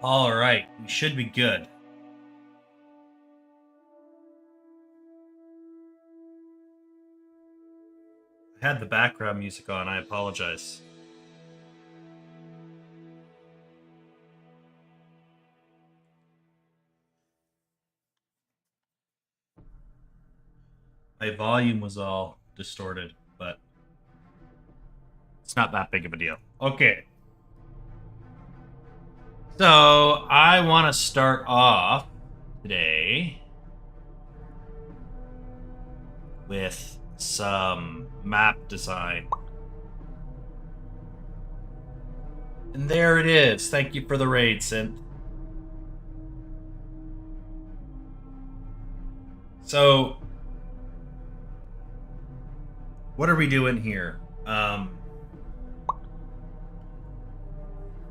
All right, we should be good. I had the background music on. I apologize. My volume was all distorted, but it's not that big of a deal. Okay. So I want to start off today with some map design. And there it is. Thank you for the raid, Synth. So, what are we doing here?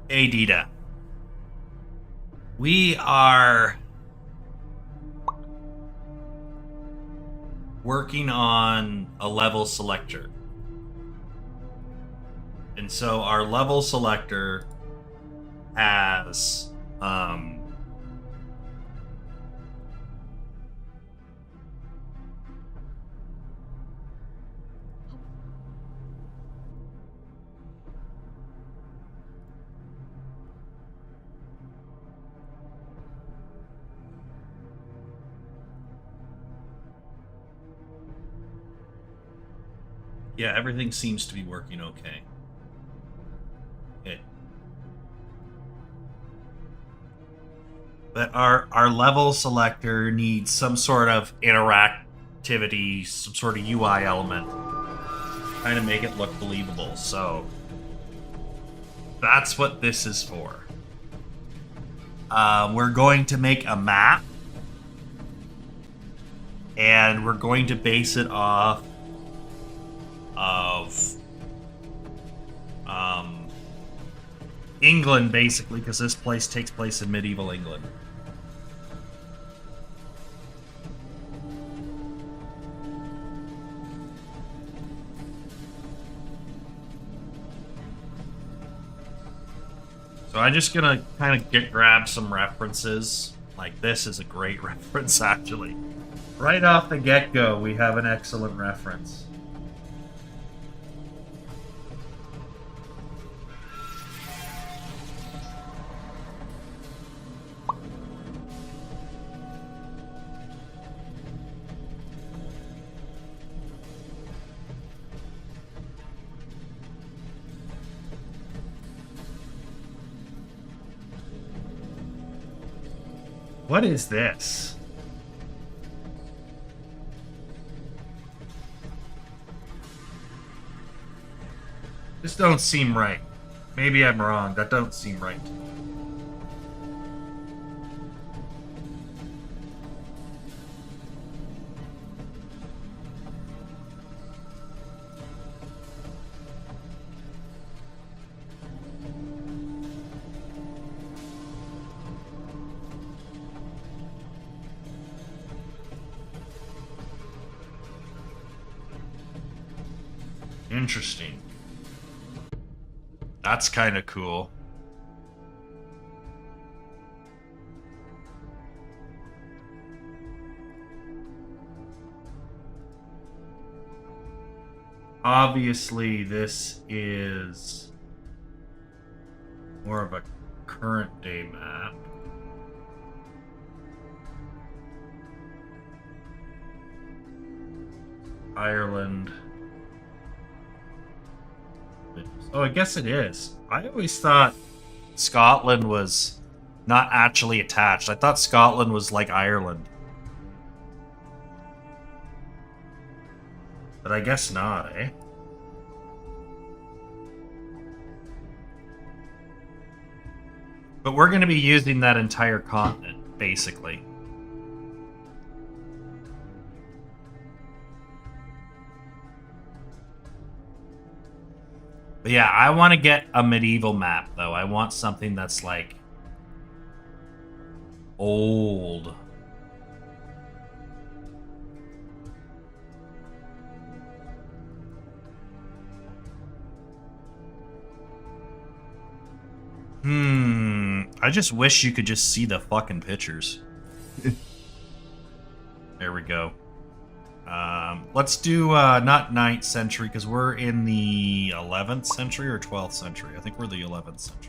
Adita. We are working on a level selector. And so our level selector has yeah, everything seems to be working okay. Okay. But our level selector needs some sort of interactivity, some sort of UI element, kind of make it look believable. So that's what this is for. We're going to make a map, and we're going to base it off of England, basically, because this place takes place in medieval England. So I'm just gonna kind of grab some references. Like, this is a great reference, actually. Right off the get-go, we have an excellent reference. What is this? This don't seem right. Maybe I'm wrong. That don't seem right. Interesting. That's kind of cool. Obviously, this is more of a current day map. Ireland. Oh, I guess it is. I always thought Scotland was not actually attached. I thought Scotland was like Ireland. But I guess not, eh? But we're going to be using that entire continent, basically. But yeah, I want to get a medieval map, though. I want something that's, like, old. I just wish you could just see the fucking pictures. There we go. Let's do not 9th century, because we're in the 11th century or 12th century. I think we're the 11th century.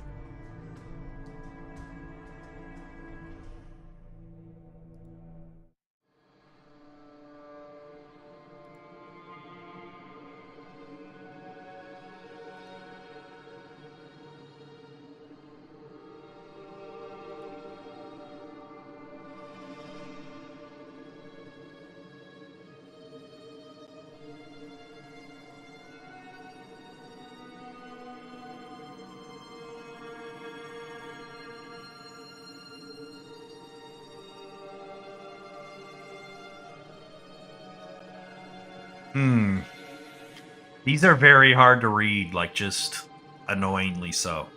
These are very hard to read, like just annoyingly so.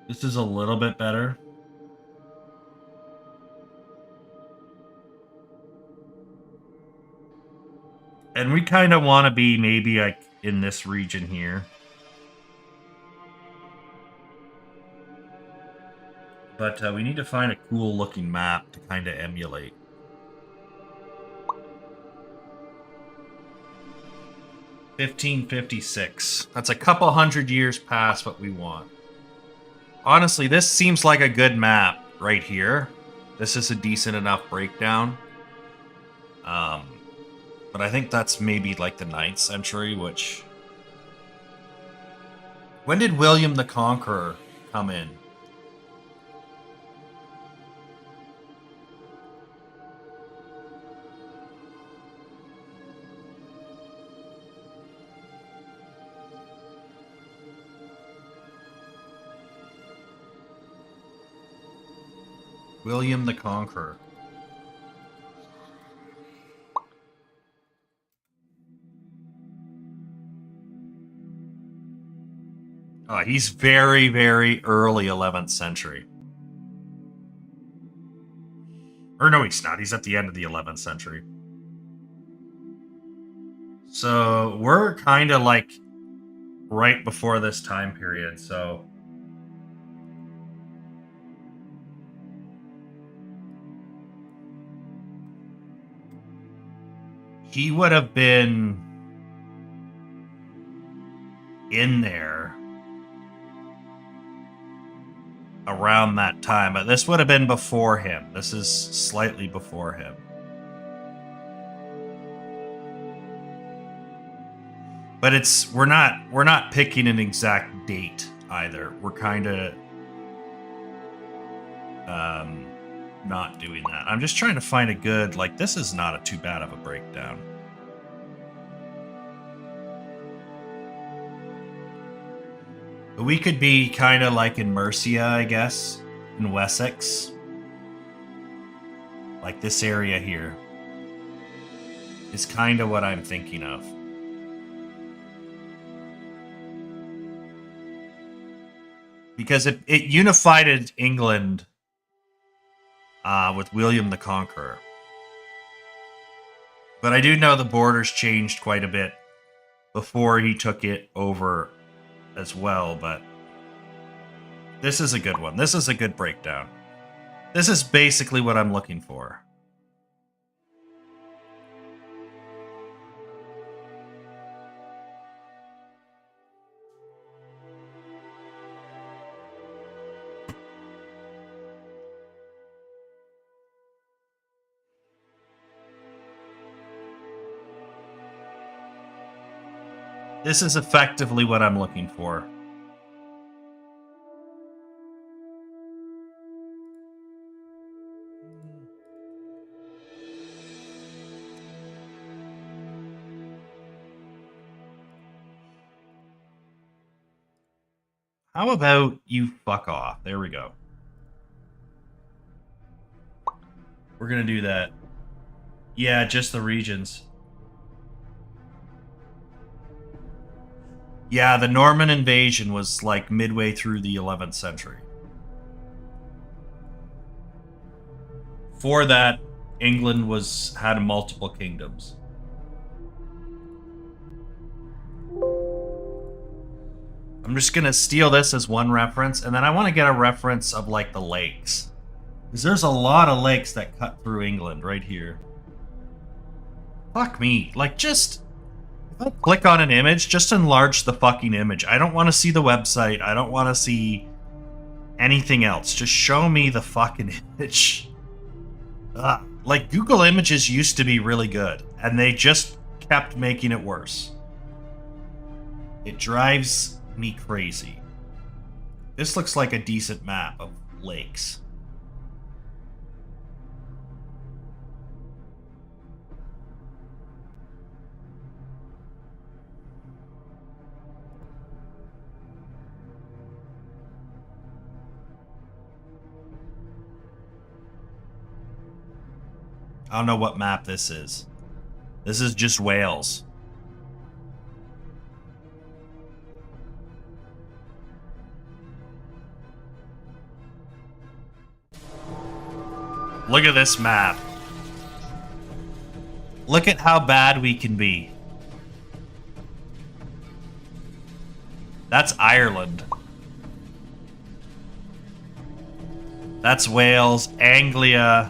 This is a little bit better. And we kind of want to be maybe like in this region here. But we need to find a cool looking map to kind of emulate. $1556. That's a couple hundred years past what we want. Honestly, this seems like a good map right here. This is a decent enough breakdown. But I think that's maybe like the 9th century, which... When did William the Conqueror come in? William the Conqueror. Oh, he's very, very early 11th century. Or no, he's not. He's at the end of the 11th century. So we're kind of like right before this time period, so... He would have been in there around that time, but this would have been before him. This is slightly before him. But we're not picking an exact date either. We're kind of not doing that. I'm just trying to find a good, like, this is not too bad of a breakdown. But we could be kind of like in Mercia, I guess, in Wessex. Like this area here is kind of what I'm thinking of. Because it unified England with William the Conqueror. But I do know the borders changed quite a bit before he took it over as well, but this is a good one. This is a good breakdown. This is basically what I'm looking for. This is effectively what I'm looking for. How about you fuck off? There we go. We're gonna do that. Yeah, just the regions. Yeah, the Norman invasion was like midway through the 11th century. For that, England had multiple kingdoms. I'm just going to steal this as one reference, and then I want to get a reference of, like, the lakes. Because there's a lot of lakes that cut through England right here. Fuck me. Like, just... If I click on an image, just enlarge the fucking image. I don't want to see the website. I don't want to see anything else. Just show me the fucking image. Ugh. Like, Google Images used to be really good, and they just kept making it worse. It drives me crazy. This looks like a decent map of lakes. I don't know what map this is. This is just Wales. Look at this map. Look at how bad we can be. That's Ireland. That's Wales, Anglia,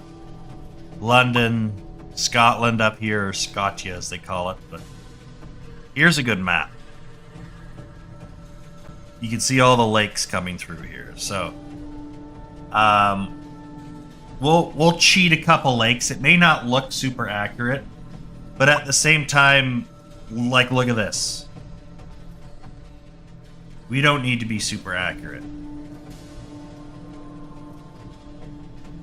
London, Scotland up here, or Scotia as they call it. But here's a good map. You can see all the lakes coming through here. So, we'll cheat a couple lakes. It may not look super accurate, but at the same time, like, look at this. We don't need to be super accurate.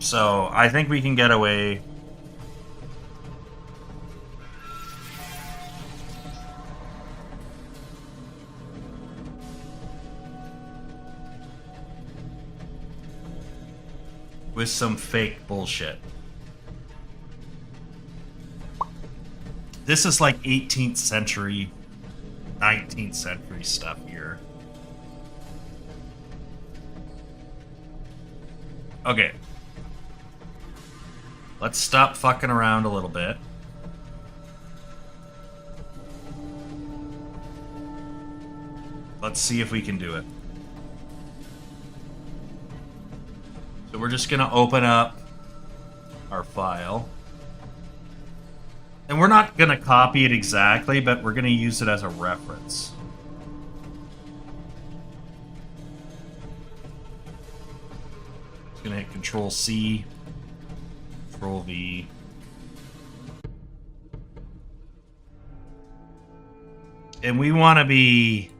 So, I think we can get away. With some fake bullshit. This is like 18th century, 19th century stuff here. Okay. Let's stop fucking around a little bit. Let's see if we can do it. So we're just going to open up our file. And we're not going to copy it exactly, but we're going to use it as a reference. Just going to hit Control-C, Control-V. And we want to be...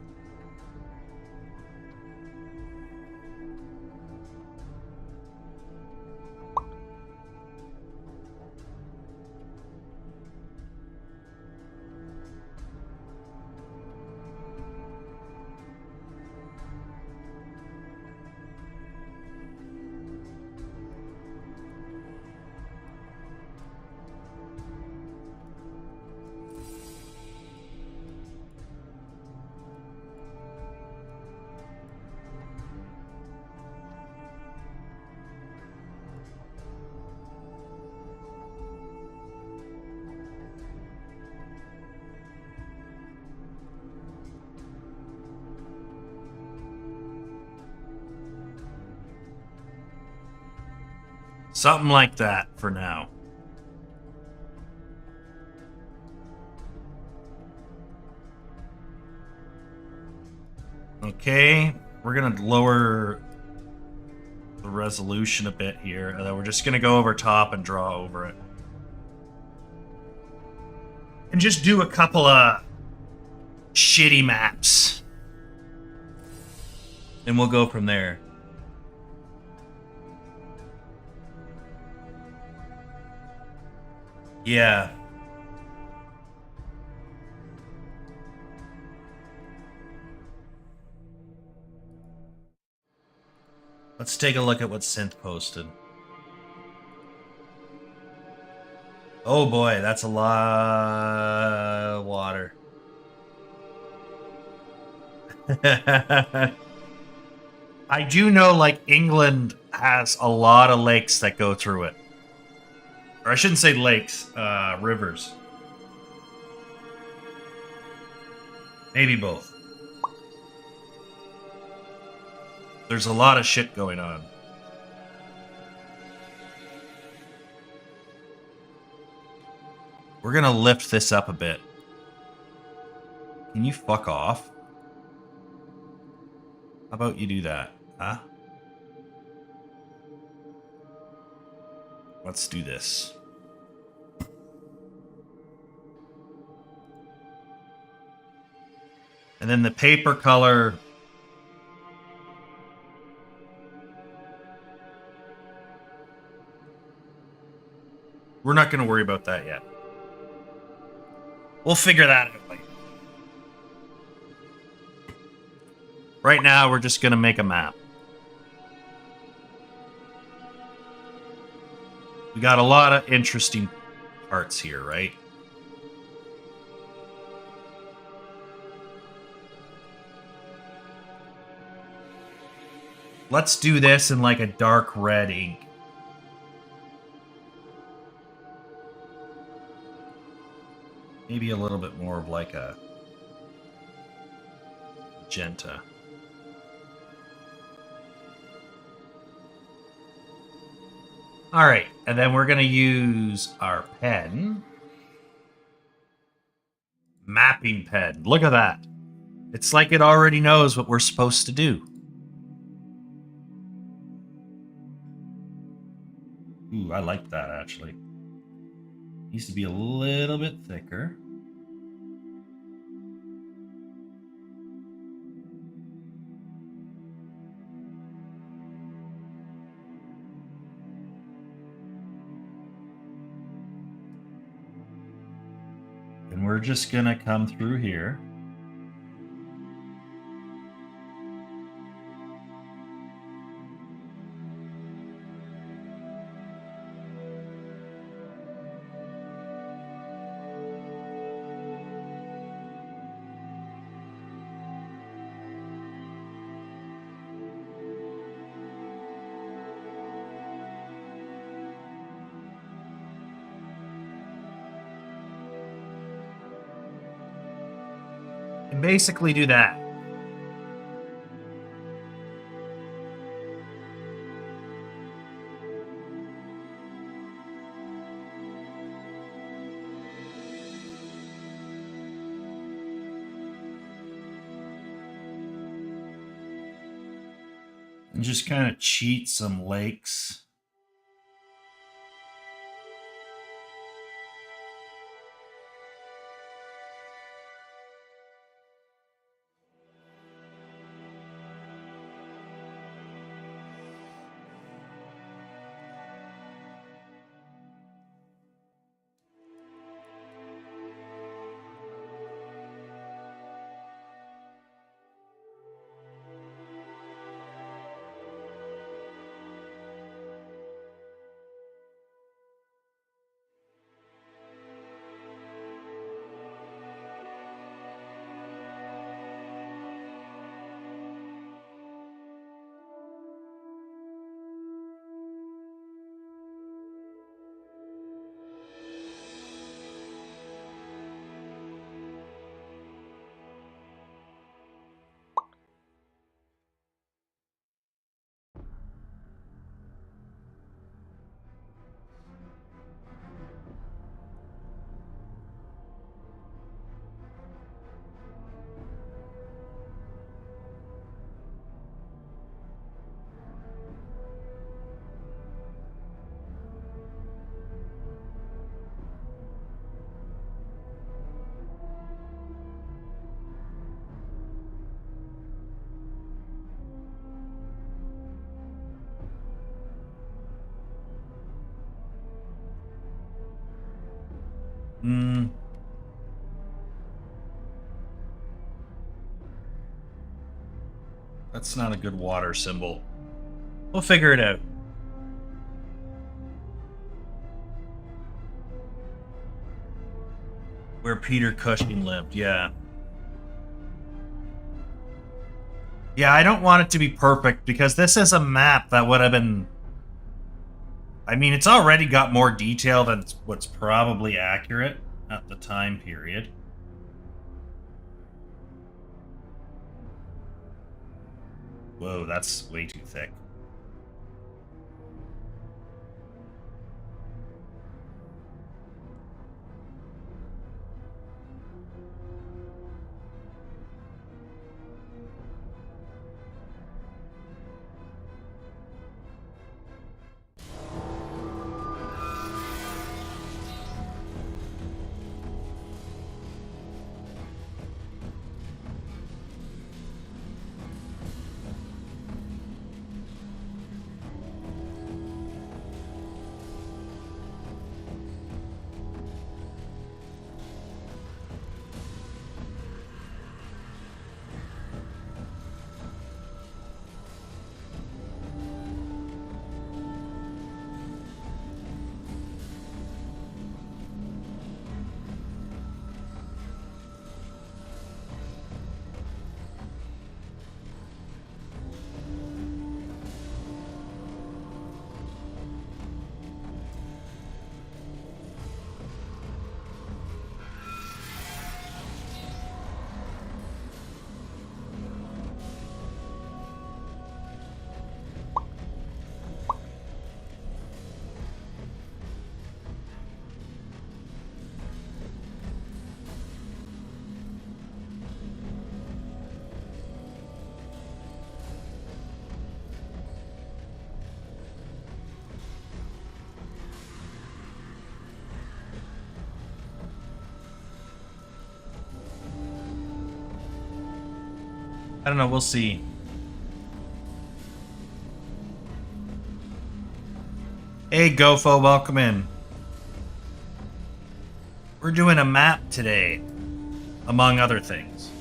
Something like that for now. Okay, we're going to lower the resolution a bit here, and then we're just going to go over top and draw over it. And just do a couple of shitty maps. And we'll go from there. Yeah. Let's take a look at what Synth posted. Oh boy, that's a lot of water. I do know, like, England has a lot of lakes that go through it. Or I shouldn't say lakes, rivers. Maybe both. There's a lot of shit going on. We're gonna lift this up a bit. Can you fuck off? How about you do that, huh? Let's do this. And then the paper color. We're not going to worry about that yet. We'll figure that out later. Right now, we're just going to make a map. We got a lot of interesting parts here, right? Let's do this in like a dark red ink. Maybe a little bit more of like a magenta. All right, and then we're going to use our pen. Mapping pen. Look at that. It's like it already knows what we're supposed to do. Ooh, I like that actually. Needs to be a little bit thicker. And we're just gonna come through here. And basically do that. And just kind of cheat some lakes. That's not a good water symbol. We'll figure it out. Where Peter Cushing lived, yeah. Yeah, I don't want it to be perfect because this is a map that would have been... I mean, it's already got more detail than what's probably accurate at the time period. Whoa, that's way too thick. I don't know, we'll see. Hey, Gofo, welcome in. We're doing a map today, among other things.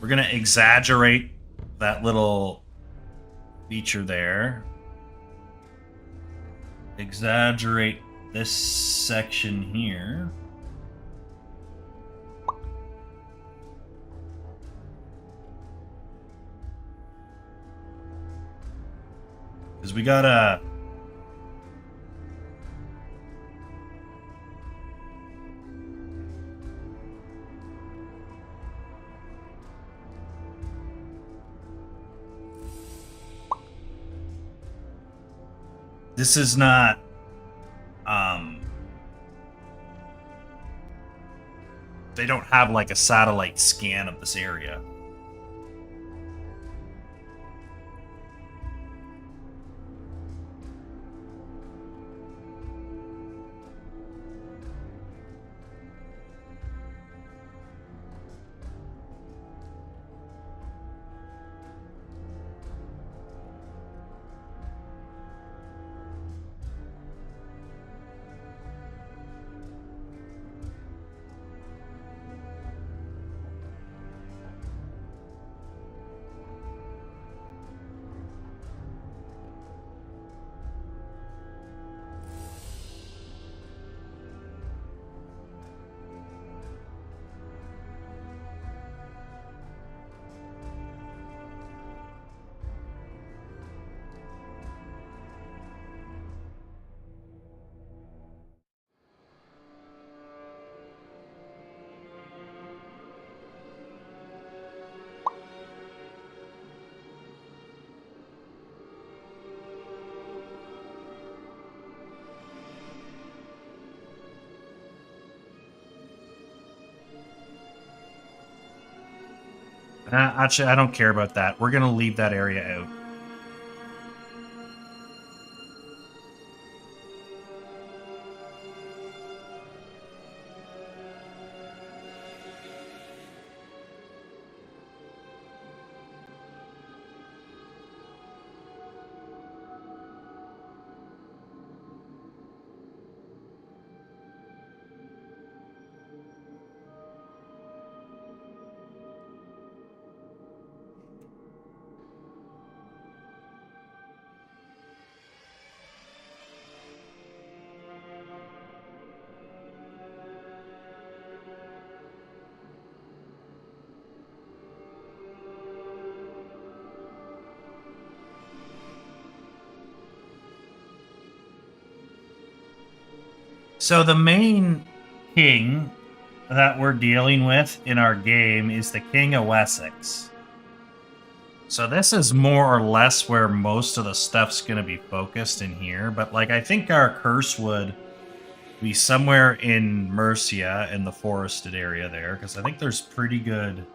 We're gonna exaggerate that little feature there. Exaggerate this section here. Because we gotta... This is not... They don't have like a satellite scan of this area. Actually, I don't care about that. We're gonna leave that area out. So the main king that we're dealing with in our game is the King of Wessex. So this is more or less where most of the stuff's going to be focused in here. But like, I think our curse would be somewhere in Mercia in the forested area there, because I think there's pretty good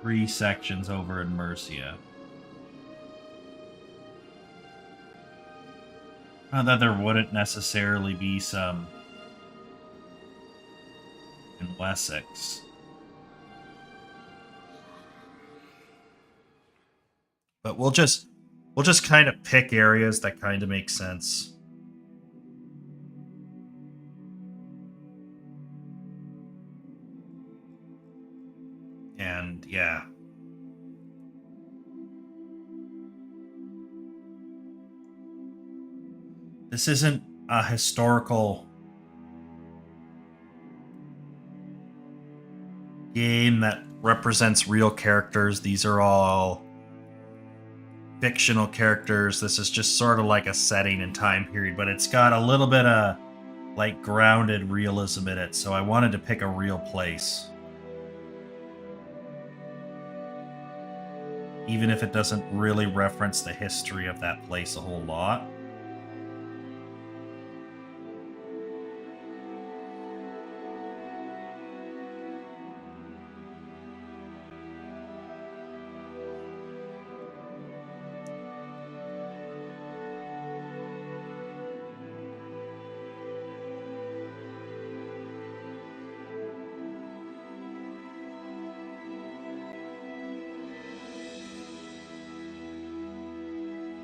3 sections over in Mercia. Not that there wouldn't necessarily be some in Wessex. But we'll just kind of pick areas that kind of make sense. And yeah. This isn't a historical game that represents real characters. These are all fictional characters. This is just sort of like a setting and time period, but it's got a little bit of like grounded realism in it, so I wanted to pick a real place. Even if it doesn't really reference the history of that place a whole lot.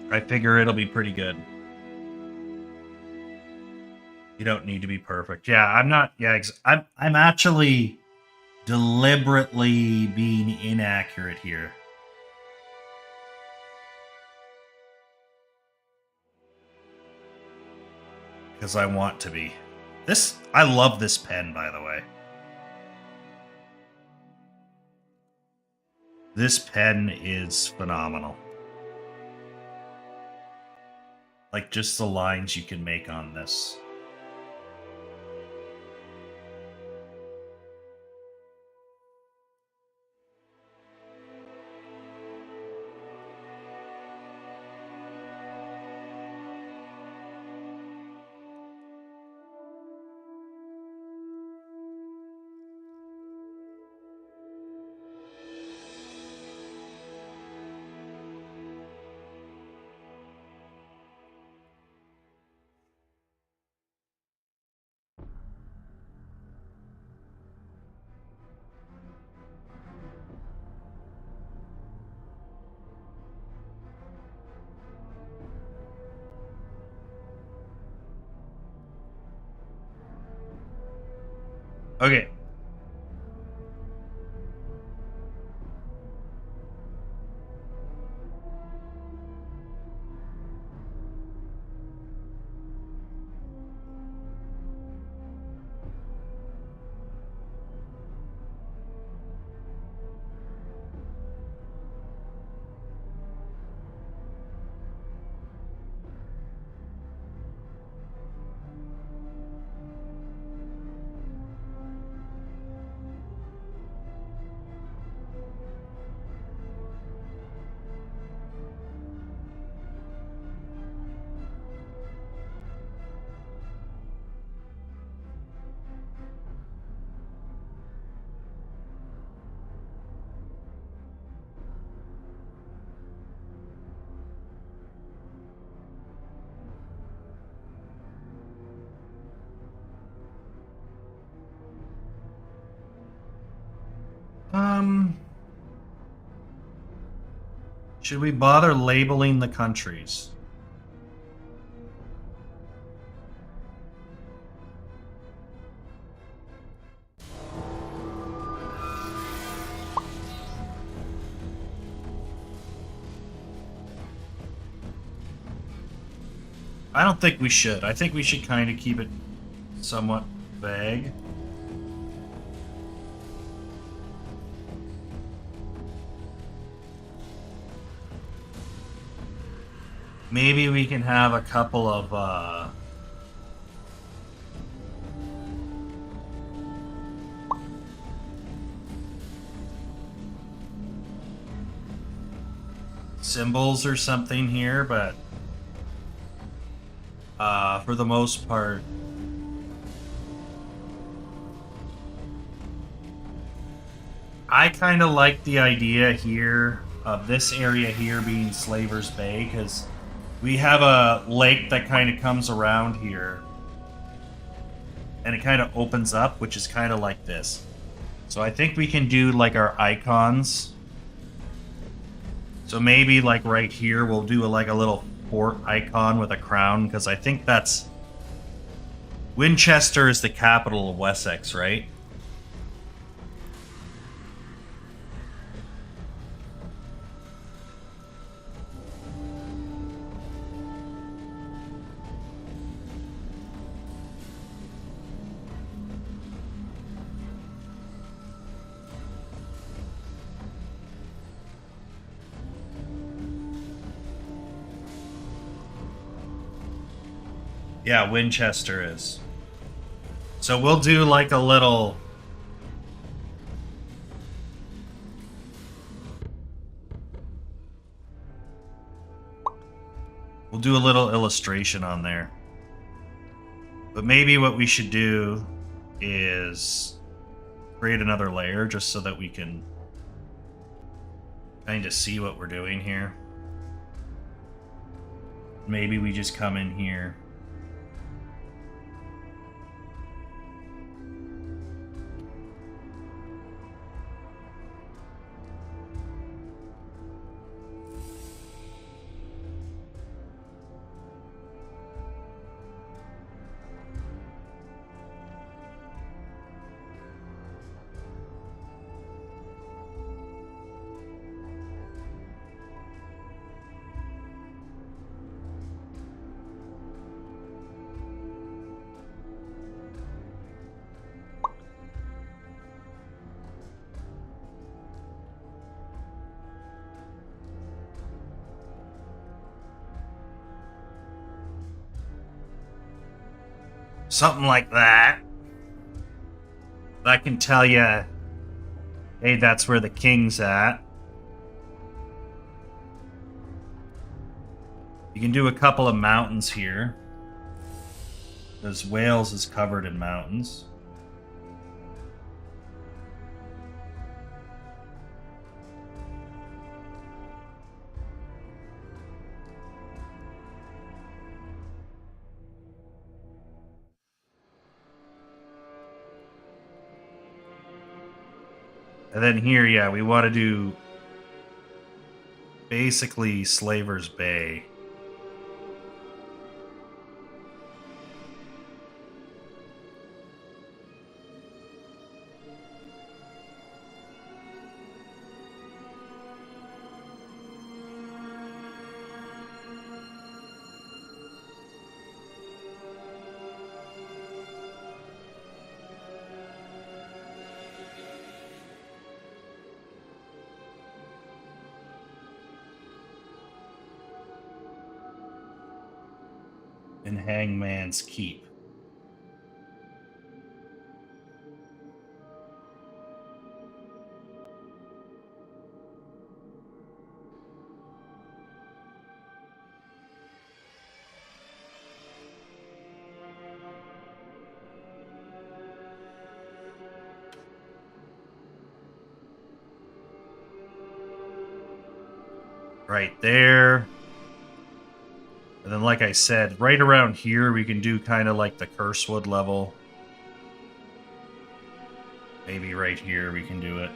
I figure it'll be pretty good. You don't need to be perfect. Yeah, I'm not. Yeah, I'm actually deliberately being inaccurate here. Because I want to be. I love this pen, by the way. This pen is phenomenal. Like, just the lines you can make on this. Okay. Should we bother labeling the countries? I don't think we should. I think we should kind of keep it somewhat vague. Maybe we can have a couple of symbols or something here, but for the most part, I kind of like the idea here of this area here being Slaver's Bay, because we have a lake that kind of comes around here and it kind of opens up, which is kind of like this. So I think we can do like our icons. So maybe like right here we'll do like a little fort icon with a crown, because I think that's Winchester is the capital of Wessex, right? Yeah, Winchester is. So we'll do like a little... We'll do a little illustration on there. But maybe what we should do is create another layer just so that we can kind of see what we're doing here. Maybe we just come in here. Something like that. That can tell you, hey, that's where the king's at. You can do a couple of mountains here, because Wales is covered in mountains. And then here, yeah, we want to do basically Slaver's Bay. And Hangman's Keep. Right there. And then, like I said, right around here, we can do kind of like the Cursewood level. Maybe right here we can do it.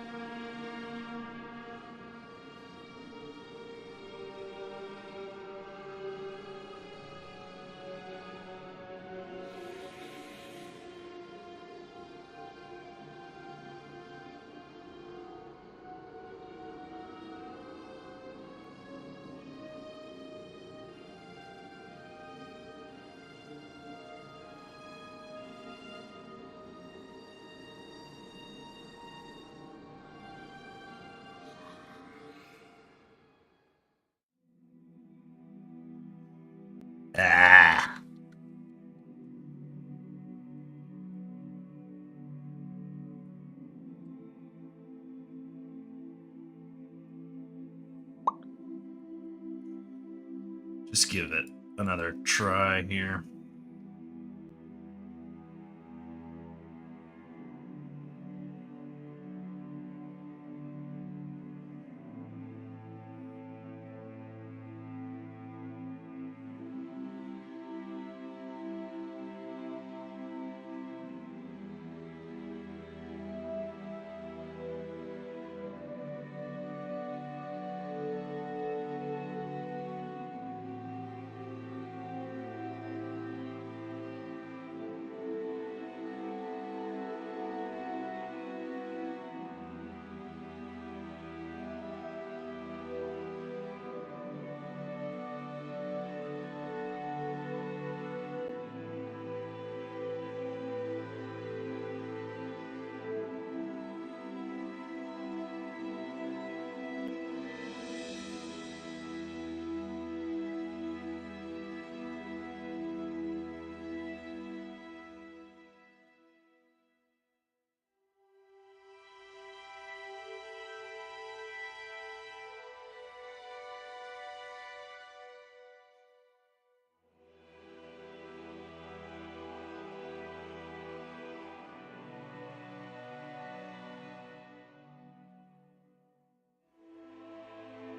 give it another try here.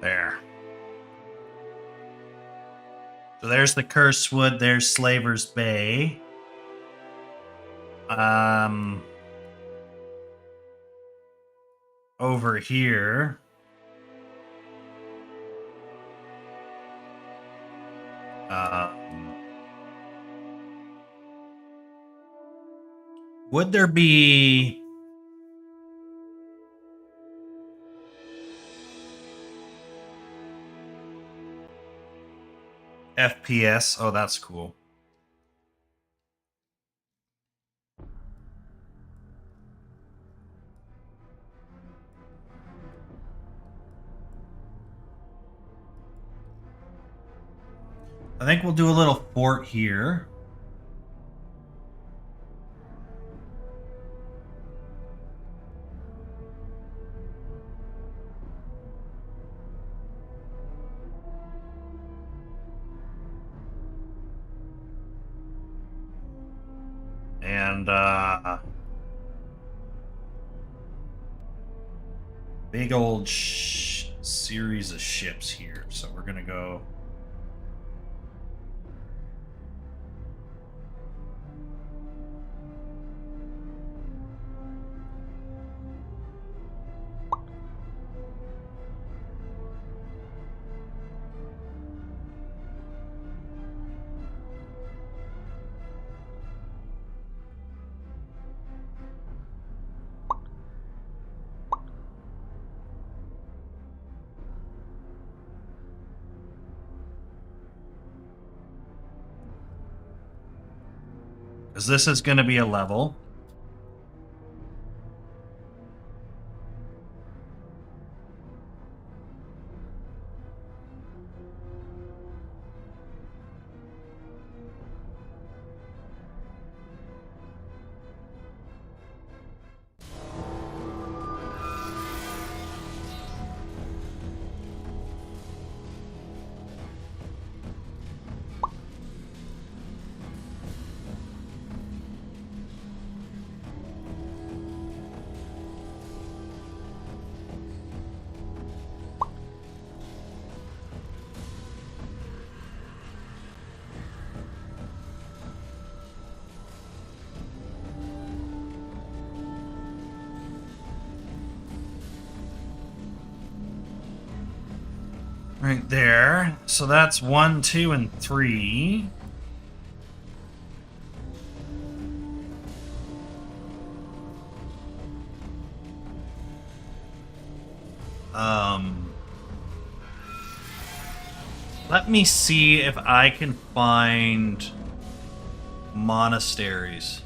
There. So there's the Cursed Wood, there's Slaver's Bay. Over here. Would there be... FPS? Oh, that's cool. I think we'll do a little fort here. And big old series of ships here. So we're gonna go. Because this is going to be a level. Right there. So that's 1, 2, and 3. Let me see if I can find monasteries.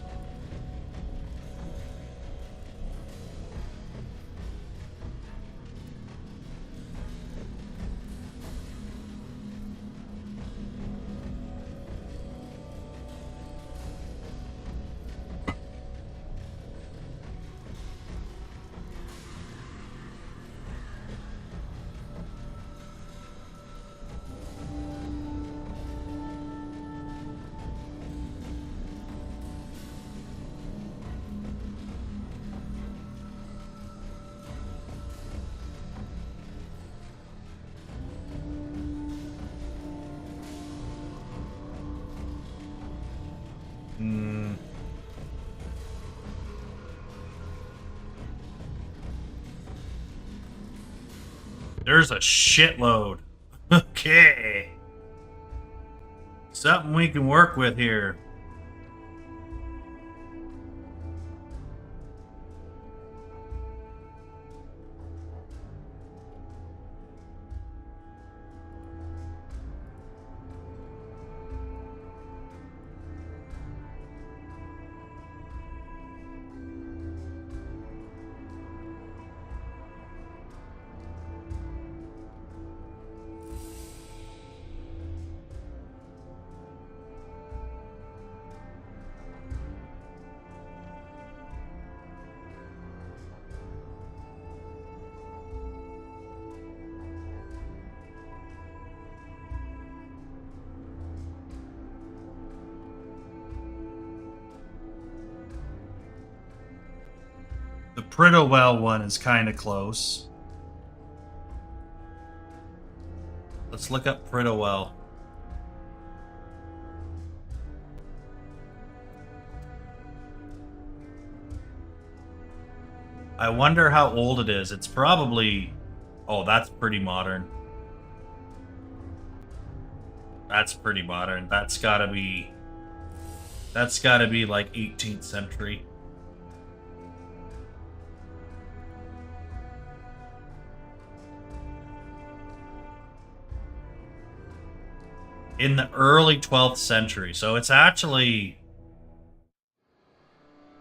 Hmm. There's a shitload. Okay. Something we can work with here. The Prittlewell one is kind of close. Let's look up Prittlewell. I wonder how old it is. It's probably... Oh, that's pretty modern. That's pretty modern. That's gotta be... That's gotta be like 18th century. In the early 12th century. So it's actually...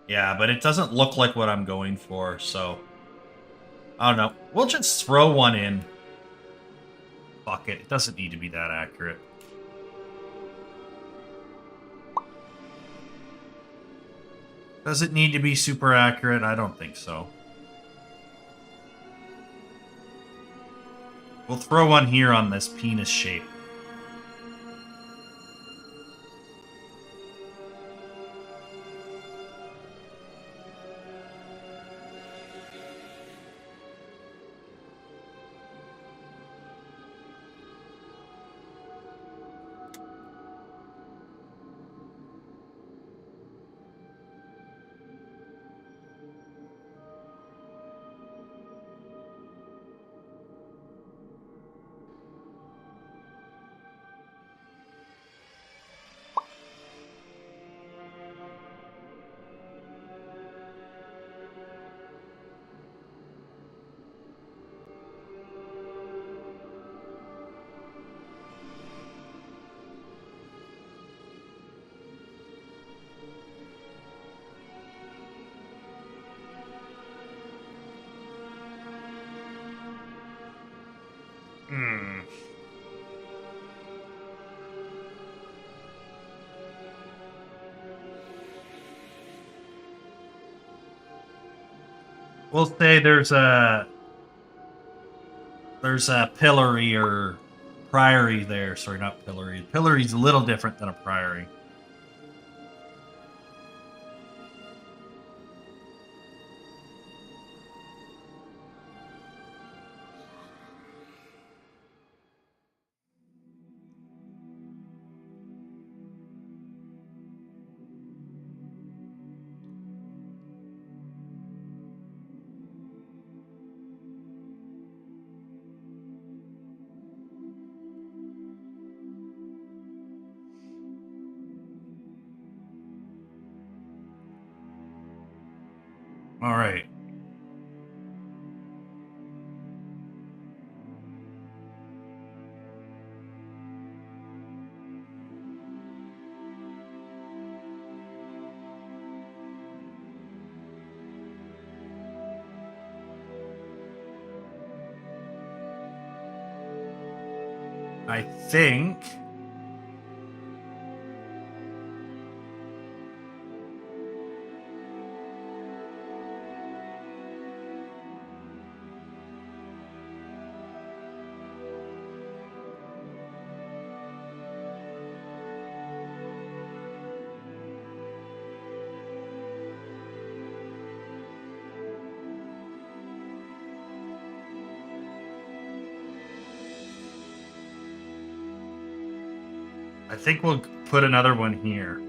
Yeah, but it doesn't look like what I'm going for, so... I don't know. We'll just throw one in. Fuck it. It doesn't need to be that accurate. Does it need to be super accurate? I don't think so. We'll throw one here on this penis shape. We'll say there's a pillory or priory there. Sorry, not pillory. Pillory's a little different than a priory. All right. I think... I think we'll put another one here.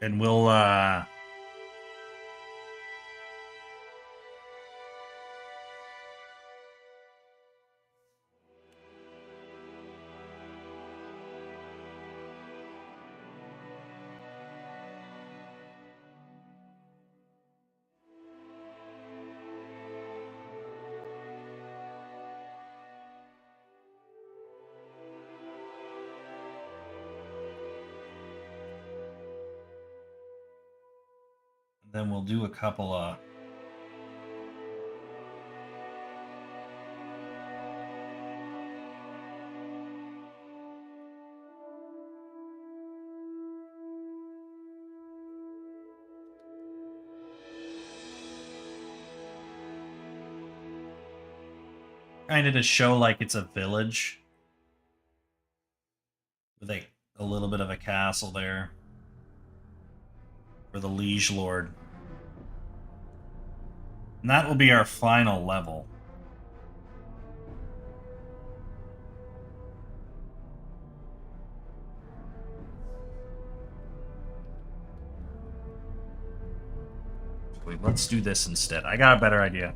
And we'll then we'll do a couple of kind of to show like it's a village with a little bit of a castle there for the liege lord. And that will be our final level. Wait, let's do this instead. I got a better idea.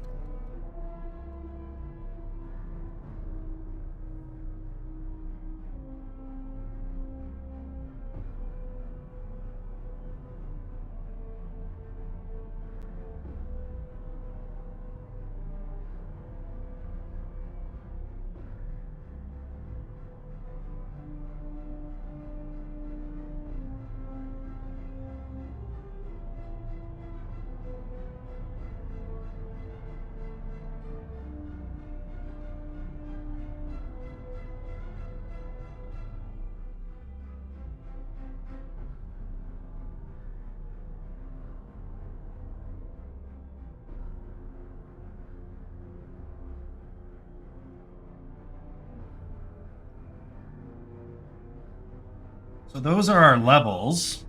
So those are our levels.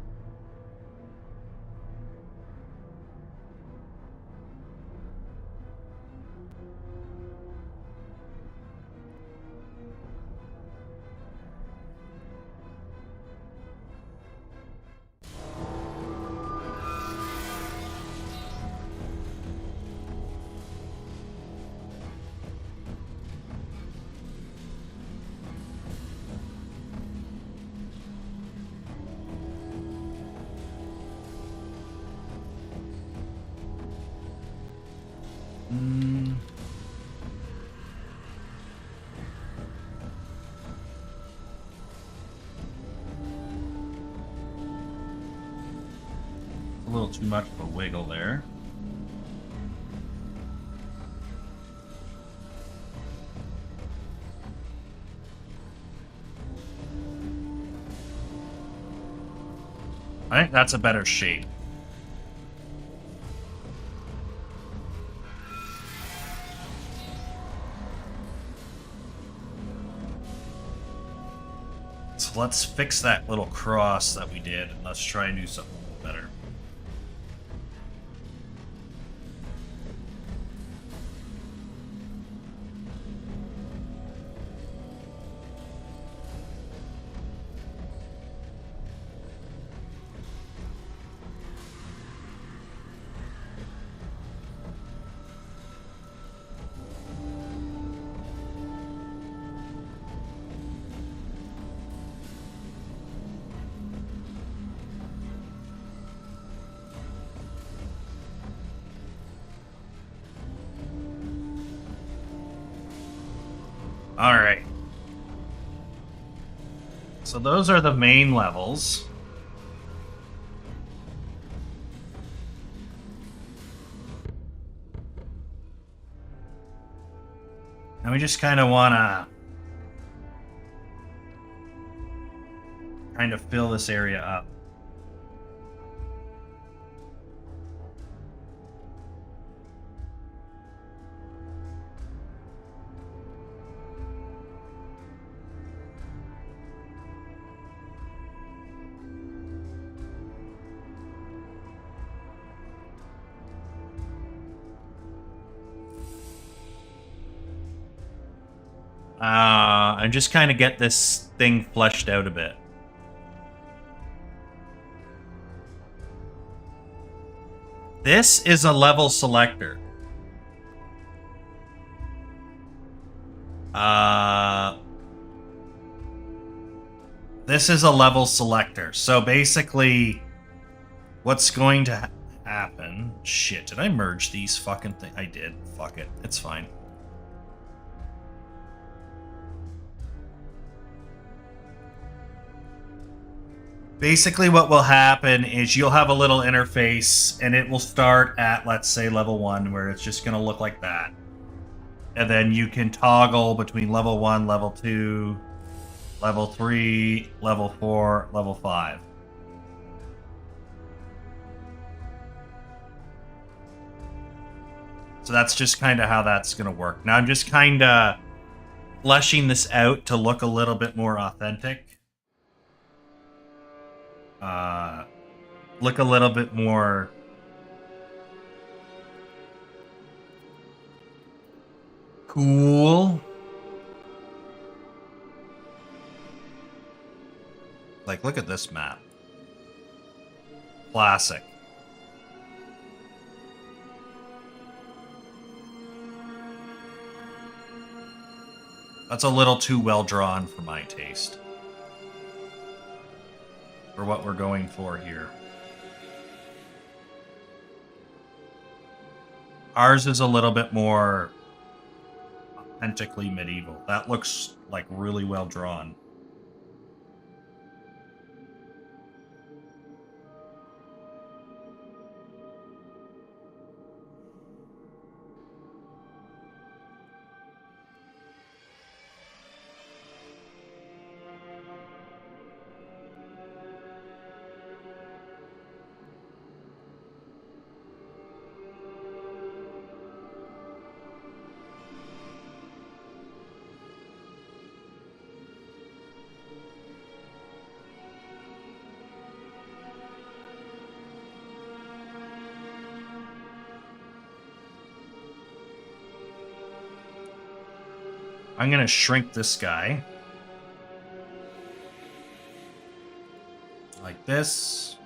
A little too much of a wiggle there. I think that's a better shape. So let's fix that little cross that we did, and let's try and do something better. All right. So those are the main levels. And we just kind of want to kind of fill this area up. And just kind of get this thing fleshed out a bit. This is a level selector. This is a level selector. So basically, what's going to happen... Shit, did I merge these fucking things? I did. Fuck it. It's fine. Basically, what will happen is you'll have a little interface, and it will start at, let's say, level 1, where it's just going to look like that. And then you can toggle between level 1, level 2, level 3, level 4, level 5. So that's just kind of how that's going to work. Now I'm just kind of fleshing this out to look a little bit more authentic. Look a little bit more... cool. Like, look at this map. Classic. That's a little too well drawn for my taste. For what we're going for here. Ours is a little bit more authentically medieval. That looks like really well drawn. I'm going to shrink this guy. Like this.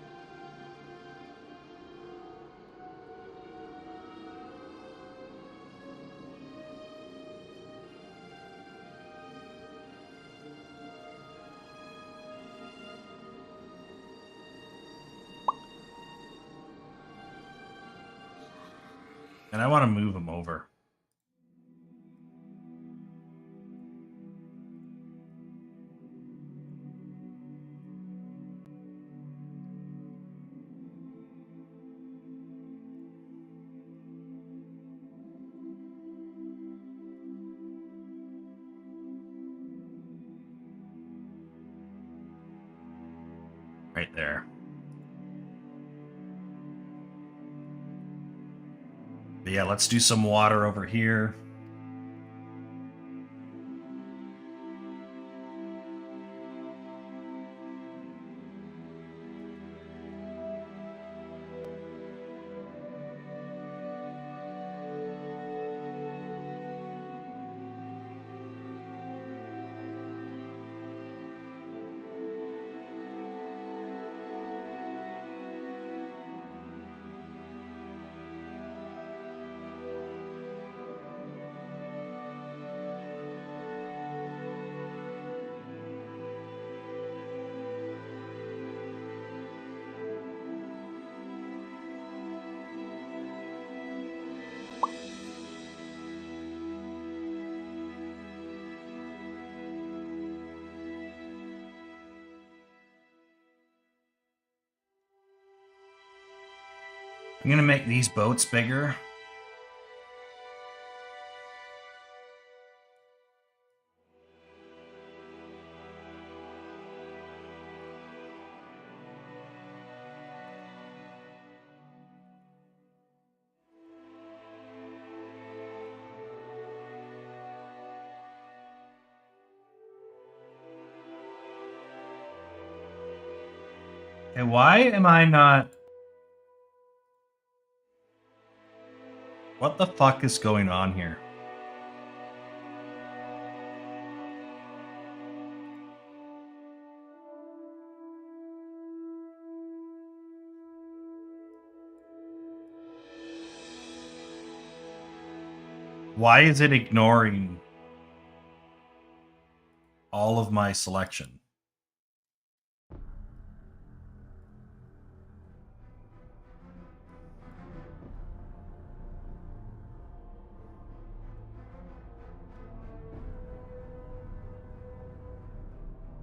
And I want to move him over. Right there. But yeah, let's do some water over here. I'm going to make these boats bigger. Okay, why am I not... What the fuck is going on here? Why is it ignoring all of my selection?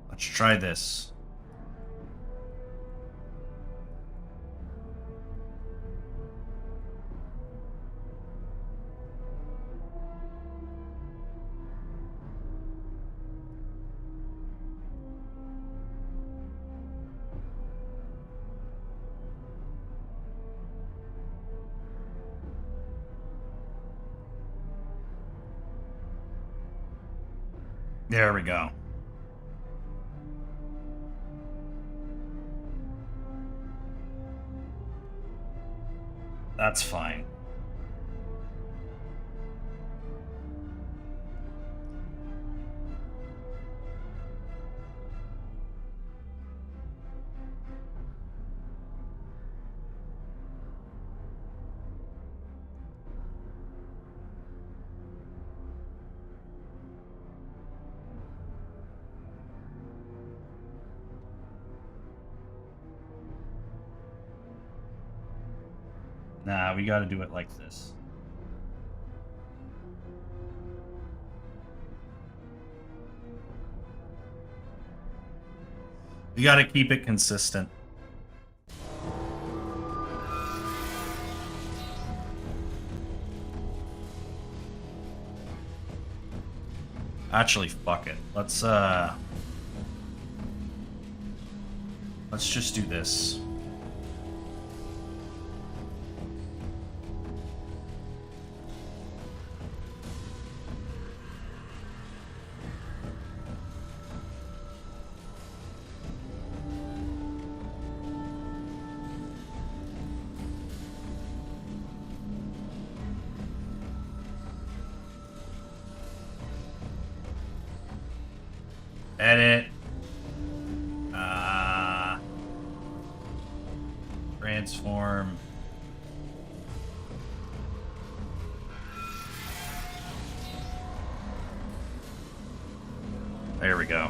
Let's try this. There we go. That's fine. Nah, we got to do it like this. We got to keep it consistent. Actually, fuck it. Let's just do this. Edit. Transform. There we go.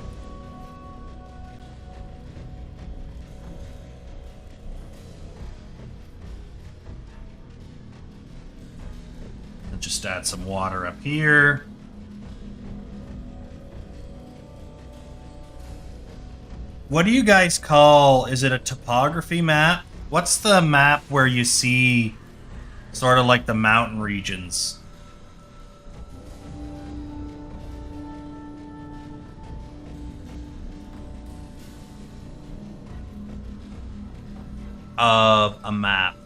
Let's just add some water up here. What do you guys call, is it a topography map? What's the map where you see sort of like the mountain regions? Of a map.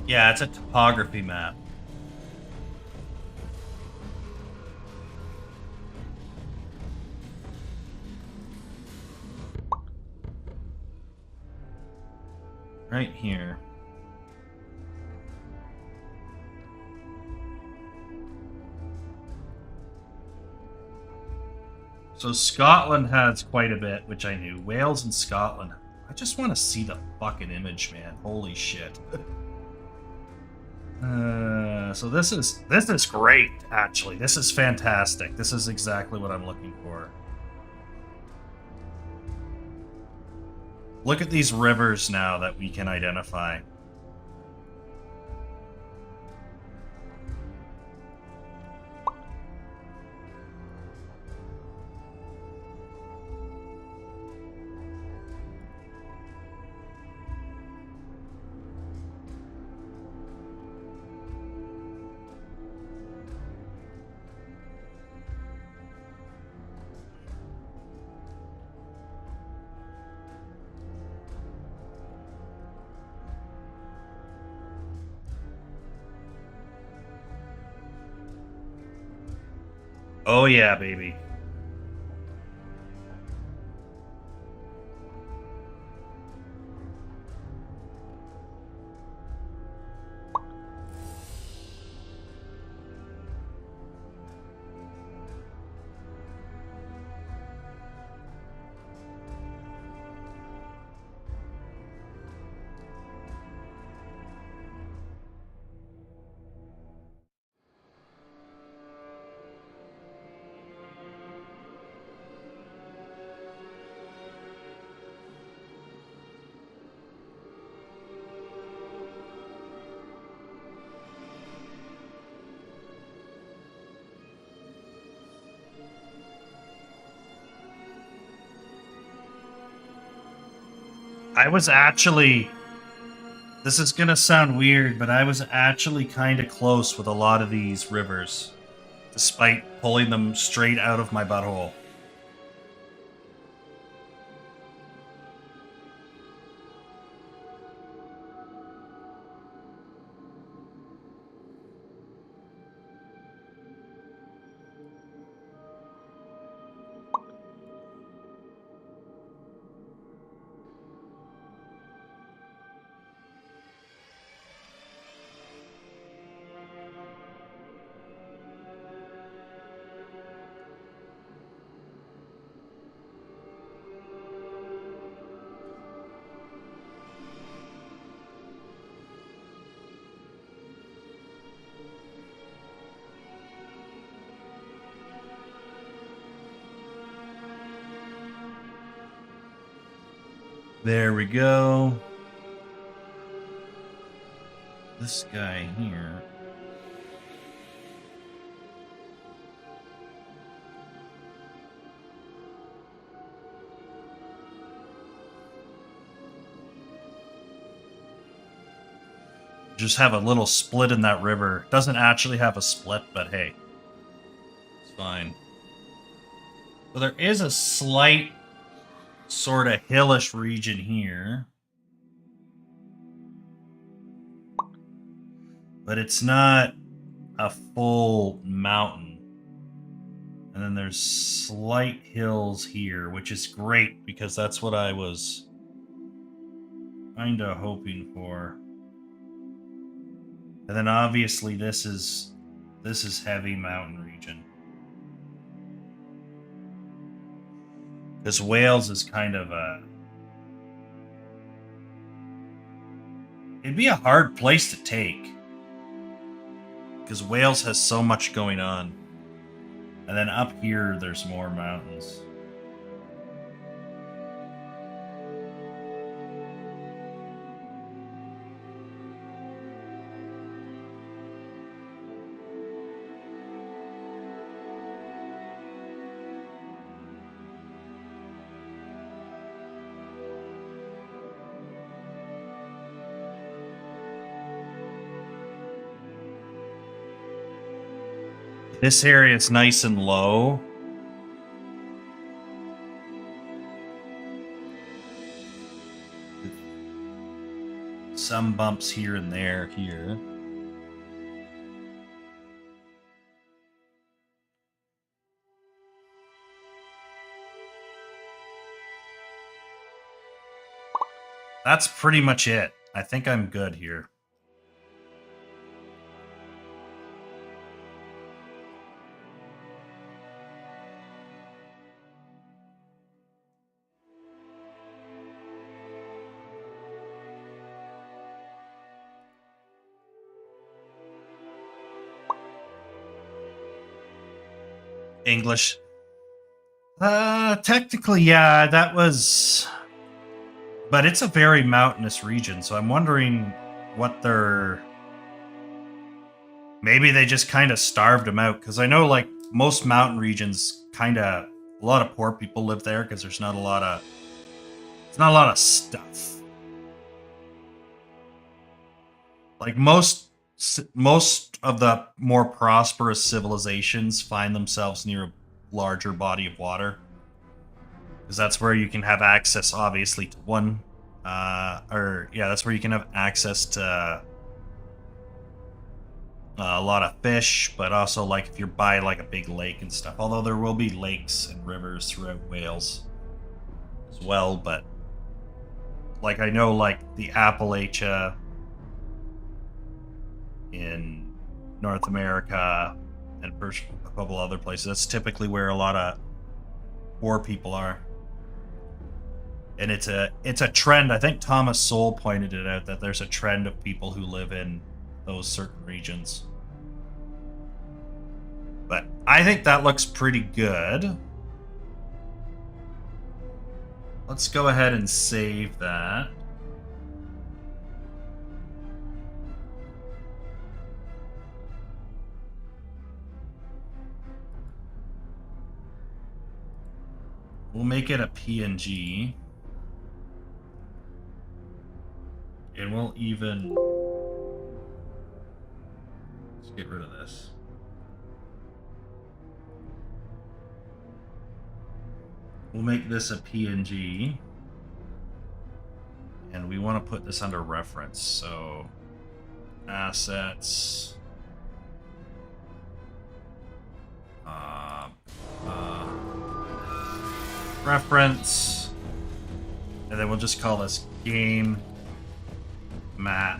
Yeah, it's a topography map. Right here. So Scotland has quite a bit, which I knew. Wales and Scotland. I just want to see the fucking image, man. Holy shit. So this is great, actually. This is fantastic. This is exactly what I'm looking for. Look at these rivers now that we can identify. Oh yeah, baby. I was actually... This is gonna sound weird, but I was actually kind of close with a lot of these rivers, despite pulling them straight out of my butthole. There we go. This guy here. Just have a little split in that river. Doesn't actually have a split, but hey. It's fine. So there is a slight sort of hillish region here. But it's not a full mountain. And then there's slight hills here, which is great because that's what I was kind of hoping for. And then obviously this is heavy mountain region. Because Wales is kind of a... It'd be a hard place to take. Because Wales has so much going on. And then up here, there's more mountains. This area is nice and low. Some bumps here and there here. That's pretty much it. I think I'm good here. English. Technically, yeah, that was... But it's a very mountainous region, so I'm wondering what their... Maybe they just kind of starved them out, because I know, like, most mountain regions kind of... A lot of poor people live there, because there's not a lot of... There's not a lot of stuff. Like, most of the more prosperous civilizations find themselves near a larger body of water. Because that's where you can have access, obviously, to one... that's where you can have access to a lot of fish, but also, like, if you're by, like, a big lake and stuff. Although there will be lakes and rivers throughout Wales as well, but... Like, I know, like, the Appalachia in North America and a couple other places, that's typically where a lot of poor people are. And it's a trend. I think Thomas Sowell pointed it out, that there's a trend of people who live in those certain regions. But I think that looks pretty good. Let's go ahead and save that. We'll make it a PNG. And we'll even... Let's get rid of this. We'll make this a PNG. And we want to put this under reference. So, assets... reference, and then we'll just call this game map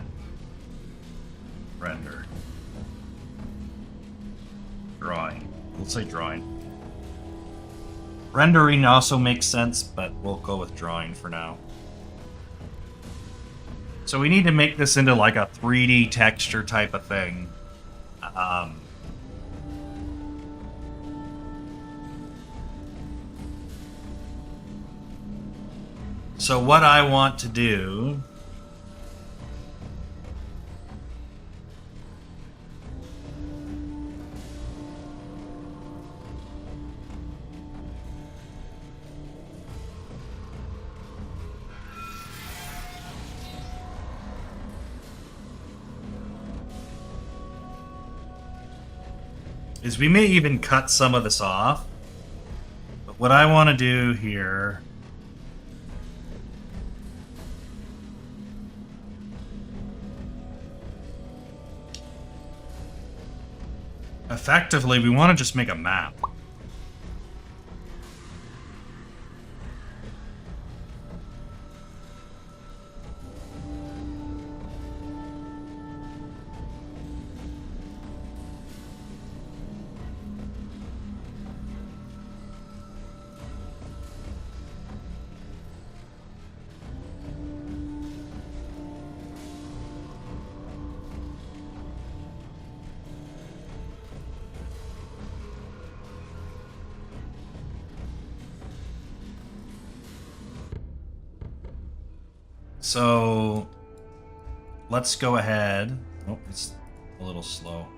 render drawing. We'll say drawing. Rendering also makes sense, but we'll go with drawing for now. So we need to make this into like a 3D texture type of thing. So what I want to do is we may even cut some of this off. But what I want to do here effectively, we want to just make a map. So let's go ahead. Oh, it's a little slow.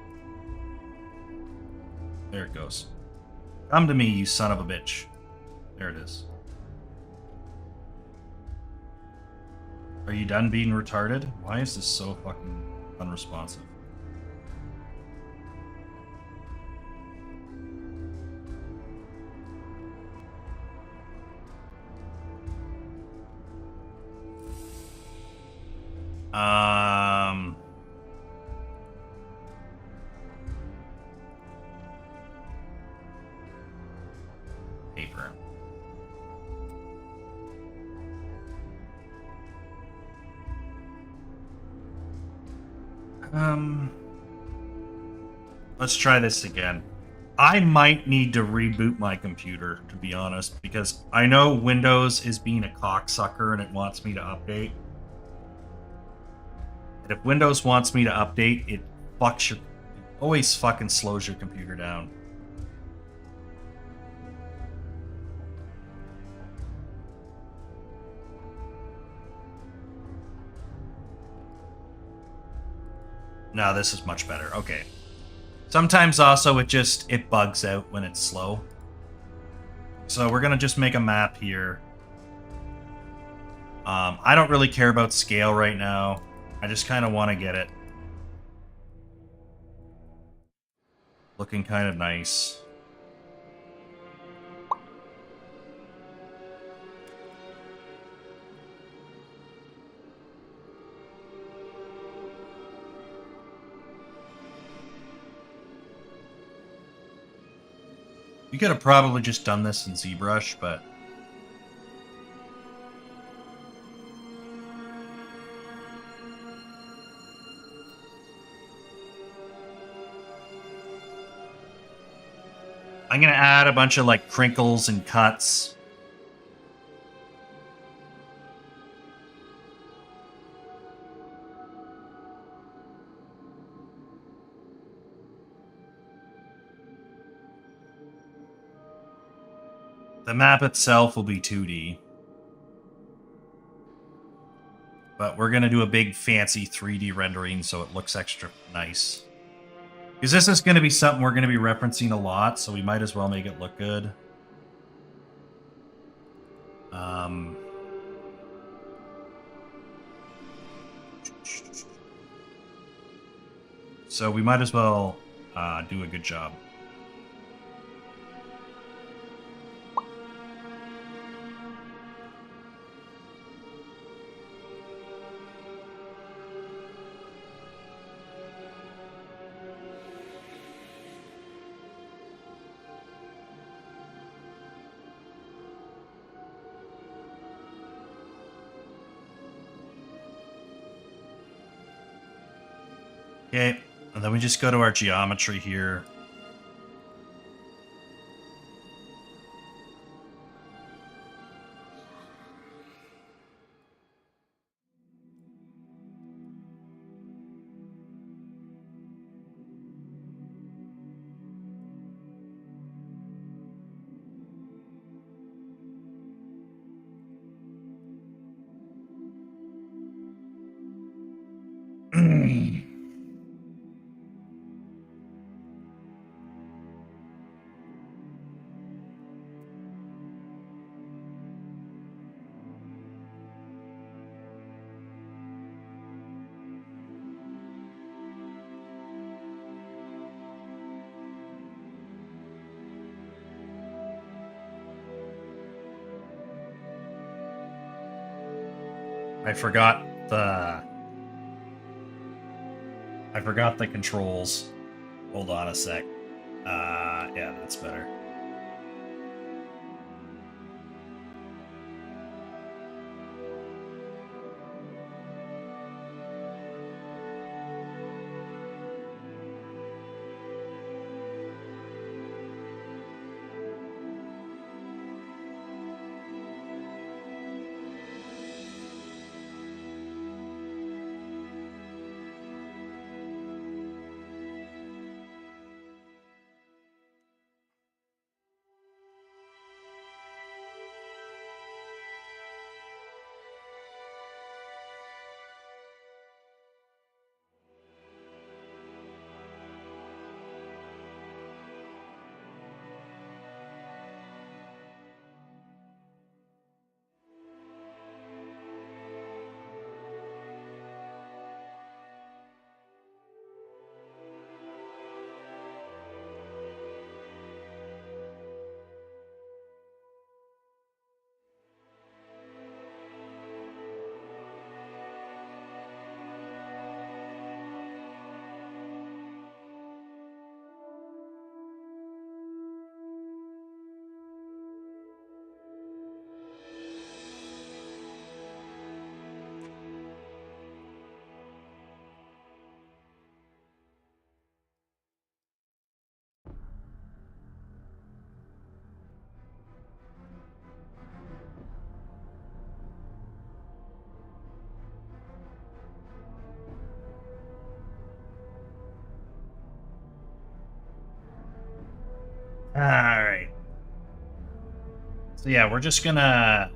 There it goes. Come to me, you son of a bitch. There it is. Are you done being retarded? Why is this so fucking unresponsive? Paper. Let's try this again. I might need to reboot my computer, to be honest, because I know Windows is being a cocksucker and it wants me to update. And if Windows wants me to update, it always fucking slows your computer down. No, this is much better. Okay. Sometimes also it bugs out when it's slow. So we're gonna just make a map here. I don't really care about scale right now. I just kind of want to get it looking kind of nice. You could have probably just done this in ZBrush, but I'm going to add a bunch of like crinkles and cuts. The map itself will be 2D. But we're going to do a big fancy 3D rendering so it looks extra nice. Because this is going to be something we're going to be referencing a lot, so we might as well make it look good. So we might as well do a good job. Okay, and then we just go to our geometry here. I forgot the controls. Hold on a sec. Yeah, that's better. All right. So yeah, we're just gonna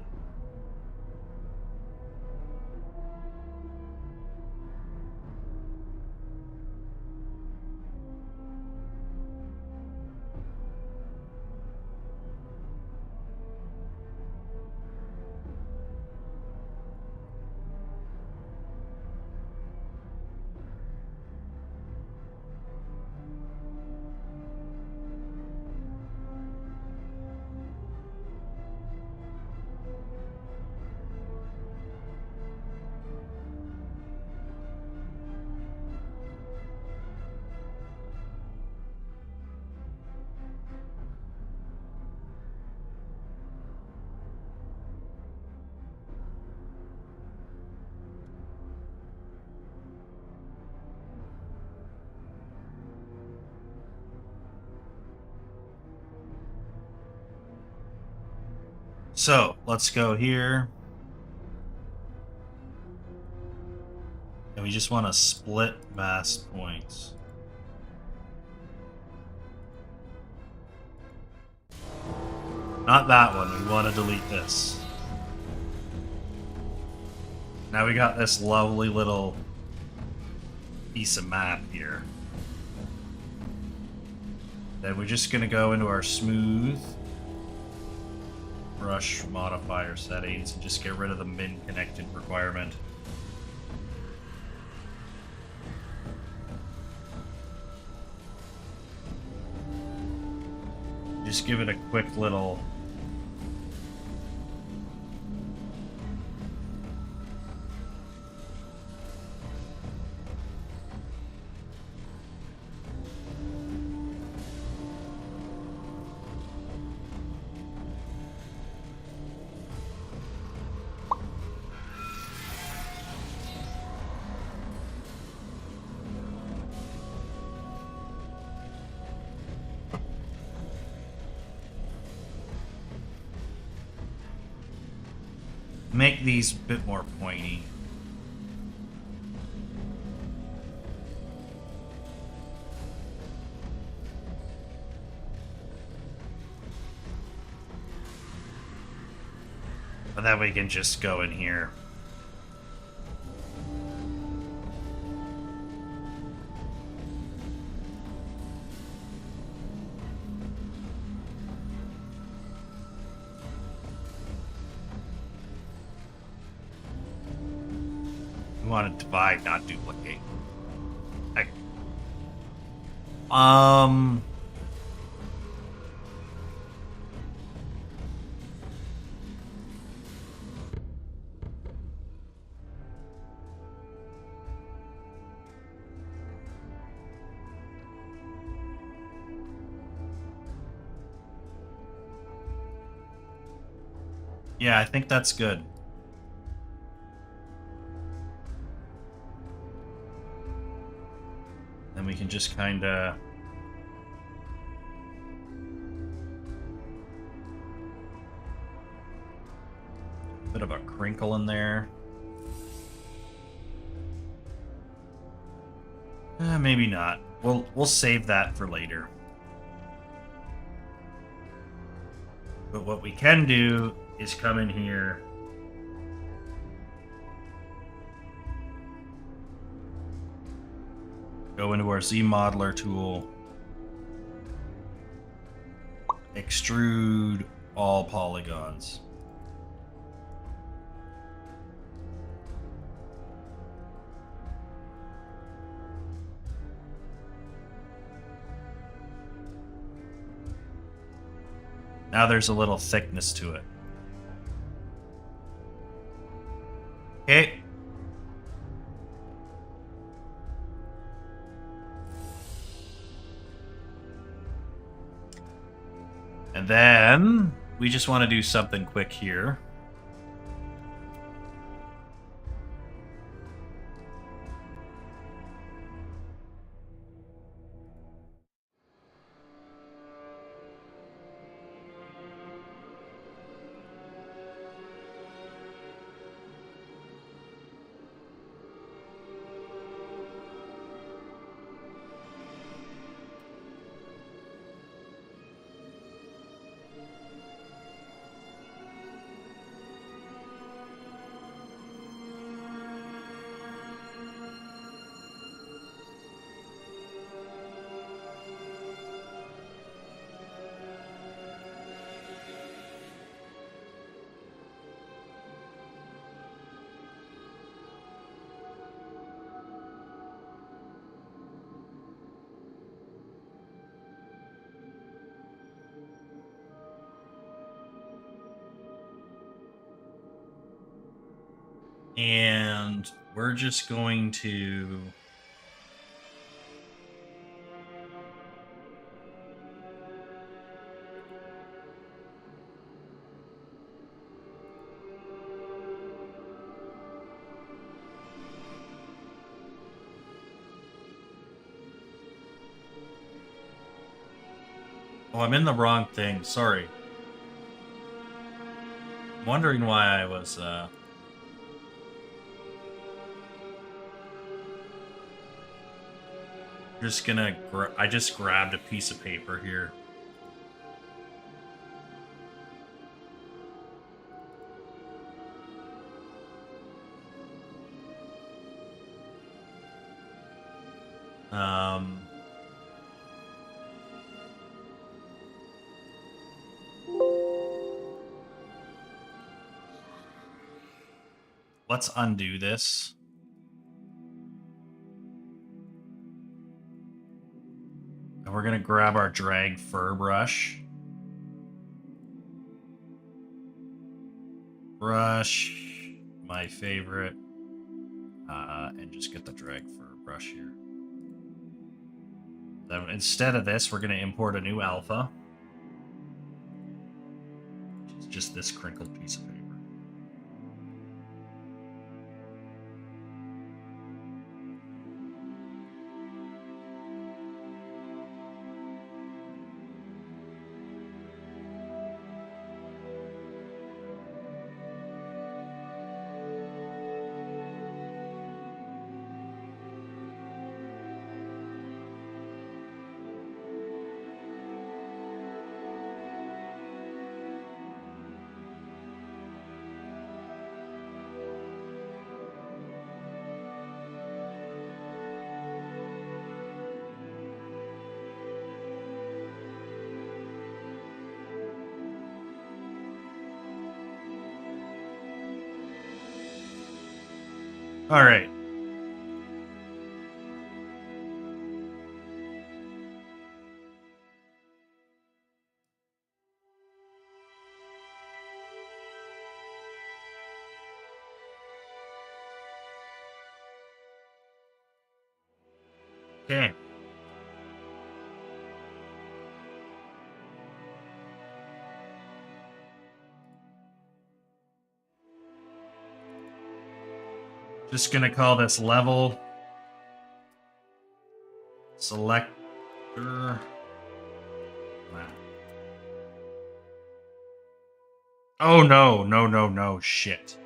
So let's go here. And we just want to split mass points. Not that one, we want to delete this. Now we got this lovely little piece of map here. Then we're just going to go into our smooth brush modifier settings and just get rid of the min connected requirement. Just give it a quick little... Make these a bit more pointy. And then we can just go in here. We want to divide, not duplicate. Yeah, I think that's good. Then we can just kind of... bit of a crinkle in there. Maybe not. We'll save that for later. But what we can do is come in here. Go into our Z modeler tool. Extrude all polygons. Now there's a little thickness to it. Okay. And then we just want to do something quick here. And we're just going to... Oh, I'm in the wrong thing. Sorry. I'm wondering why I was... just gonna... I just grabbed a piece of paper here. Let's undo this. And we're going to grab our drag fur brush. brush, my favorite, and just get the drag for brush here. Then instead of this, we're going to import a new alpha. It's just this crinkled piece of paper. All right. Okay. Just gonna call this level selector. Oh no, shit.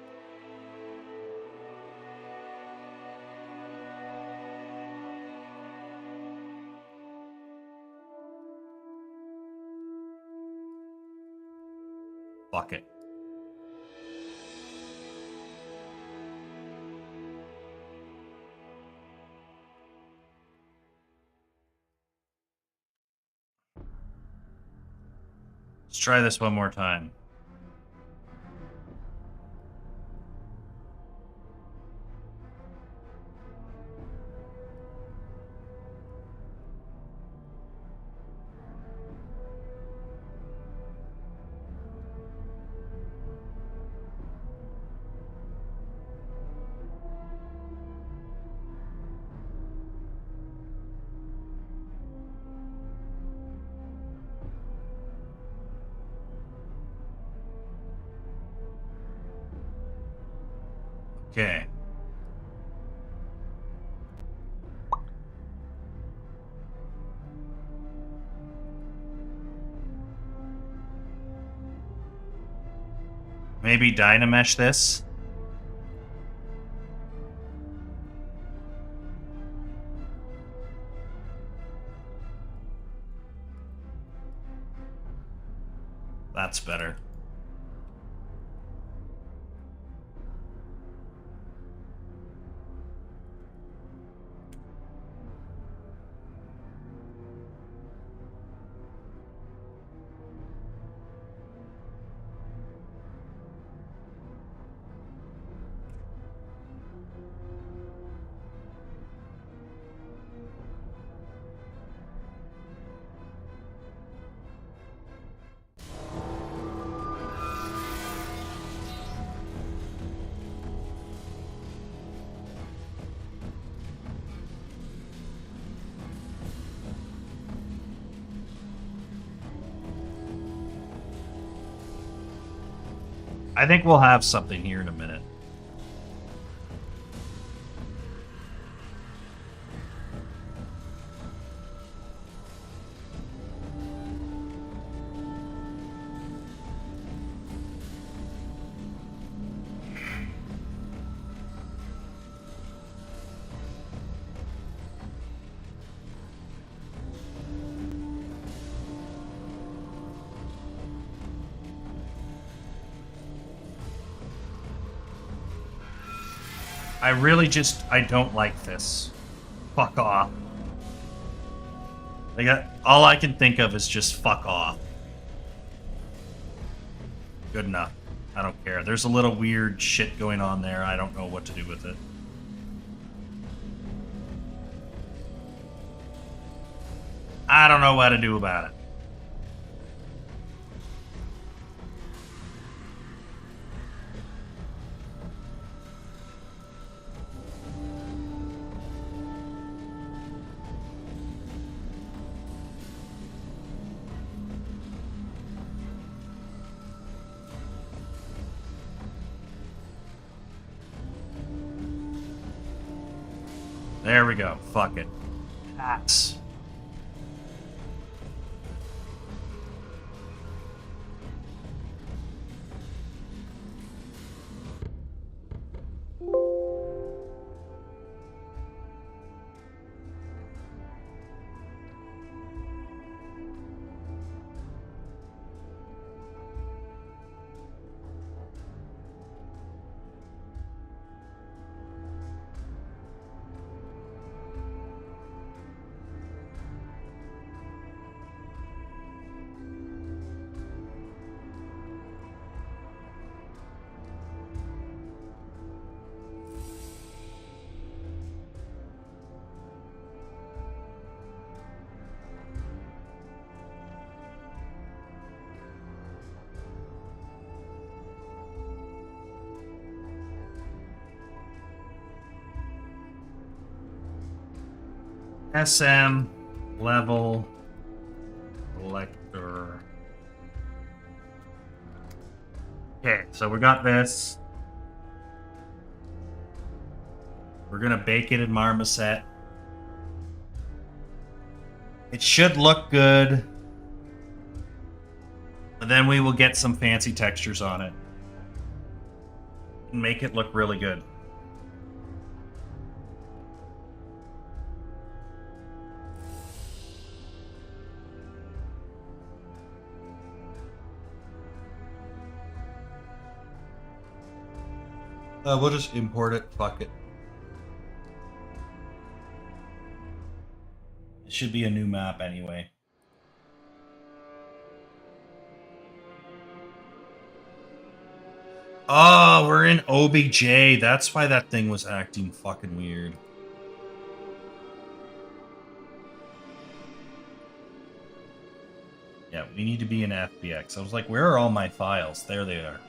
Fuck it. Let's try this one more time. Okay. Maybe Dynamesh this? That's better. I think we'll have something here in a minute. I don't like this. Fuck off. All I can think of is just fuck off. Good enough. I don't care. There's a little weird shit going on there. I don't know what to do with it. I don't know what to do about it. There we go. Fuck it. Pass. SM level collector. Okay, so we got this. We're gonna bake it in marmoset. It should look good. But then we will get some fancy textures on it. And make it look really good. We'll just import it. Fuck it. It should be a new map anyway. Oh, we're in OBJ. That's why that thing was acting fucking weird. Yeah, we need to be in FBX. I was like, where are all my files? There they are.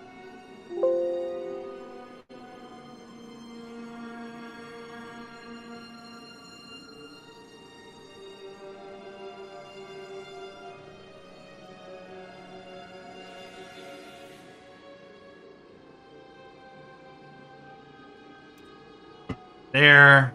There.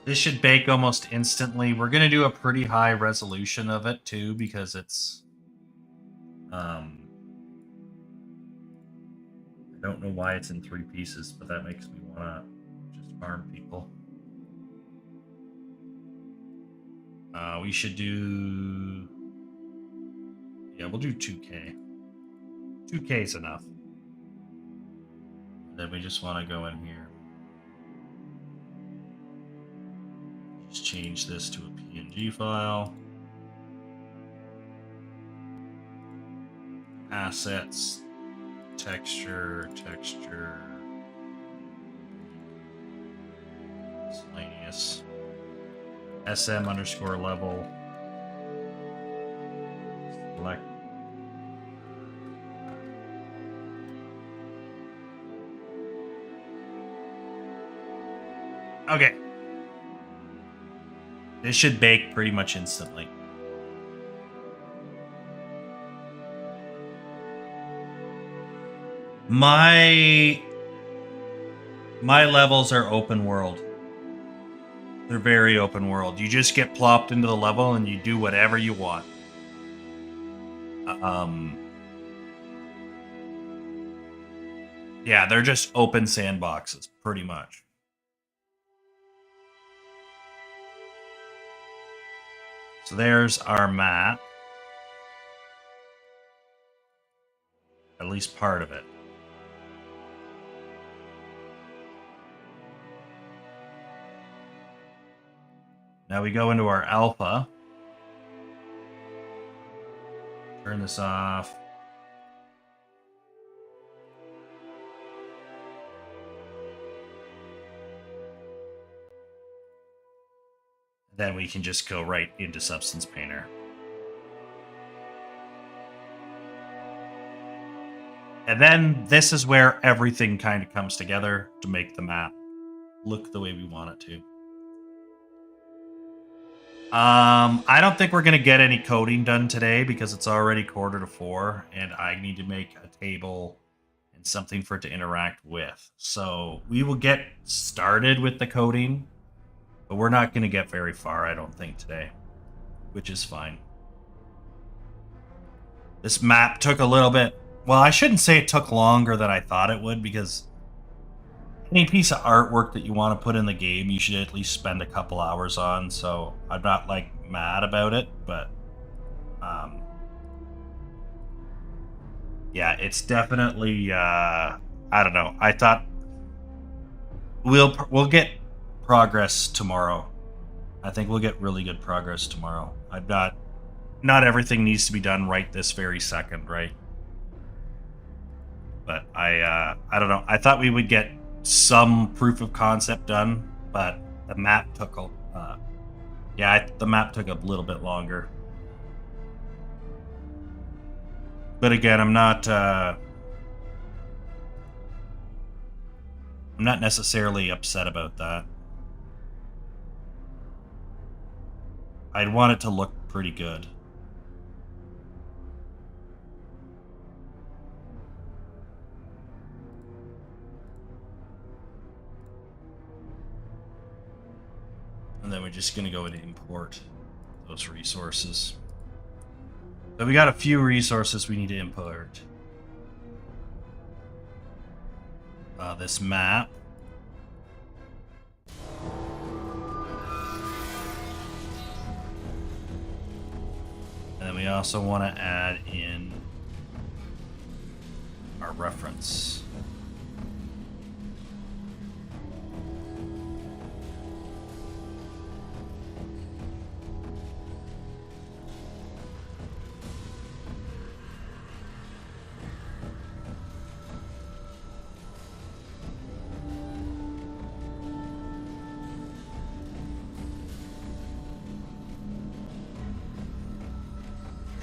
This should bake almost instantly. We're going to do a pretty high resolution of it, too, because it's... I don't know why it's in 3 pieces, but that makes me want to just farm people. We should do... Yeah, we'll do 2K. 2K is enough. Then we just want to go in here. Just change this to a PNG file. Assets, texture, miscellaneous, SM underscore level, select. Okay. This should bake pretty much instantly. My levels are open world. They're very open world. You just get plopped into the level and you do whatever you want. Yeah, they're just open sandboxes, pretty much. So there's our map. At least part of it. Now we go into our alpha. Turn this off. Then we can just go right into Substance Painter. And then this is where everything kind of comes together to make the map look the way we want it to. I don't think we're going to get any coding done today because it's already 3:45 and I need to make a table and something for it to interact with. So we will get started with the coding, but we're not going to get very far, I don't think, today, which is fine. This map took a little bit. Well, I shouldn't say it took longer than I thought it would, because any piece of artwork that you want to put in the game, you should at least spend a couple hours on. So I'm not like mad about it, but yeah, it's definitely I don't know. I thought we'll get progress tomorrow. I think we'll get really good progress tomorrow. Not everything needs to be done right this very second, right? But I don't know. I thought we would get some proof of concept done, but the map took the map took a little bit longer. But again, I'm not necessarily upset about that. I'd want it to look pretty good. And then we're just going to go and import those resources. So we got a few resources we need to import. This map. And then we also want to add in our reference.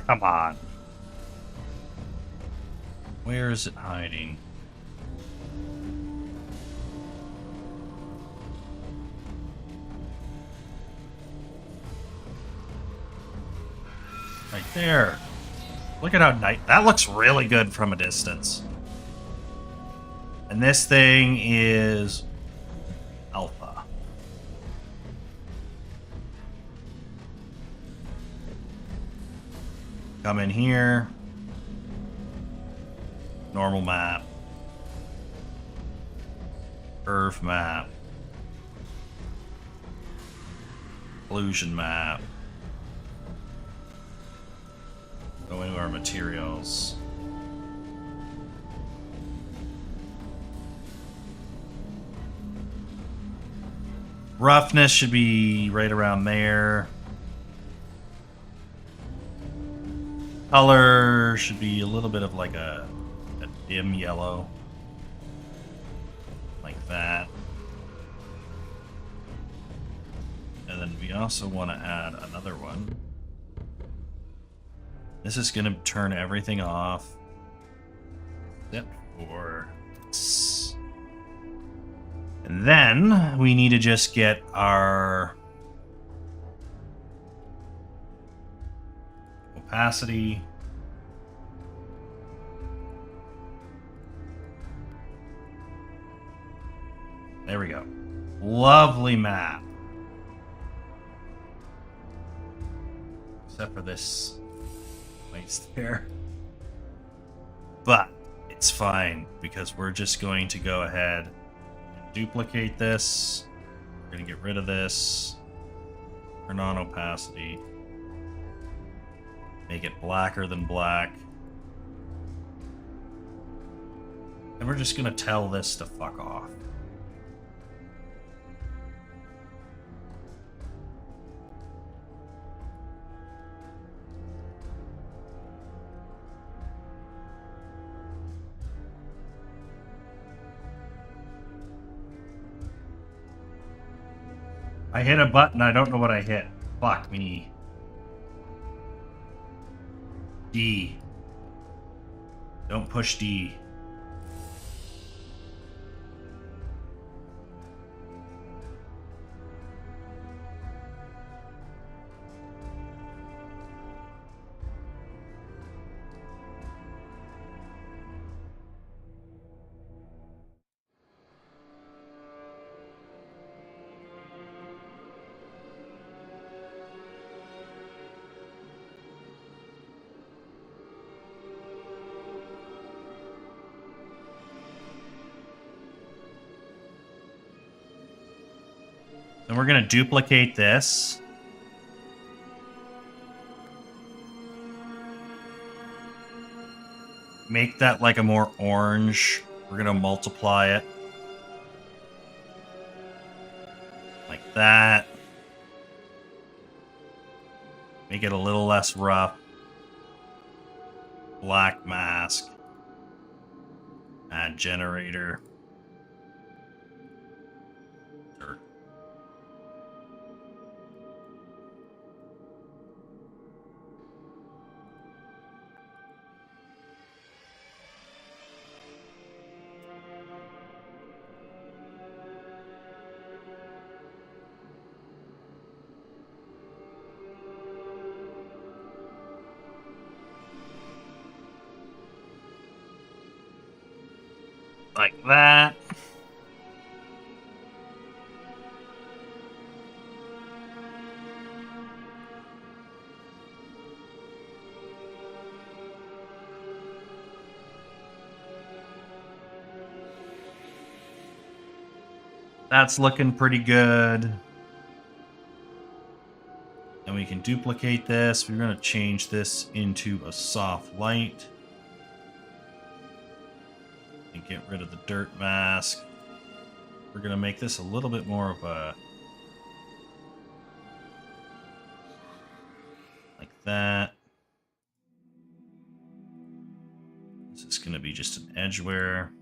Come on. Where is it hiding? Right there. Look at how nice. That looks really good from a distance. And this thing is alpha. Come in here. Normal map. Curve map. Illusion map. Go into our materials. Roughness should be right around there. Color should be a little bit of like a dim yellow. Like that. And then we also want to add another one. This is going to turn everything off. Except for this. And then we need to just get our opacity. There we go. Lovely map. Except for this place there. But It's fine, because we're just going to go ahead and duplicate this. We're going to get rid of this. Turn on opacity. Make it blacker than black. And we're just going to tell this to fuck off. I hit a button, I don't know what I hit. Fuck me. D. Don't push D. Then we're going to duplicate this. Make that like a more orange. We're going to multiply it. Like that. Make it a little less rough. Black mask. Add generator. Dirt. Like that. That's looking pretty good. And we can duplicate this. We're going to change this into a soft light. And get rid of the dirt mask. We're going to make this a little bit more of a... like that. This is going to be just an edge wear.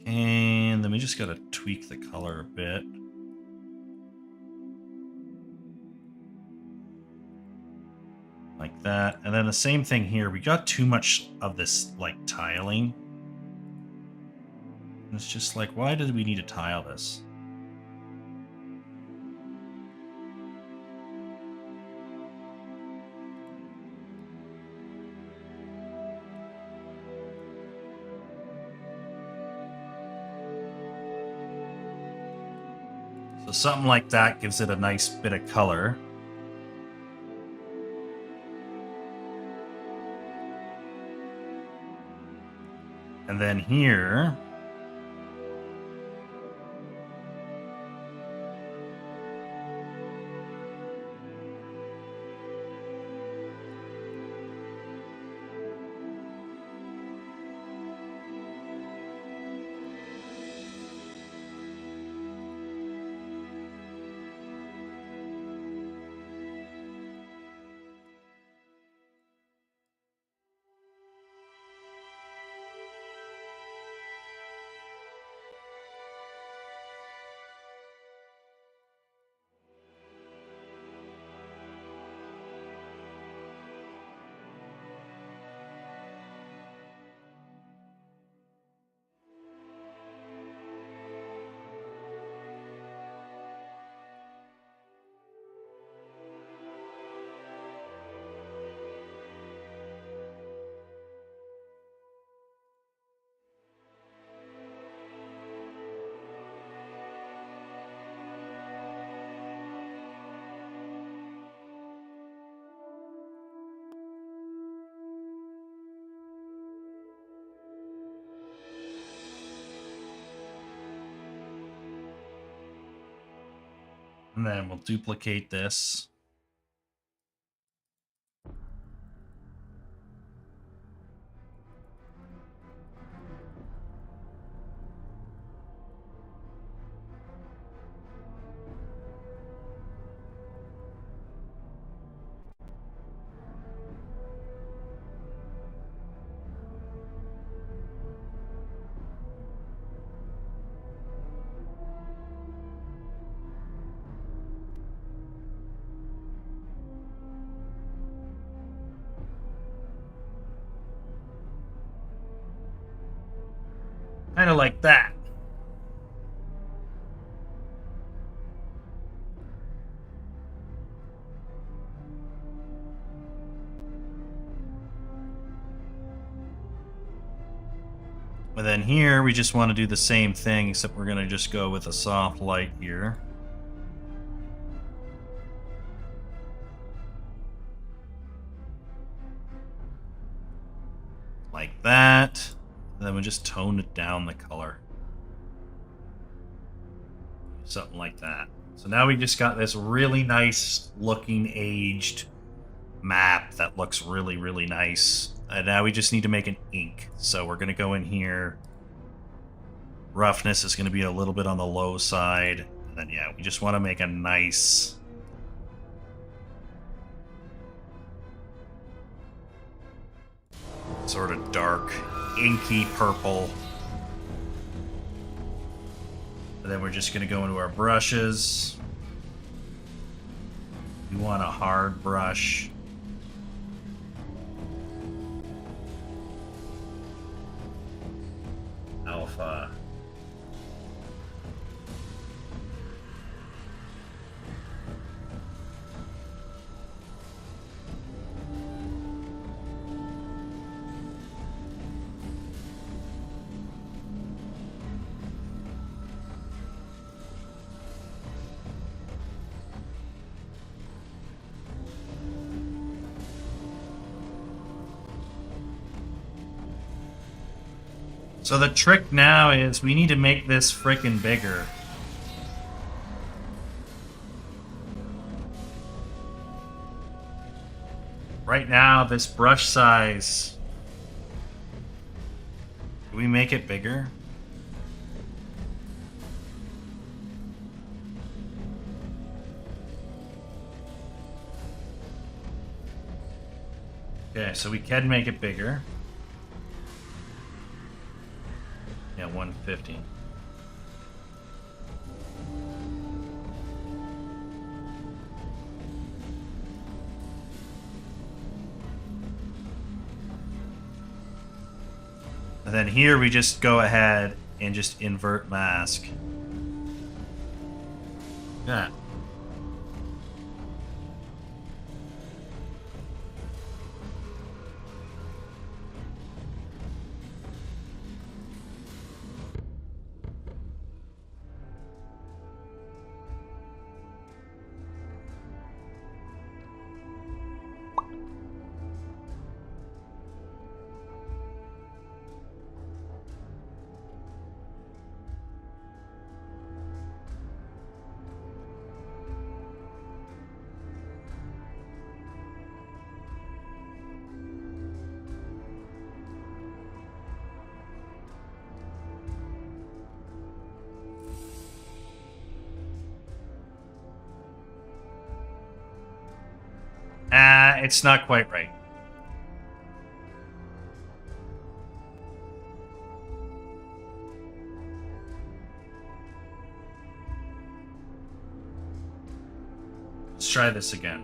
And then we just got to tweak the color a bit. Like that. And then the same thing here. We got too much of this like tiling. And it's just like, why did we need to tile this? So something like that gives it a nice bit of color. And then here, And then we'll duplicate this. Kind of like that. And then here, we just want to do the same thing, except we're going to just go with a soft light here. Like that. And then we just tone it down the color. Something like that. So now we just got this really nice looking aged map that looks really, really nice. And now we just need to make an ink. So we're going to go in here. Roughness is going to be a little bit on the low side. And then, yeah, we just want to make a nice... sort of dark, inky purple. And then we're just going to go into our brushes. We want a hard brush. Alpha. So the trick now is we need to make this frickin' bigger. Right now, this brush size... Do we make it bigger? Okay, so we can make it bigger. Yeah, 150. And then here we just go ahead and just invert mask. Yeah. It's not quite right. Let's try this again.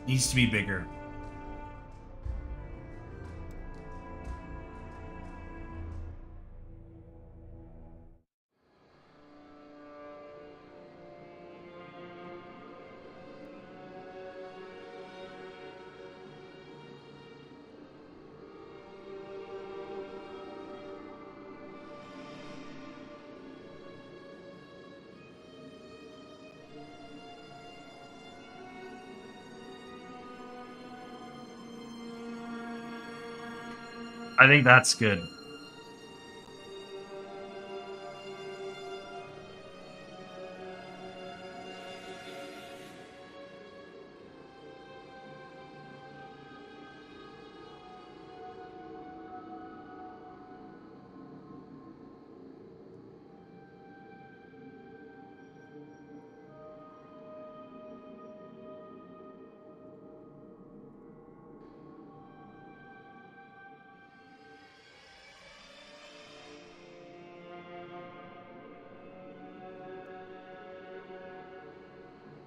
Needs to be bigger. I think that's good.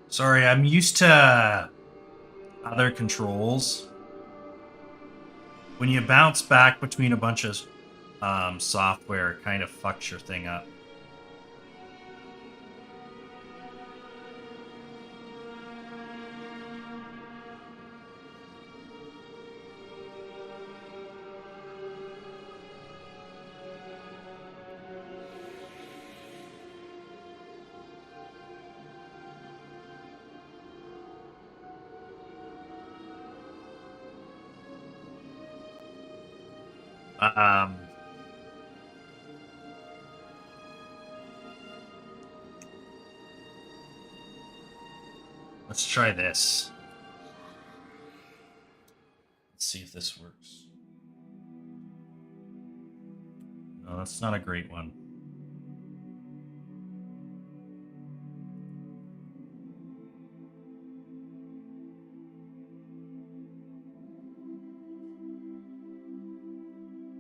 Sorry, I'm used to other controls. When you bounce back between a bunch of software, it kind of fucks your thing up. Um, let's try this. Let's see if this works. No, that's not a great one.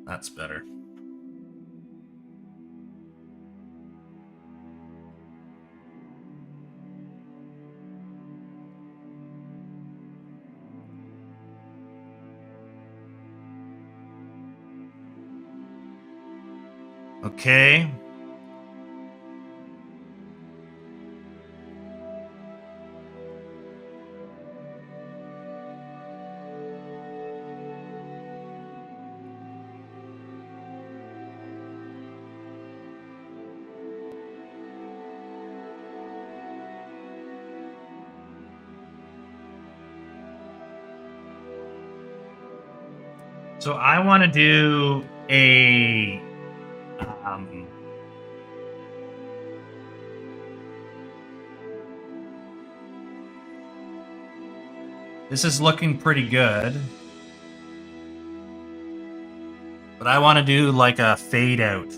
That's better. Okay. So I want to do a this is looking pretty good, but I want to do like a fade out.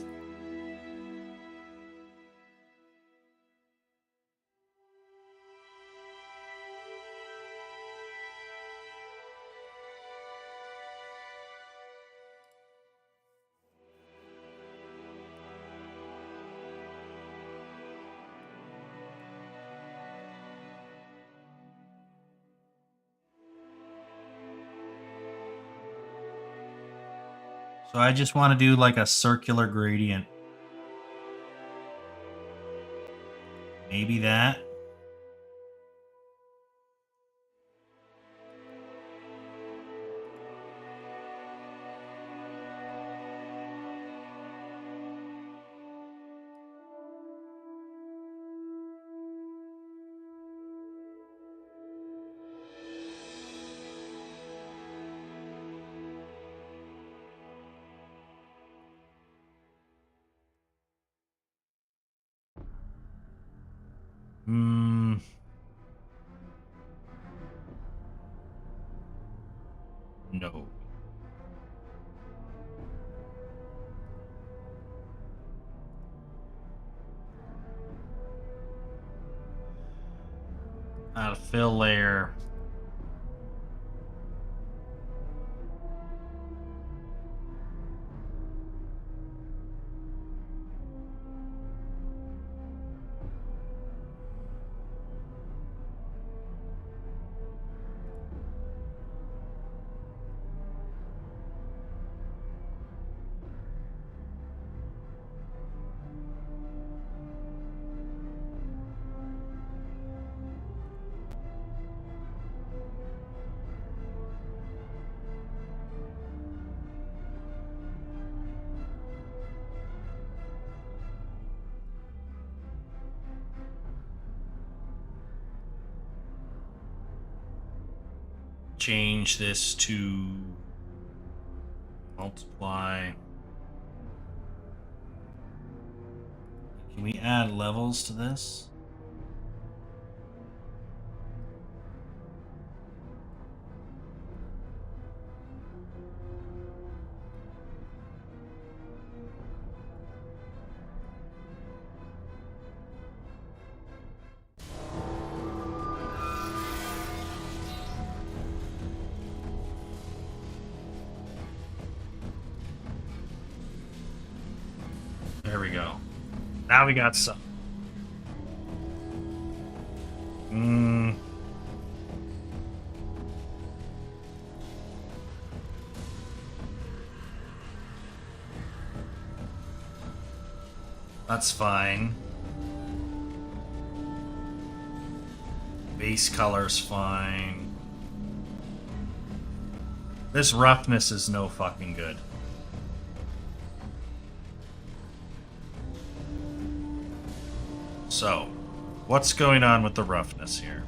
So I just want to do like a circular gradient. Maybe that. No. Add a fill layer. Change this to Multiply. Can we add levels to this? There we go. Now we got some. That's fine. Base color's fine. This roughness is no fucking good. So, what's going on with the roughness here?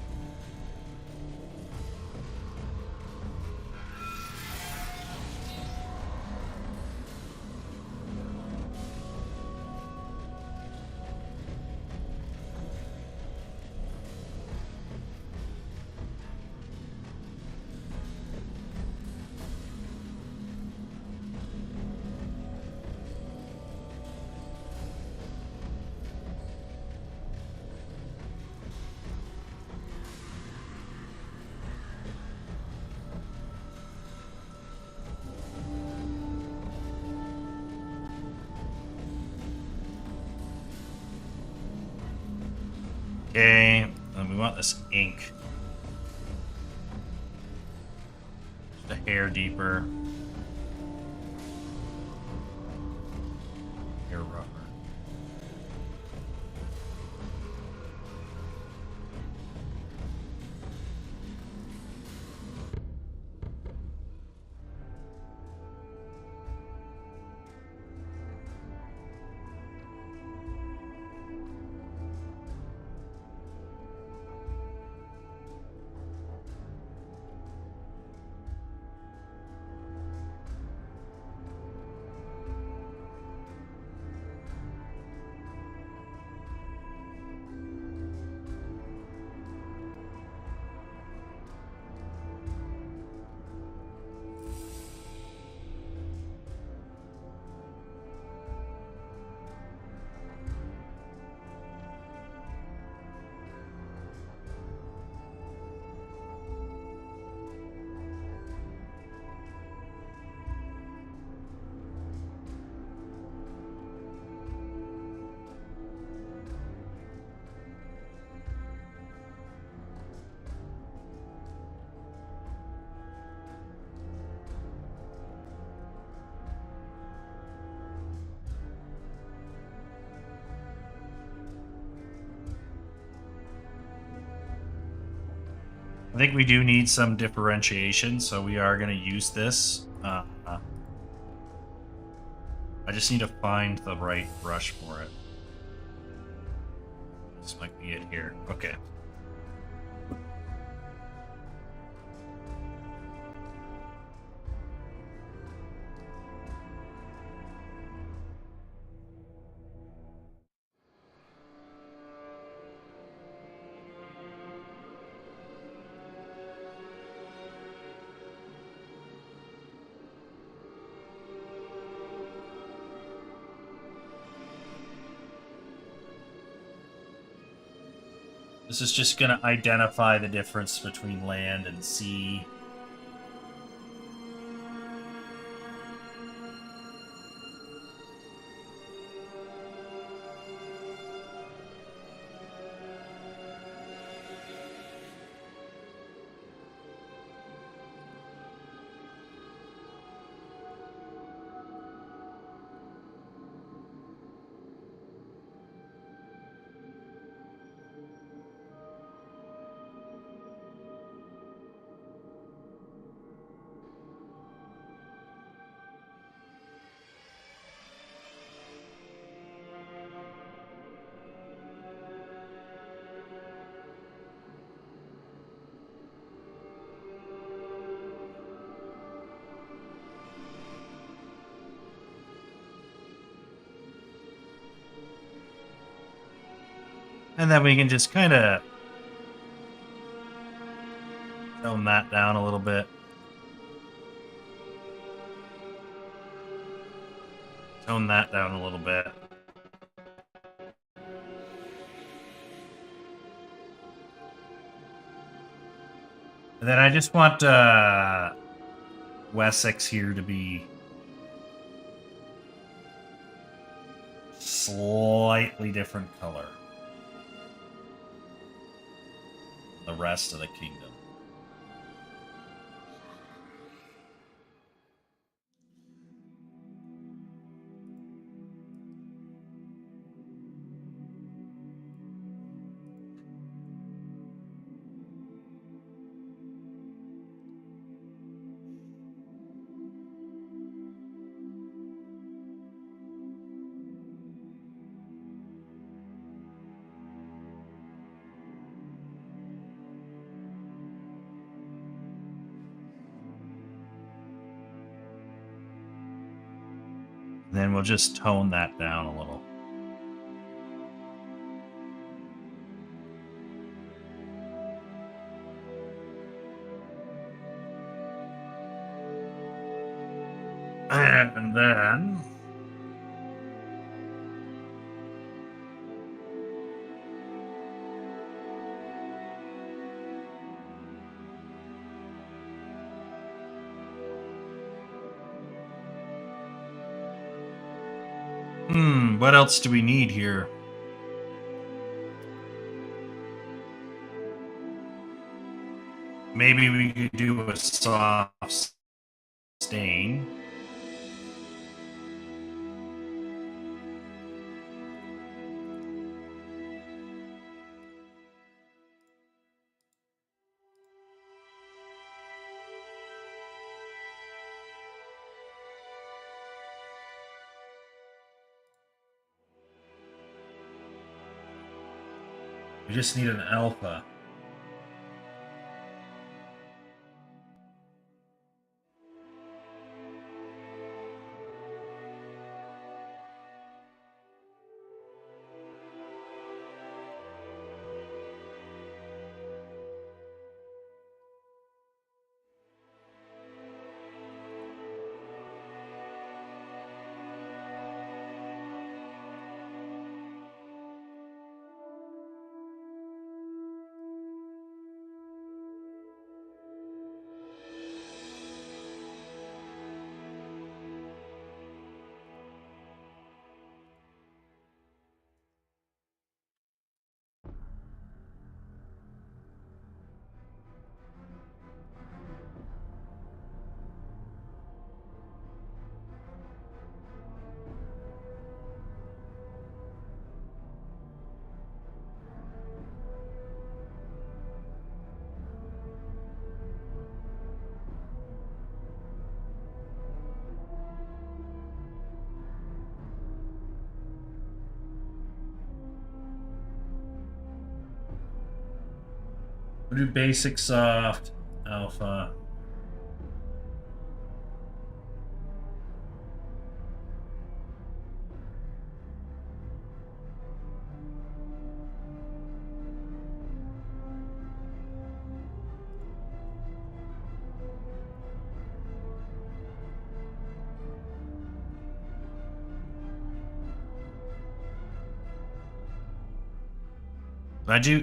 Okay, and we want this ink. Just a hair deeper. Hair rougher. I think we do need some differentiation, so we are going to use this. I just need to find the right brush for it. This might be it here. Okay. This is just going to identify the difference between land and sea. And then we can just kind of tone that down a little bit. Tone that down a little bit. And then I just want Wessex here to be slightly different color than the rest of the kingdom. Then we'll just tone that down a little. And then what else do we need here? Maybe we could do a soft stain. We just need an alpha. We'll do basic, soft, alpha.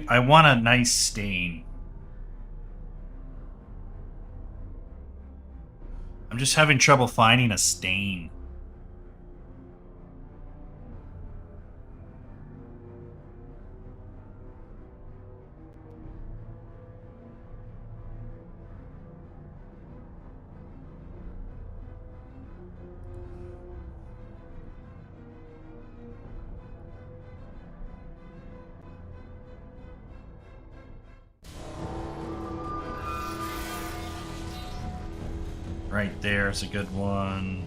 I want a nice stain. I'm just having trouble finding a stain. Right there's a good one.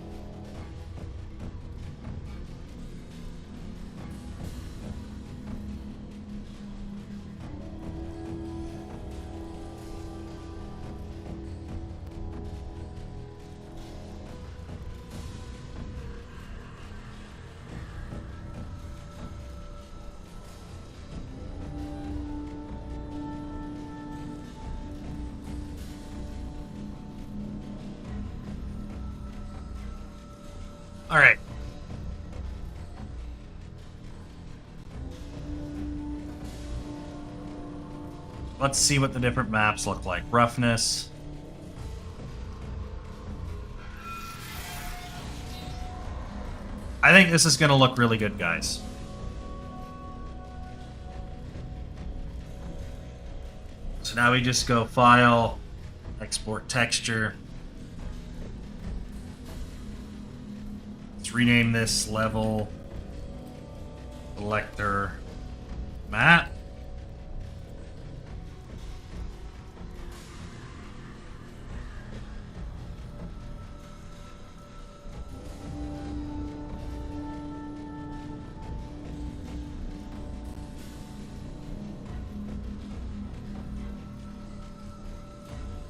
let's see what the different maps look like. Roughness. I think this is going to look really good, guys. So now we just go File, Export Texture. Let's rename this level Selector Map.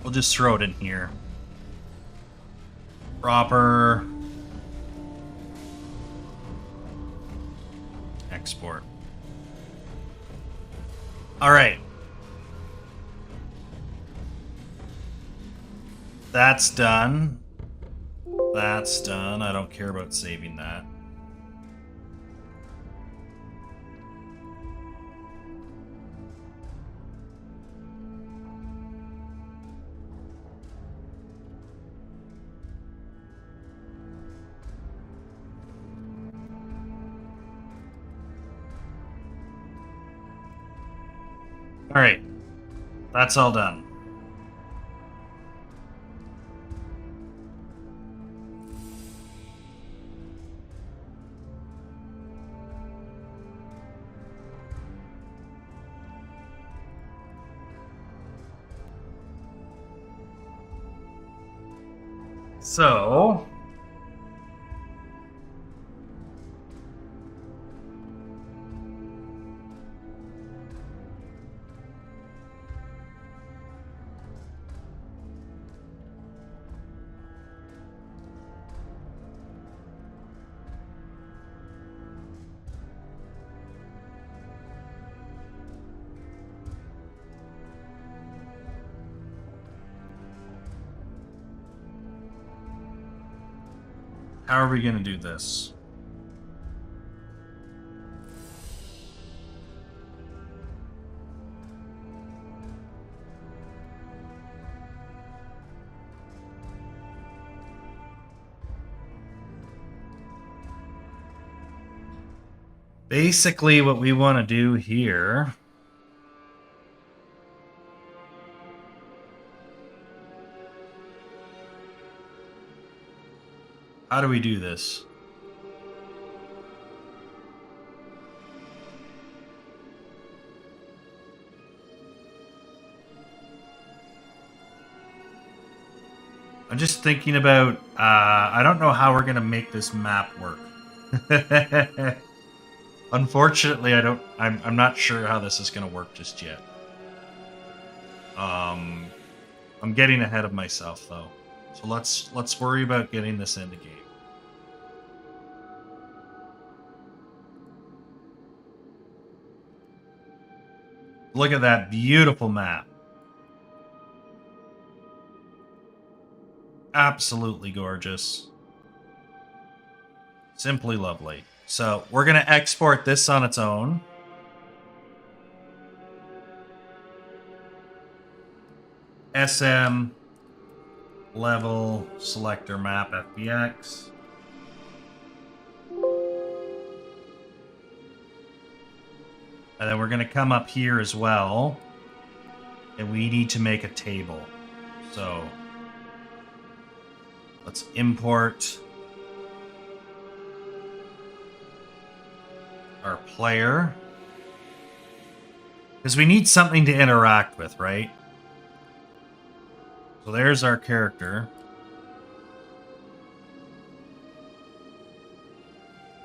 We'll just throw it in here. Proper. Export. All right. That's done. That's done. I don't care about saving that. All right, that's all done. So, how are we going to do this? Basically, what we want to do here how do we do this? I'm just thinking about, I don't know how we're going to make this map work. Unfortunately, I'm not sure how this is going to work just yet. I'm getting ahead of myself though. So let's worry about getting this in the game. Look at that beautiful map. Absolutely gorgeous. Simply lovely. So we're going to export this on its own. SM level selector map FBX. And then we're going to come up here as well. And we need to make a table. So let's import our player. Because we need something to interact with, right? So there's our character.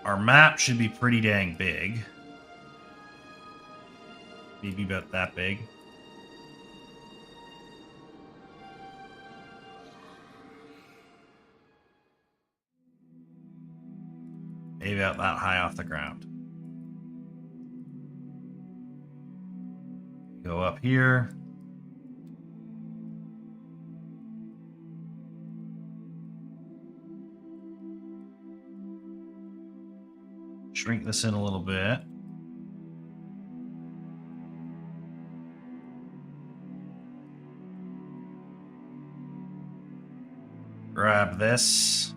Our map should be pretty dang big. Maybe about that big. Maybe about that high off the ground. Go up here. Shrink this in a little bit. grab this.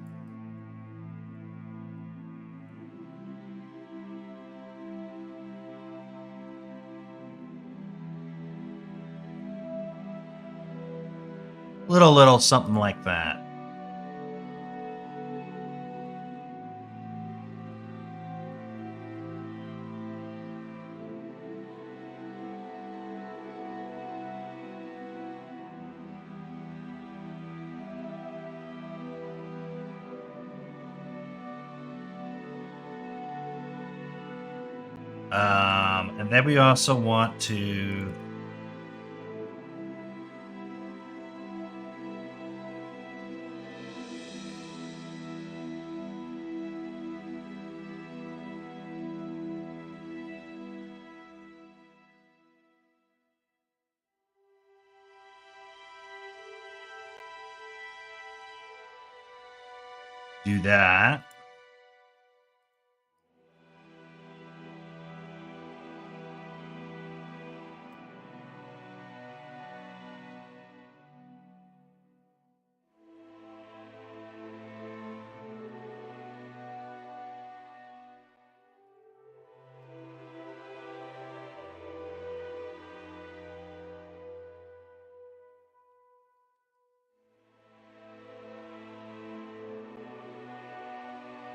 Little something like that. And then we also want to do that.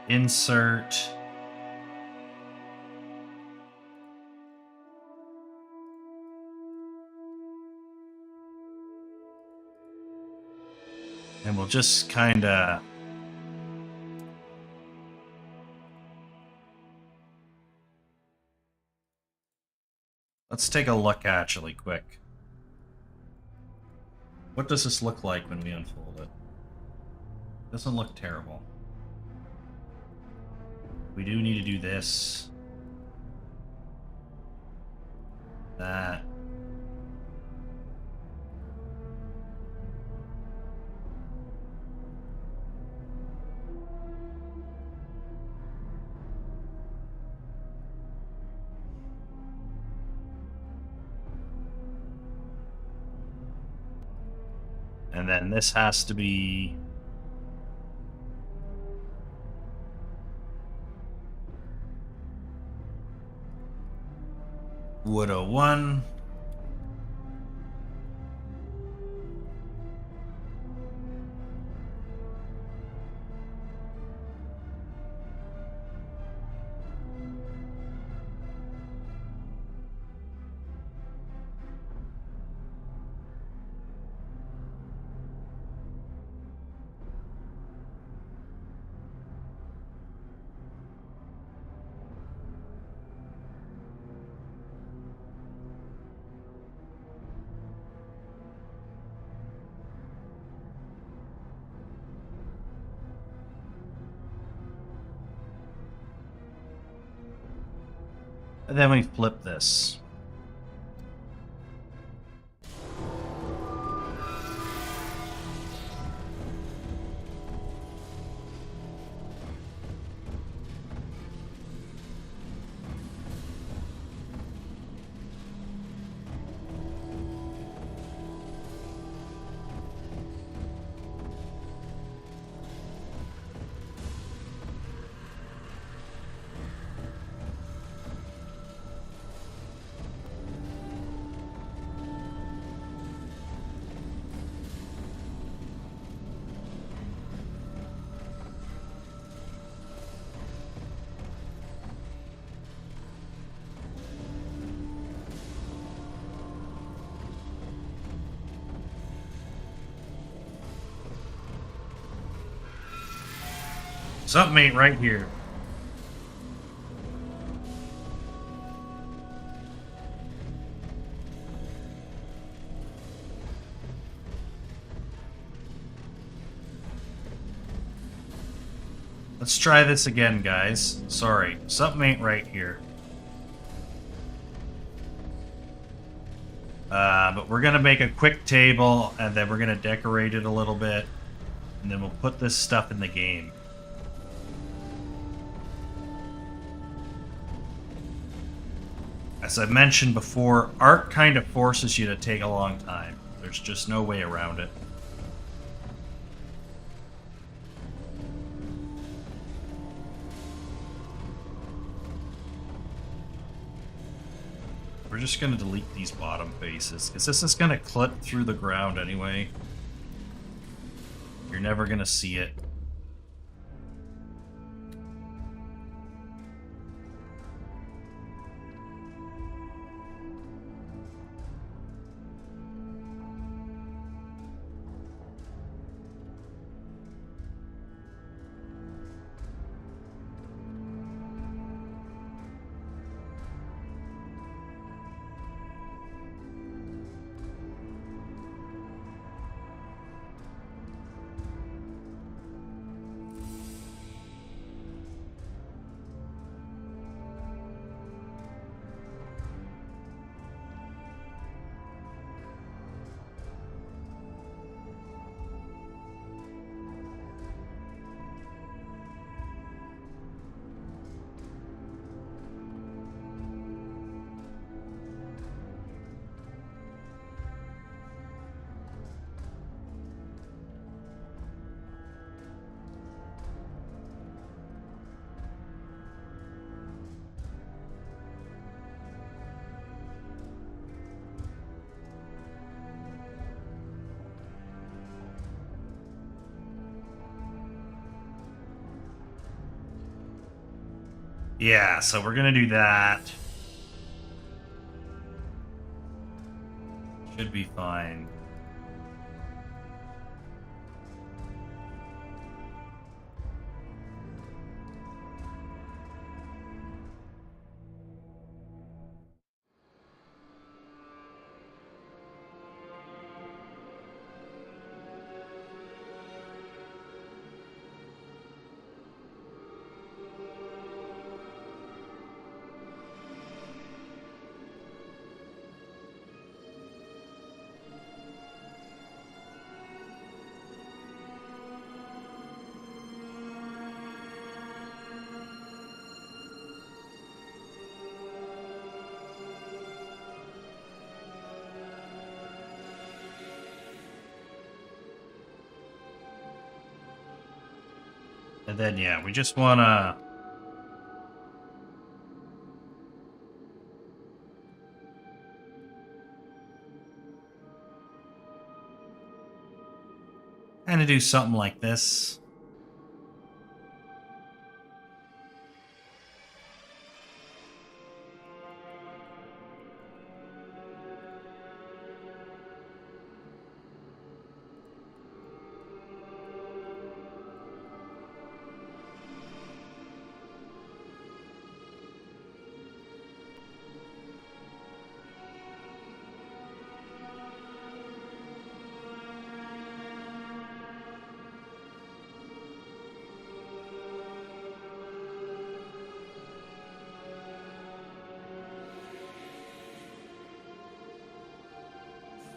Insert. And we'll just kind of let's take a look actually quick. What does this look like when we unfold it? Doesn't look terrible. We do need to do this. That. And then this has to be wood 01. And then we flip this. Something ain't right here. Let's try this again, guys. Sorry, something ain't right here. But we're gonna make a quick table, and then we're gonna decorate it a little bit, and then we'll put this stuff in the game. As I mentioned before, art kind of forces you to take a long time. There's just no way around it. we're just going to delete these bottom faces, because this is going to clip through the ground anyway. You're never going to see it. Yeah, so we're going to do that. Should be fine. And then, yeah, we just want to... kind of do something like this.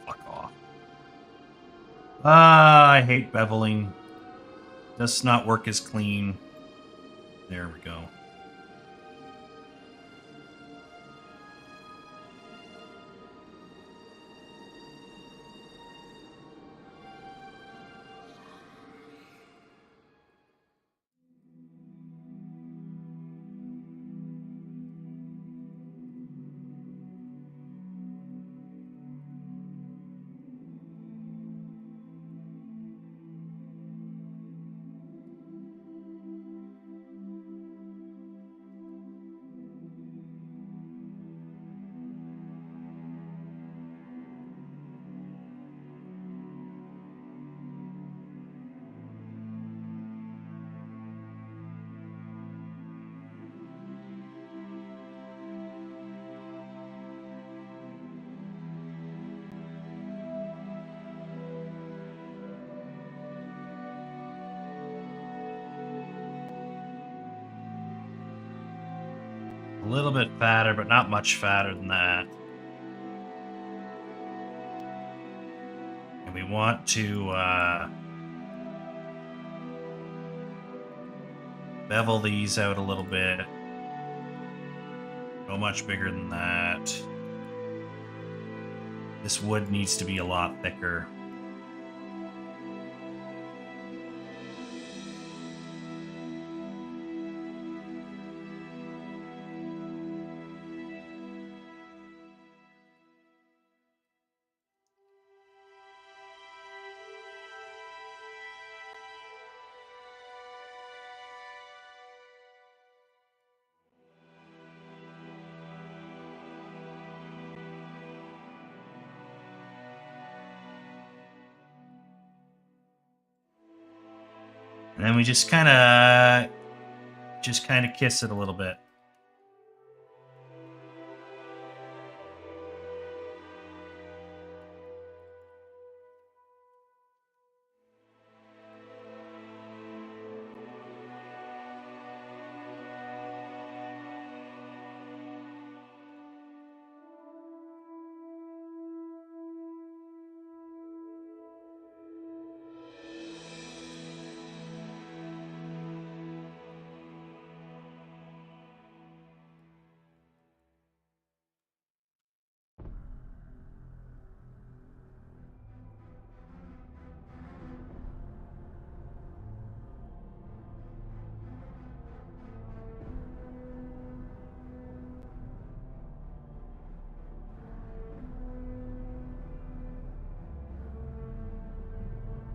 Fuck off. I hate beveling. Does not work as clean. There we go. A little bit fatter, but not much fatter than that. And we want to bevel these out a little bit. Go much bigger than that. This wood needs to be a lot thicker. And then we just kind of kiss it a little bit.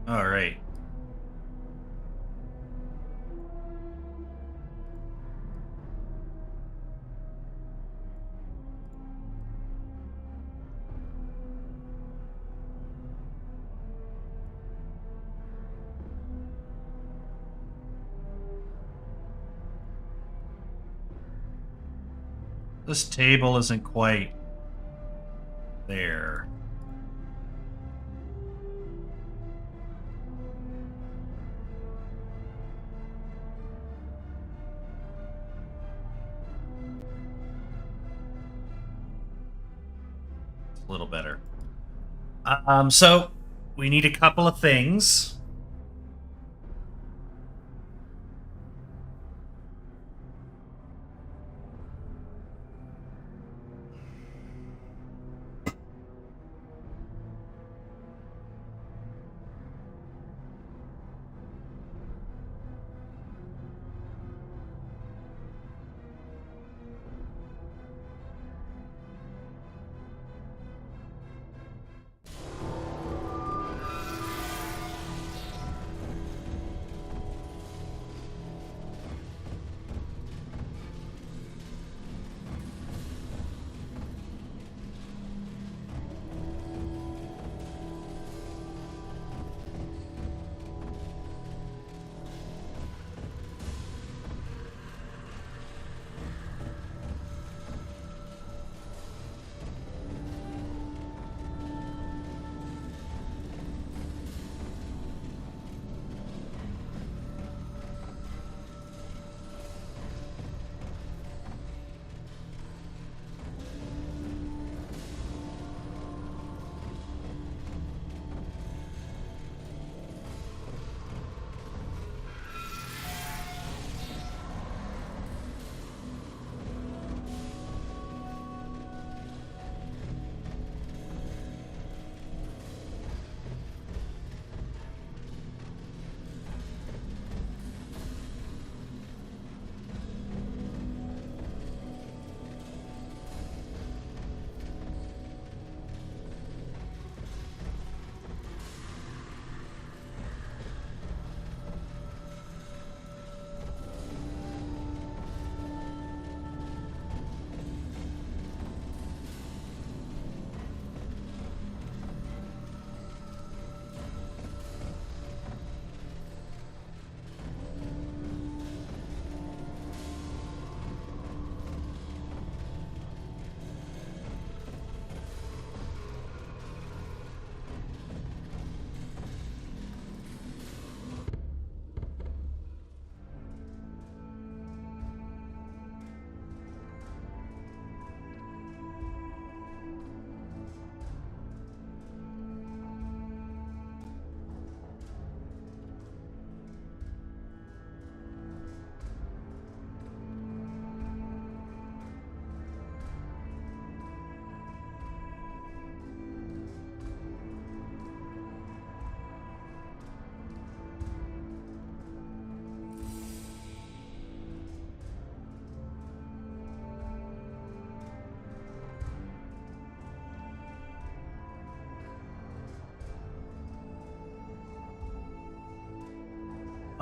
All right. This table isn't quite there. A little better. So we need a couple of things.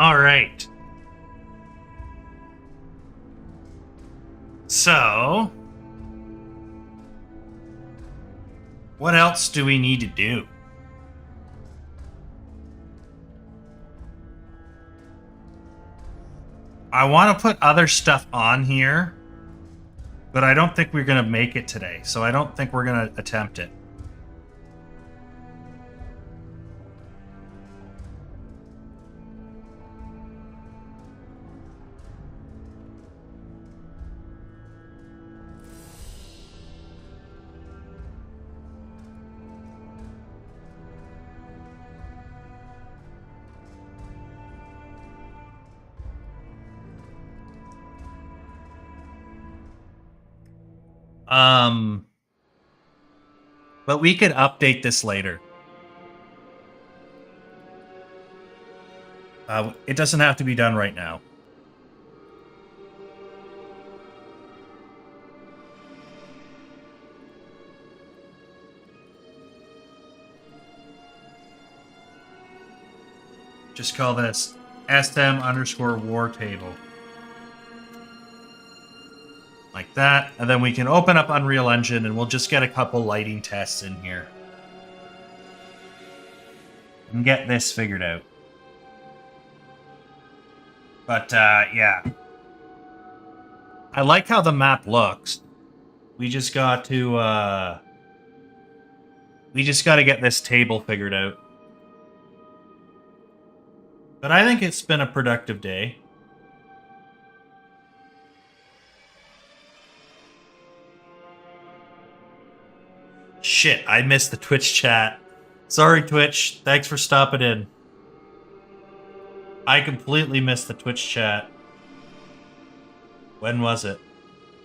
All right. So, what else do we need to do? I want to put other stuff on here, but I don't think we're going to make it today, so I don't think we're going to attempt it. But we could update this later. It doesn't have to be done right now. Just call this SM_war table. Like that, and then we can open up Unreal Engine and we'll just get a couple lighting tests in here. And get this figured out. But, yeah. I like how the map looks. We just got to, get this table figured out. But I think it's been a productive day. Shit, I missed the Twitch chat. Sorry, Twitch. Thanks for stopping in. I completely missed the Twitch chat. When was it?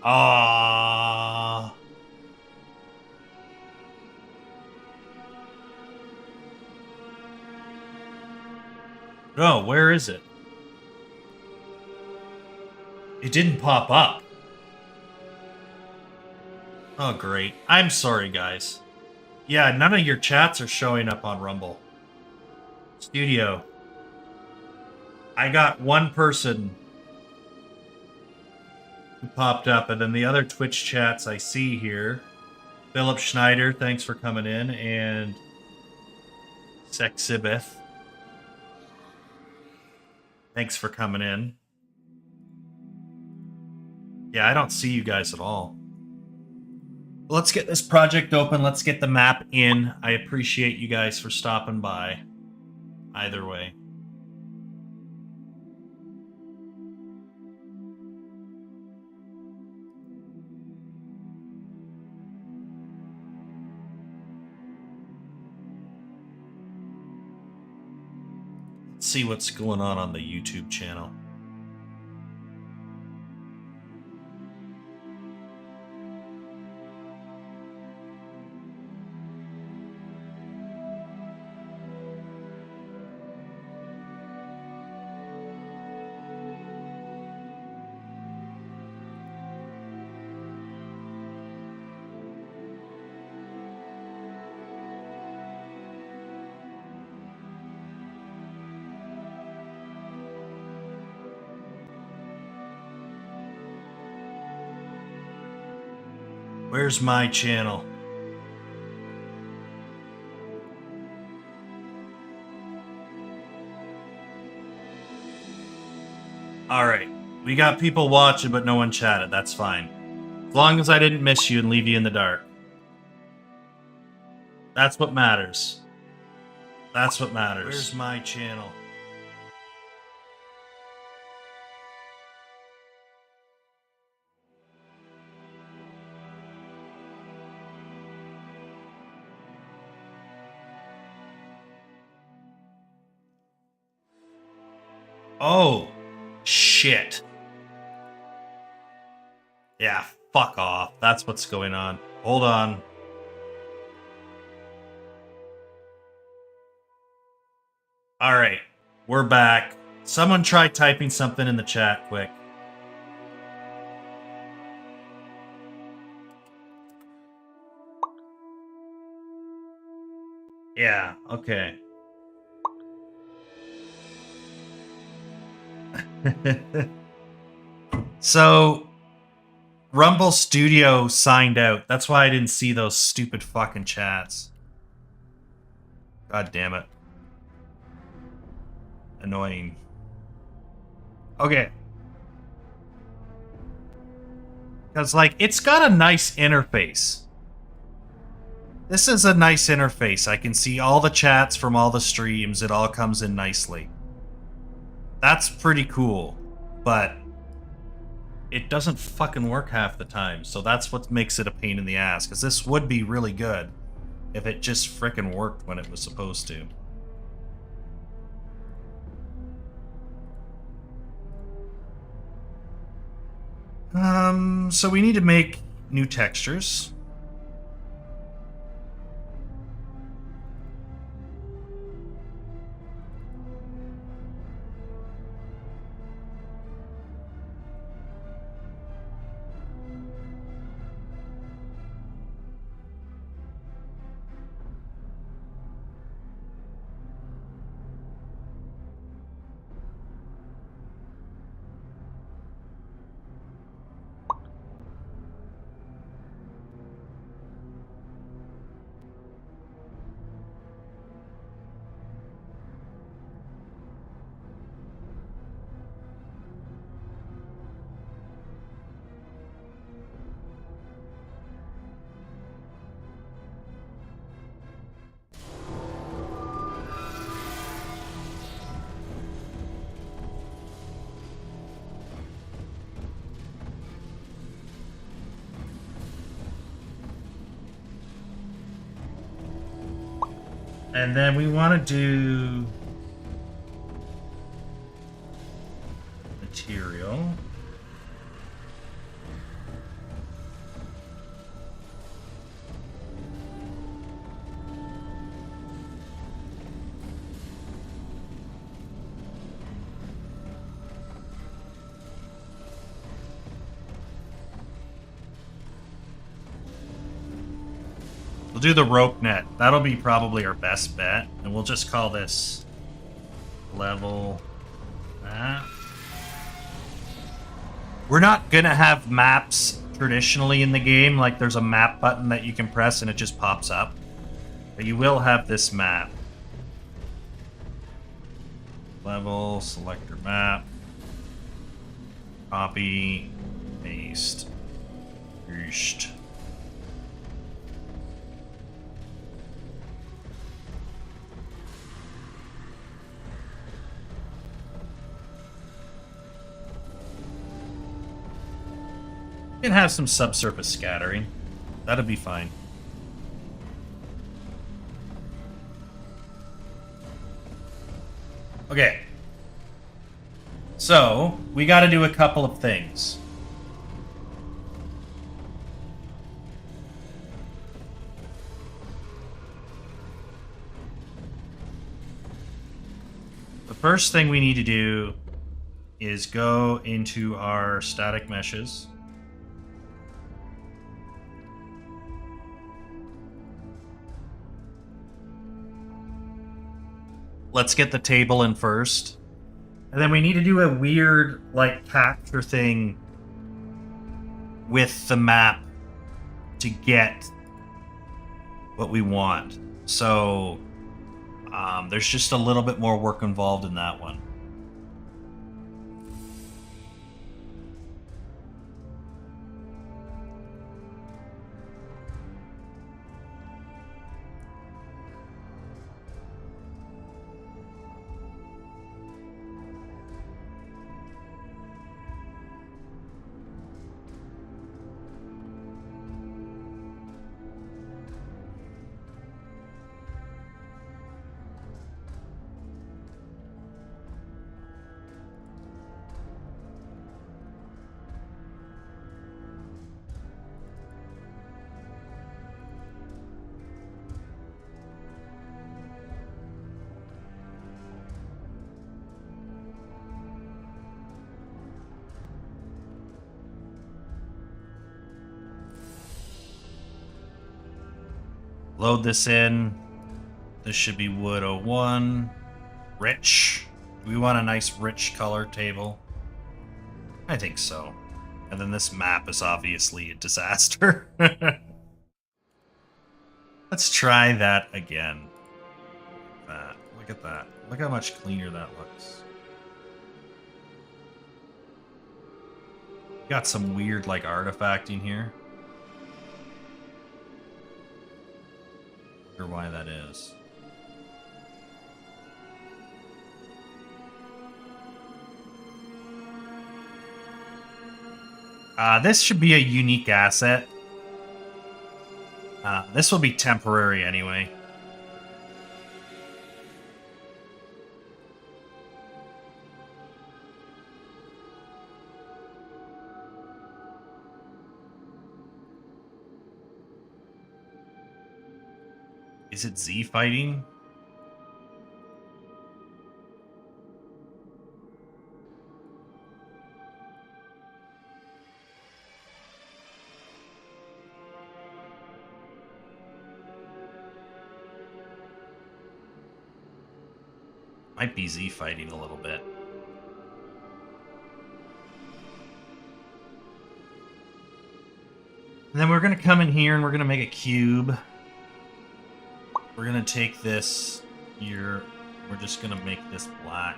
Ah. No, where is it? It didn't pop up. Oh, great. I'm sorry, guys. Yeah, none of your chats are showing up on Rumble. Studio. I got one person who popped up, and then the other Twitch chats I see here. Philip Schneider, thanks for coming in, and Sexibeth. Thanks for coming in. Yeah, I don't see you guys at all. Let's get this project open. Let's get the map in. I appreciate you guys for stopping by. Either way. Let's see what's going on the YouTube channel. Where's my channel? Alright. We got people watching, but no one chatted. That's fine. As long as I didn't miss you and leave you in the dark. That's what matters. That's what matters. Where's my channel? Oh, shit. Yeah, fuck off. That's what's going on. Hold on. Alright, we're back. Someone try typing something in the chat quick. Yeah, okay. So, Rumble Studio signed out. That's why I didn't see those stupid fucking chats. God damn it. Annoying. Okay. Because, like, it's got a nice interface. This is a nice interface. I can see all the chats from all the streams. It all comes in nicely. That's pretty cool. But it doesn't fucking work half the time. So that's what makes it a pain in the ass. Because this would be really good if it just frickin' worked when it was supposed to. So we need to make new textures. And then we want to do material. We'll do the rope net. That'll be probably our best bet. And we'll just call this level map. We're not gonna have maps traditionally in the game. Like there's a map button that you can press and it just pops up. But you will have this map. Level, selector map. Copy, paste, paste. Can have some subsurface scattering. That'll be fine. Okay. So, we got to do a couple of things. The first thing we need to do is go into our static meshes. Let's get the table in first. And then we need to do a weird, like, capture thing with the map to get what we want. So, there's just a little bit more work involved in that one. Load this in. This should be wood 01. Rich. Do we want a nice rich color table? I think so. And then this map is obviously a disaster. Let's try that again. Look at that. Look how much cleaner that looks. Got some weird like artifacting here. Wonder why that is. This should be a unique asset. This will be temporary anyway. Is it Z fighting? Might be Z fighting a little bit. And then we're going to come in here and we're going to make a cube. We're going to take this here. We're just going to make this black.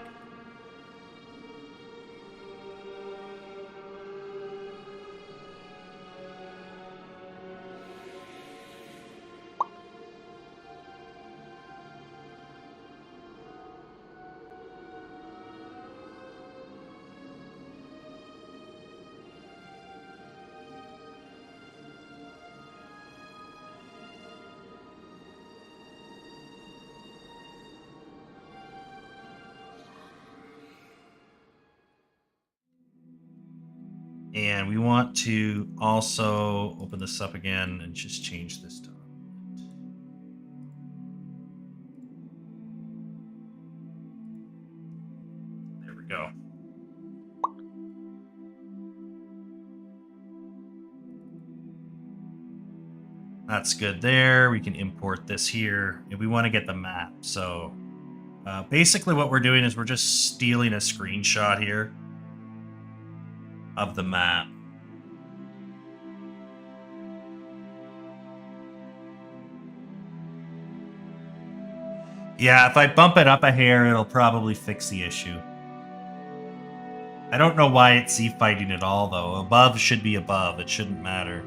And we want to also open this up again and just change this to. There we go. That's good there. We can import this here. And we want to get the map. So basically what we're doing is we're just stealing a screenshot here of the map. Yeah, if I bump it up a hair, it'll probably fix the issue. I don't know why it's Z fighting at all, though. Above should be above. It shouldn't matter.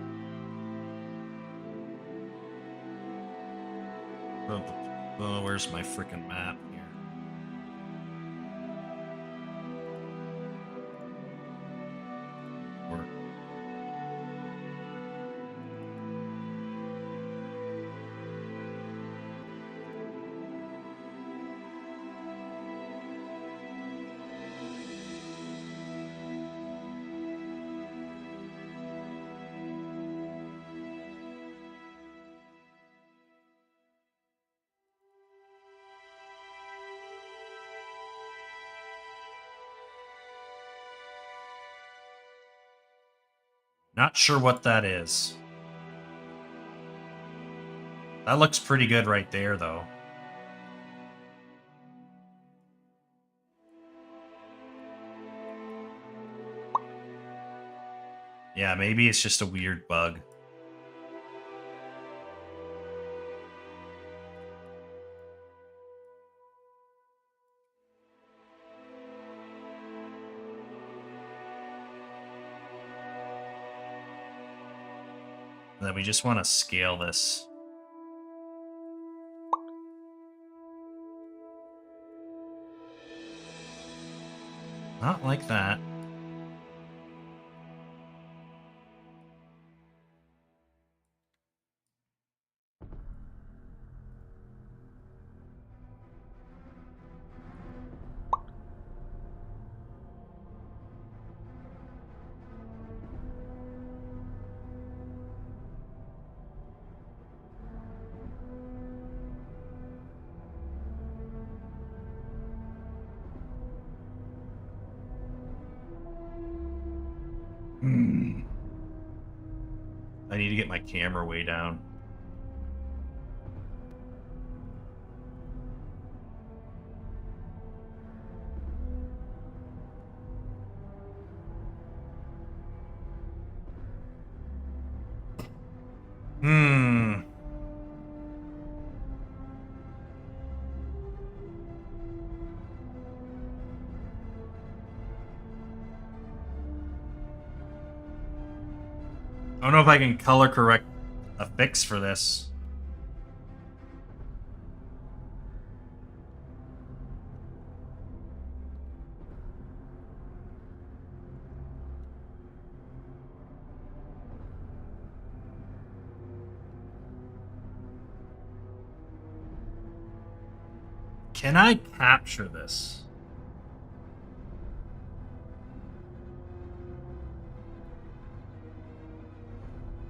Oh, where's my freaking map here? Not sure what that is. That looks pretty good right there, though. Yeah, maybe it's just a weird bug. And then we just want to scale this. Not like that. I need to get my camera way down. know if I can color correct a fix for this. Can I capture this?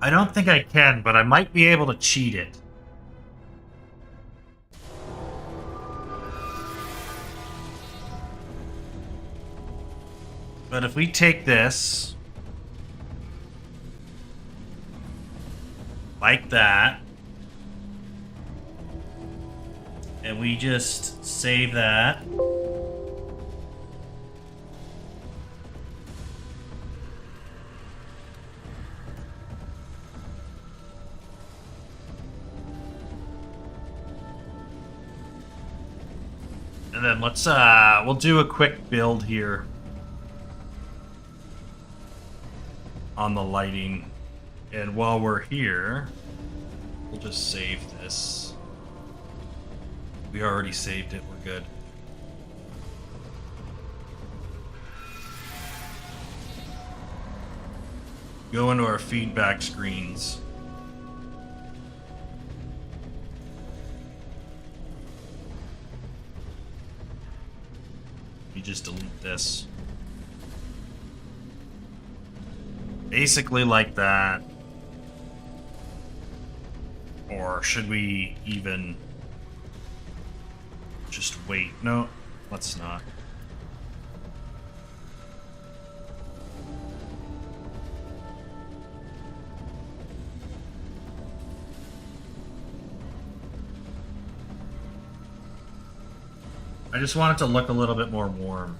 I don't think I can, but I might be able to cheat it. But if we take this, like that, and we just save that. And then let's, we'll do a quick build here on the lighting. And while we're here, we'll just save this. We already saved it, we're good. Go into our feedback screens. You just delete this. Basically like that. Or should we even just wait? No, let's not. I just want it to look a little bit more warm.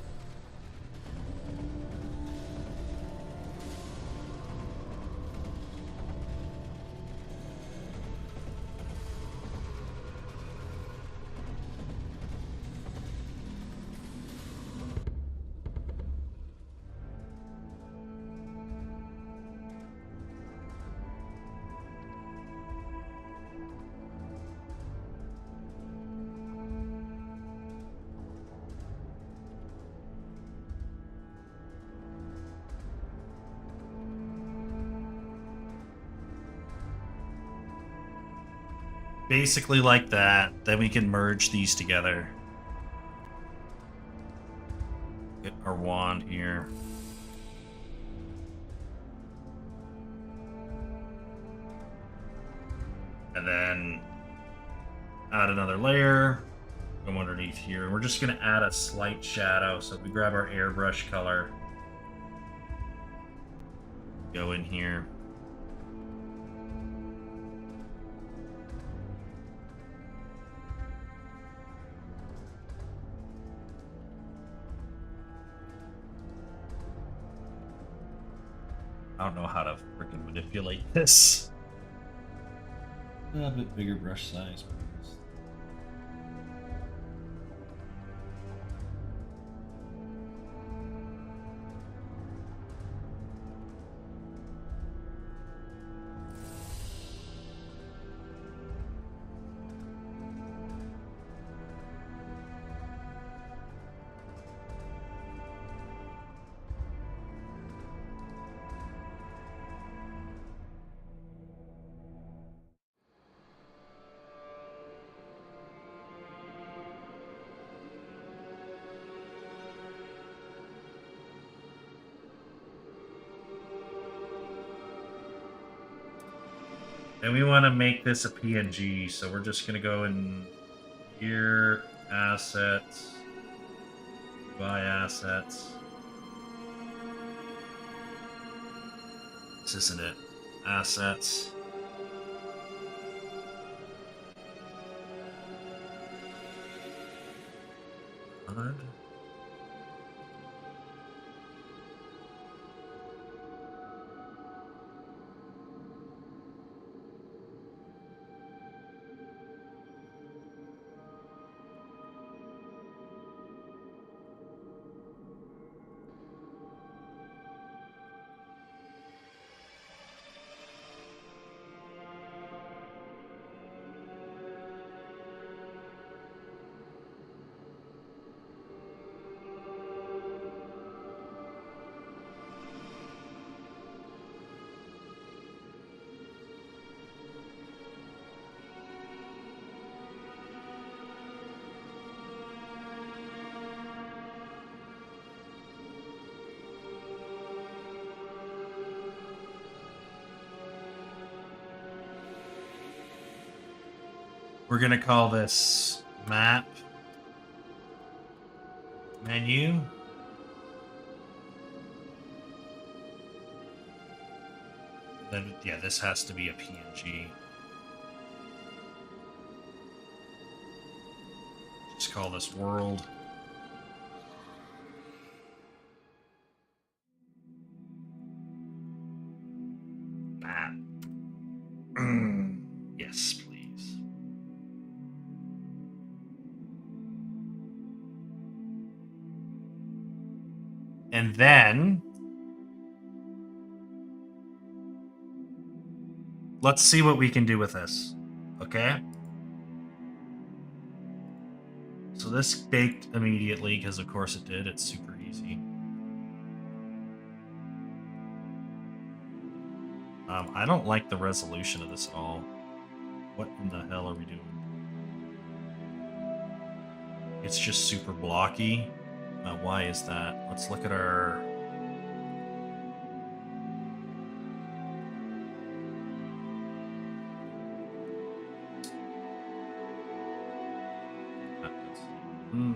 Basically like that. Then we can merge these together. Get our wand here. And then add another layer. Go underneath here. We're just going to add a slight shadow. So if we grab our airbrush color, go in here. I don't know how to freaking manipulate this. A bit bigger brush size. And we want to make this a PNG, so we're just going to go in here, assets, buy assets. This isn't it. Assets. Good. We're going to call this map menu. Then, yeah, this has to be a PNG. Just call this world. Map. Yes, please. And then let's see what we can do with this. Okay? So this baked immediately, because of course it did. It's super easy. I don't like the resolution of this at all. What in the hell are we doing? It's just super blocky. Why is that? Let's look at our...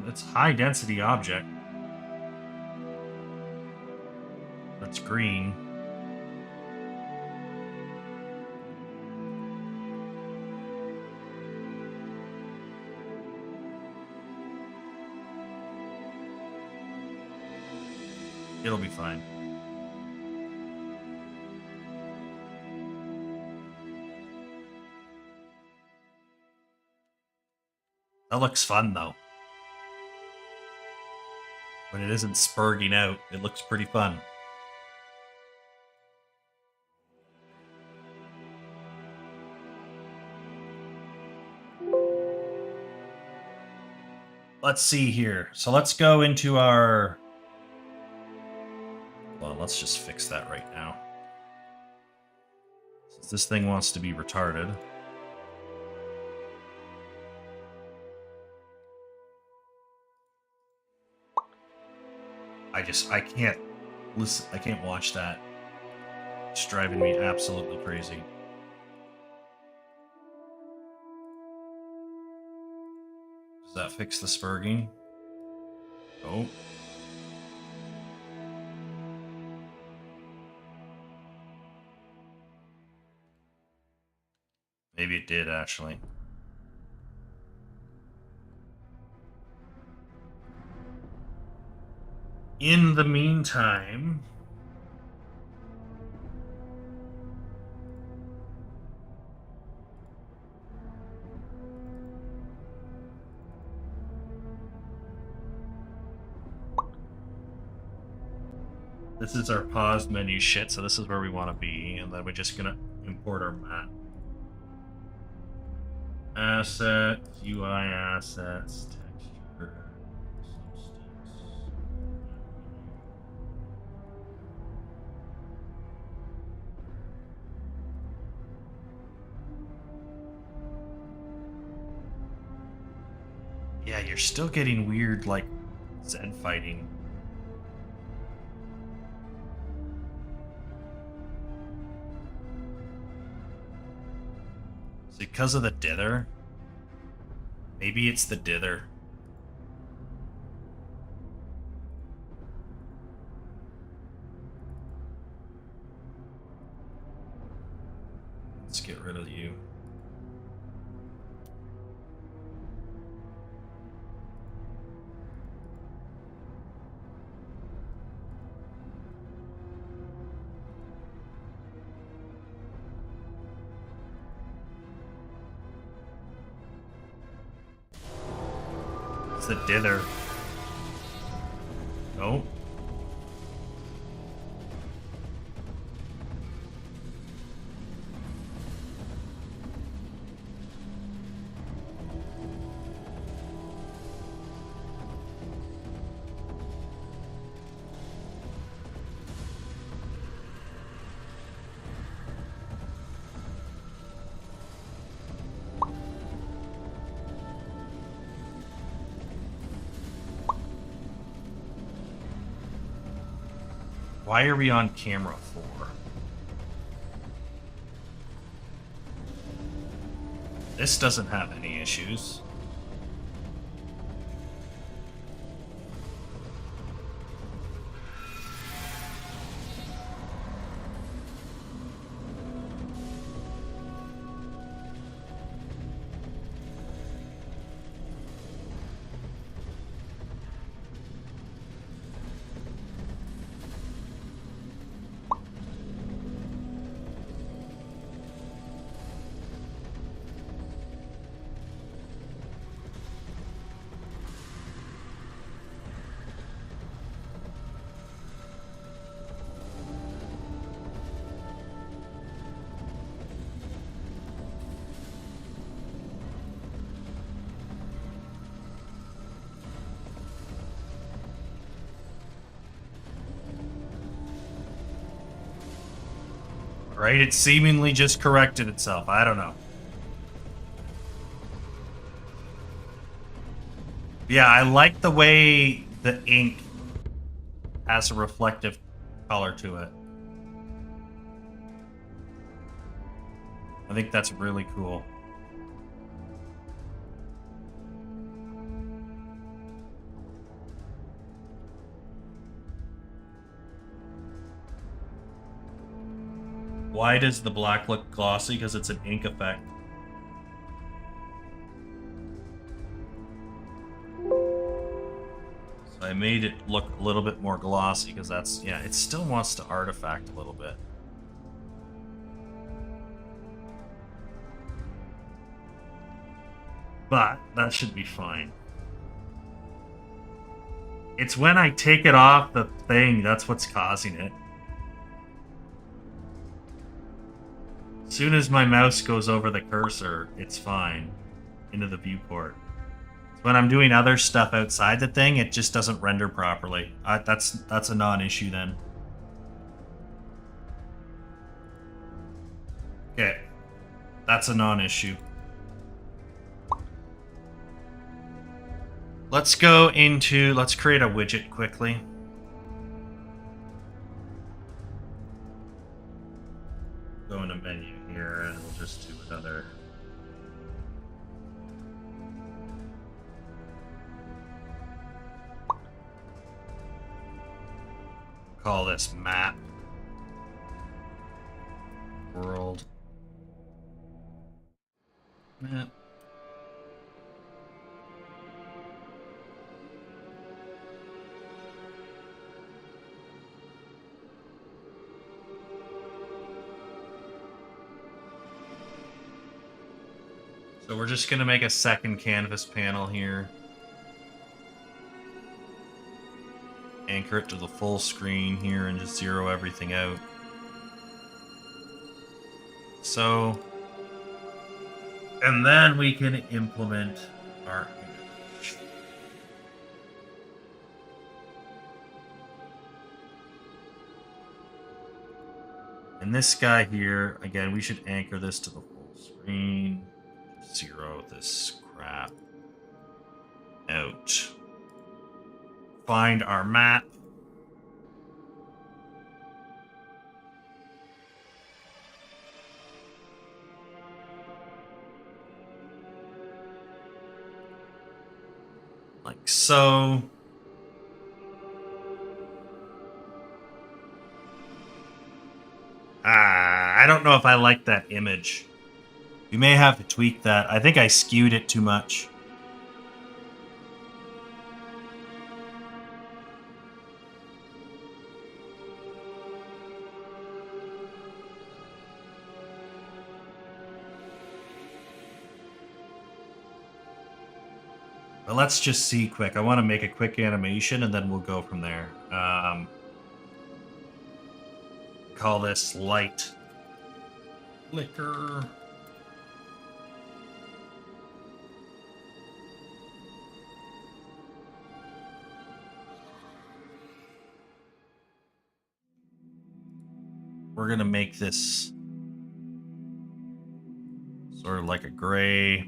It's high density object. That's green. It'll be fine. That looks fun though. When it isn't spurging out, it looks pretty fun. Let's see here. So let's go into our... Well, let's just fix that right now. Since this thing wants to be retarded. I can't listen, I can't watch that. It's driving me absolutely crazy. Does that fix the spurging? Oh. Maybe it did, actually. In the meantime... This is our pause menu shit, so this is where we want to be, and then we're just gonna import our map. Asset, UI assets, texture, substance. Yeah, you're still getting weird, like, Zen fighting. Is it because of the dither? Maybe it's the dither. Let's get rid of you. It's the dither. Oh. Why are we on camera for? This doesn't have any issues. Right? It seemingly just corrected itself. I don't know. Yeah, I like the way the ink has a reflective color to it. I think that's really cool. Why does the black look glossy? Because it's an ink effect. So I made it look a little bit more glossy because that's, yeah, it still wants to artifact a little bit. But that should be fine. It's when I take it off the thing that's what's causing it. As soon as my mouse goes over the cursor, it's fine into the viewport. So when I'm doing other stuff outside the thing, it just doesn't render properly. That's a non-issue then. Okay, that's a non-issue. Let's go into, let's create a widget quickly. Go into menu here and we'll just do another. Call this map. World. Map. So we're just going to make a second canvas panel here. Anchor it to the full screen here and just zero everything out. So, and then we can implement our image. And this guy here, again, we should anchor this to the full screen. Zero this crap out. Find our map. Like so. I don't know if I like that image. We may have to tweak that. I think I skewed it too much. But let's just see quick. I want to make a quick animation and then we'll go from there. Call this light flicker. We're going to make this sort of like a gray.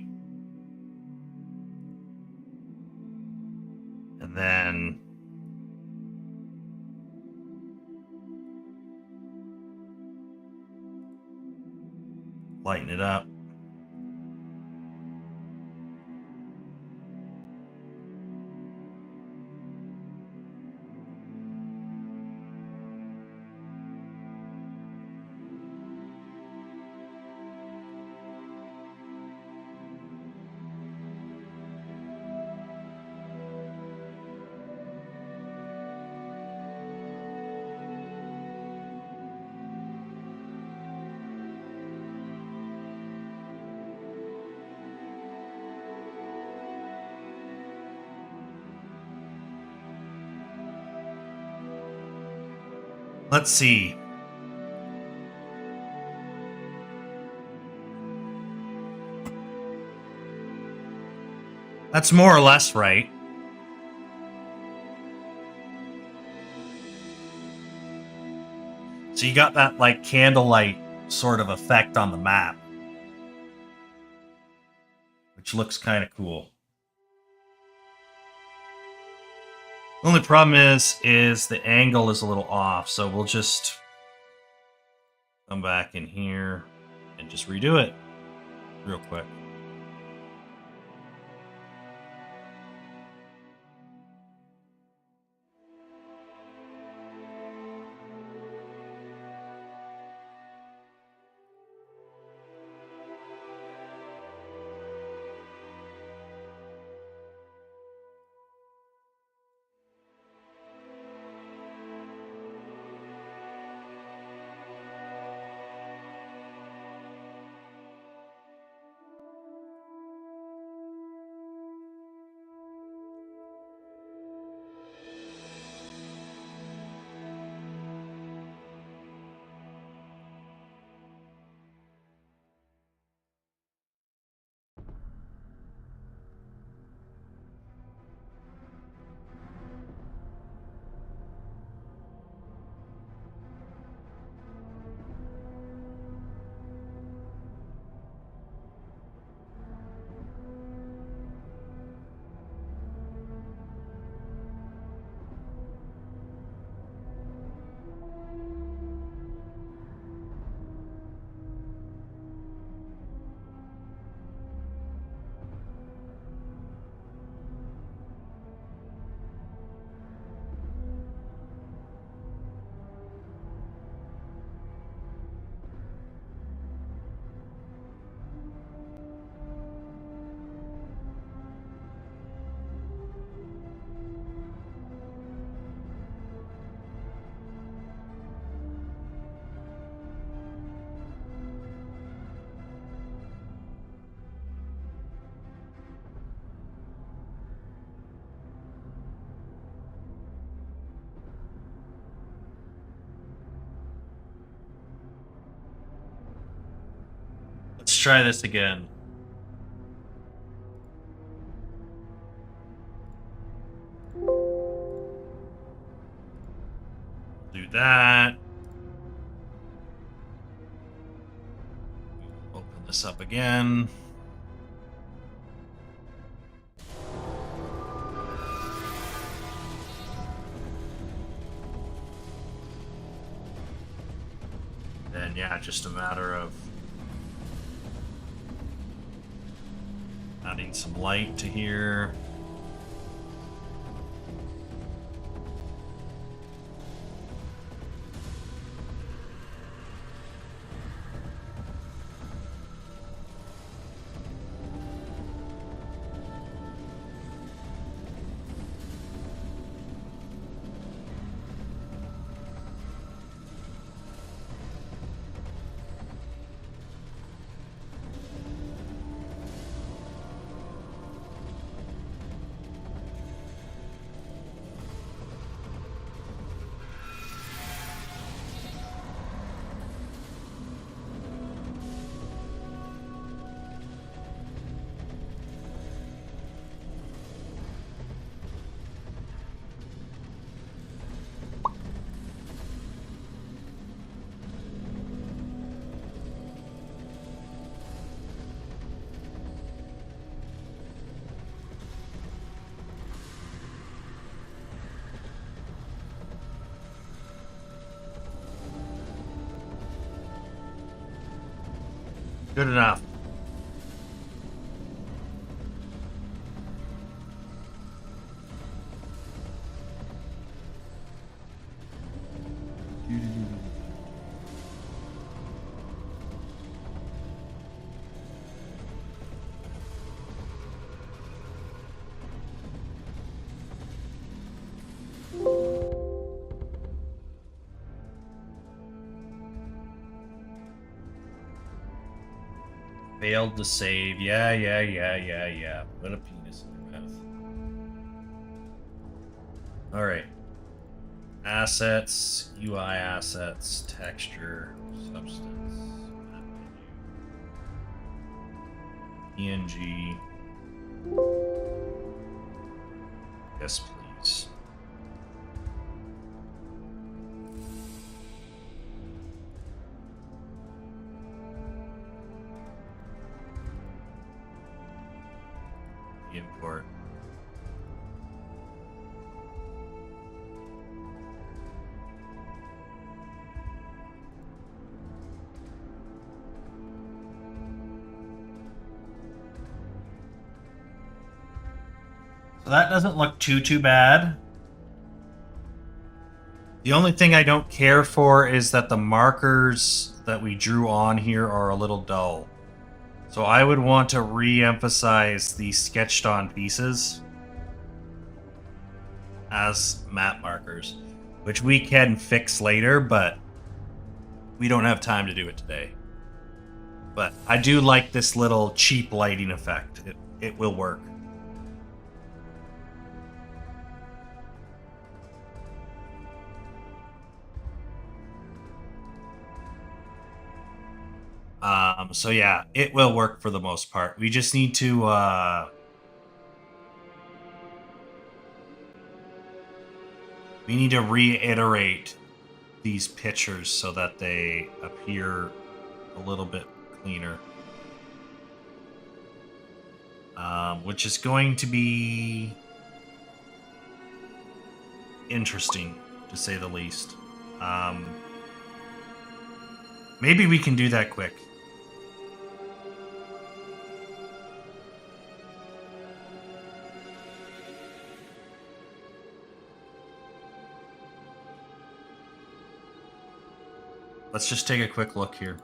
And then lighten it up. Let's see. That's more or less right. So you got that like candlelight sort of effect on the map, which looks kind of cool. Only problem is the angle is a little off, so we'll just come back in here and just redo it real quick. Let's try this again. Do that. Open this up again. Then yeah, just a matter of adding some light to here. Good enough. Failed to save. Yeah. Put a penis in your mouth. Alright. Assets, UI assets, texture, substance, map menu, PNG. Yes, please. Import. So that doesn't look too bad. The only thing I don't care for is that the markers that we drew on here are a little dull. So I would want to re-emphasize the sketched on pieces as map markers, which we can fix later, but we don't have time to do it today. But I do like this little cheap lighting effect. It will work. So yeah, it will work for the most part. We just need to reiterate these pictures so that they appear a little bit cleaner. Which is going to be interesting, to say the least. Maybe we can do that quick. Let's just take a quick look here.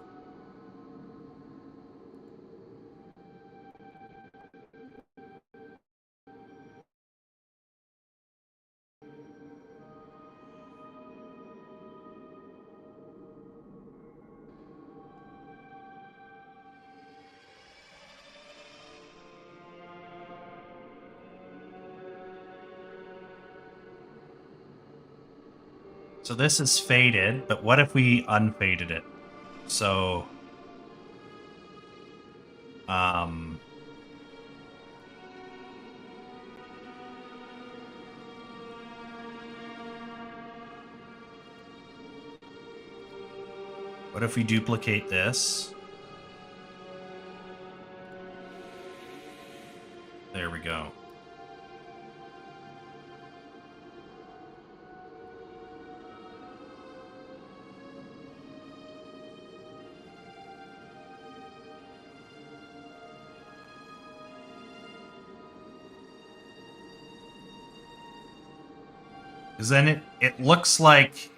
So this is faded, but what if we unfaded it? So, what if we duplicate this? There we go. Because then it looks like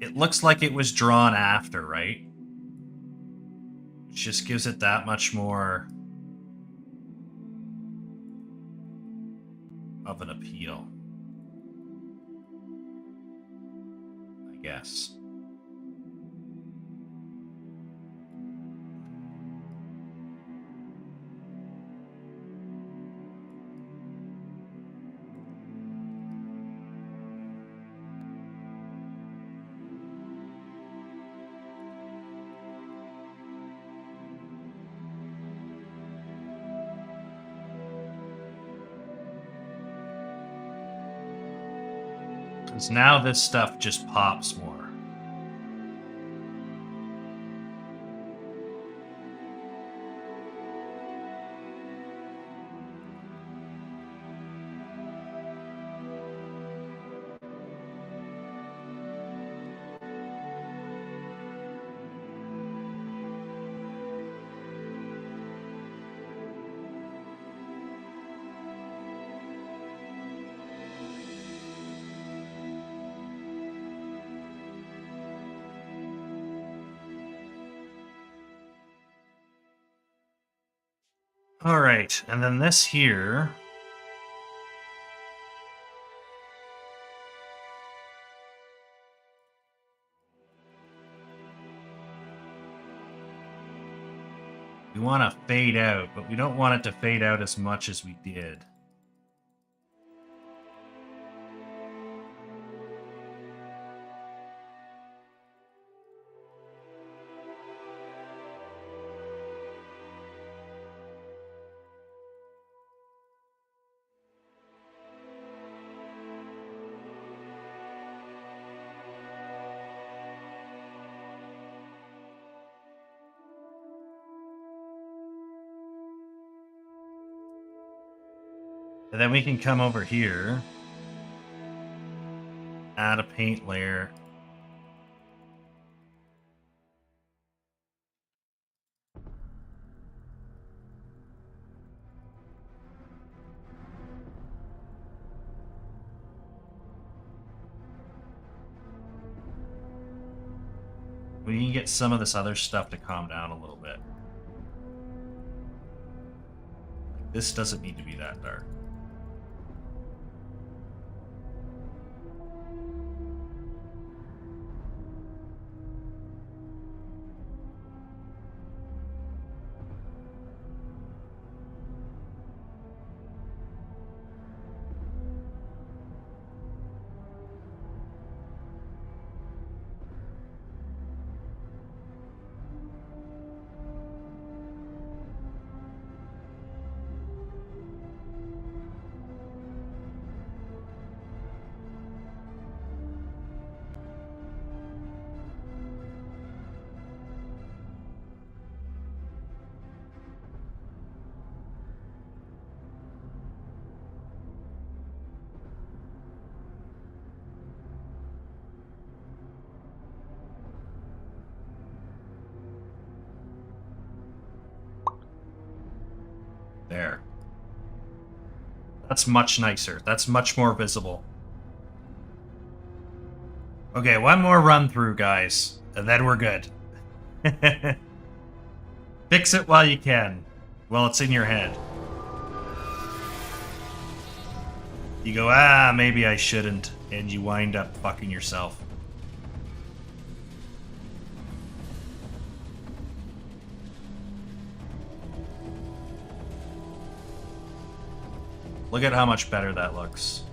it was drawn after, right? Which just gives it that much more of an appeal, I guess. Because now this stuff just pops more. All right, and then this here. We want to fade out, but we don't want it to fade out as much as we did. And then we can come over here, add a paint layer. We can get some of this other stuff to calm down a little bit. This doesn't need to be that dark. There. That's much nicer. That's much more visible. Okay, one more run through, guys, and then we're good. Fix it while you can. While it's in your head. You go, ah, maybe I shouldn't, and you wind up fucking yourself. Look at how much better that looks.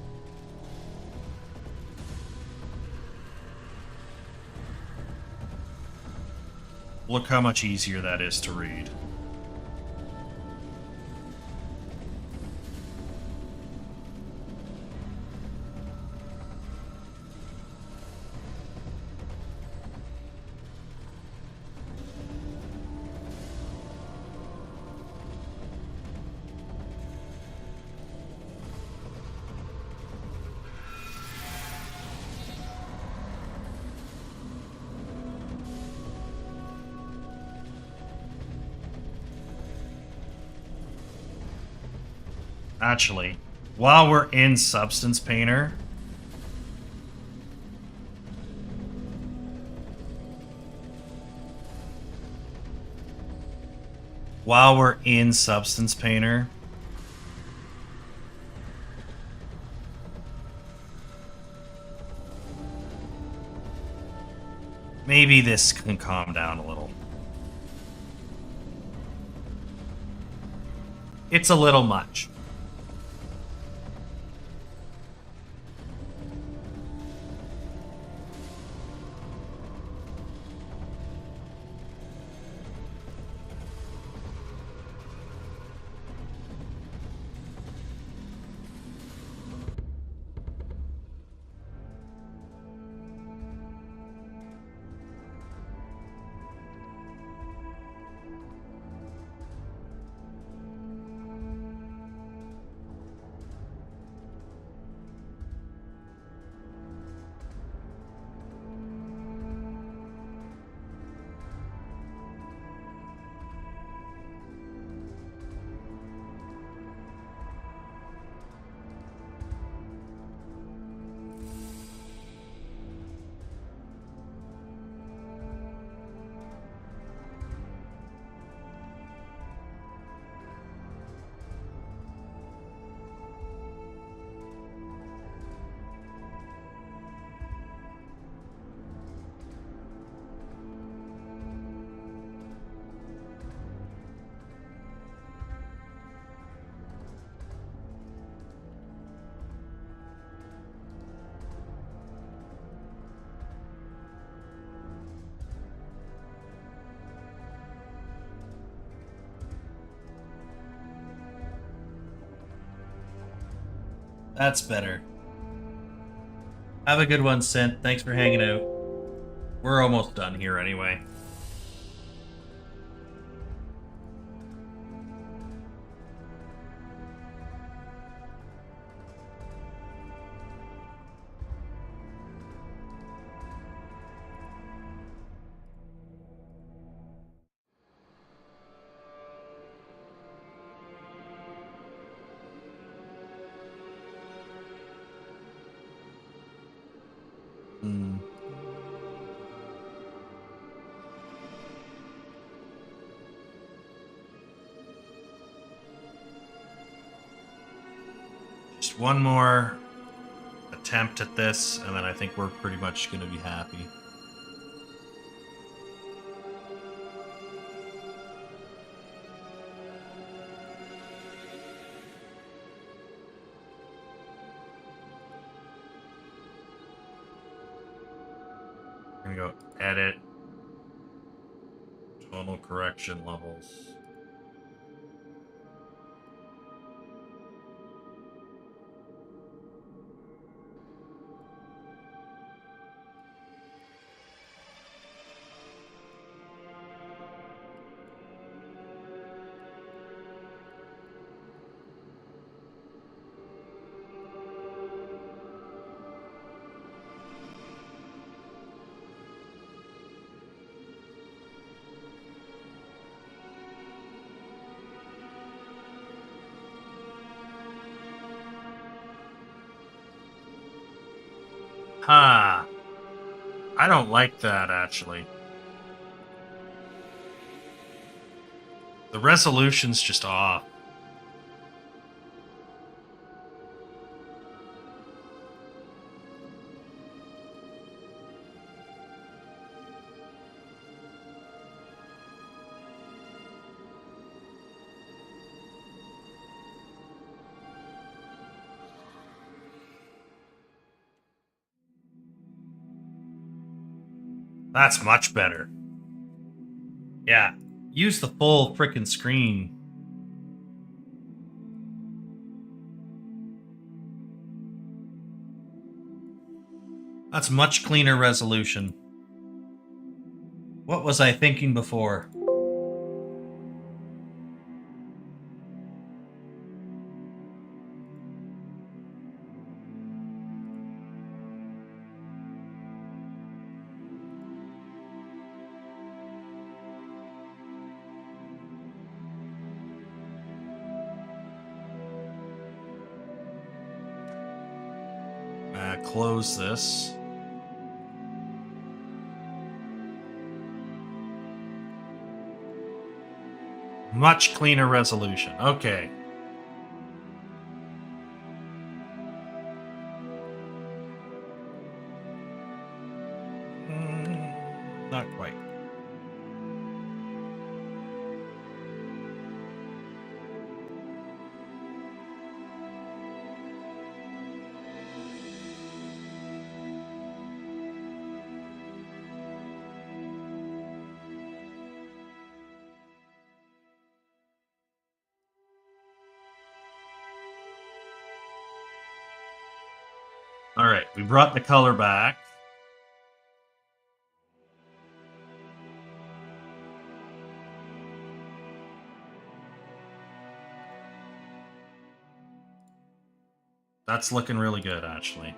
Look how much easier that is to read. Actually, while we're in Substance Painter, maybe this can calm down a little. It's a little much. That's better. Have a good one, Sint. Thanks for hanging out. We're almost done here anyway. one more attempt at this, and then I think we're pretty much going to be happy. We're going to go edit tonal correction levels. Huh. I don't like that, actually. The resolution's just off. That's much better. Yeah. Use the full frickin' screen. That's much cleaner resolution. What was I thinking before? Close this. Much cleaner resolution. Okay. Not quite. All right, we brought the color back. That's looking really good, actually.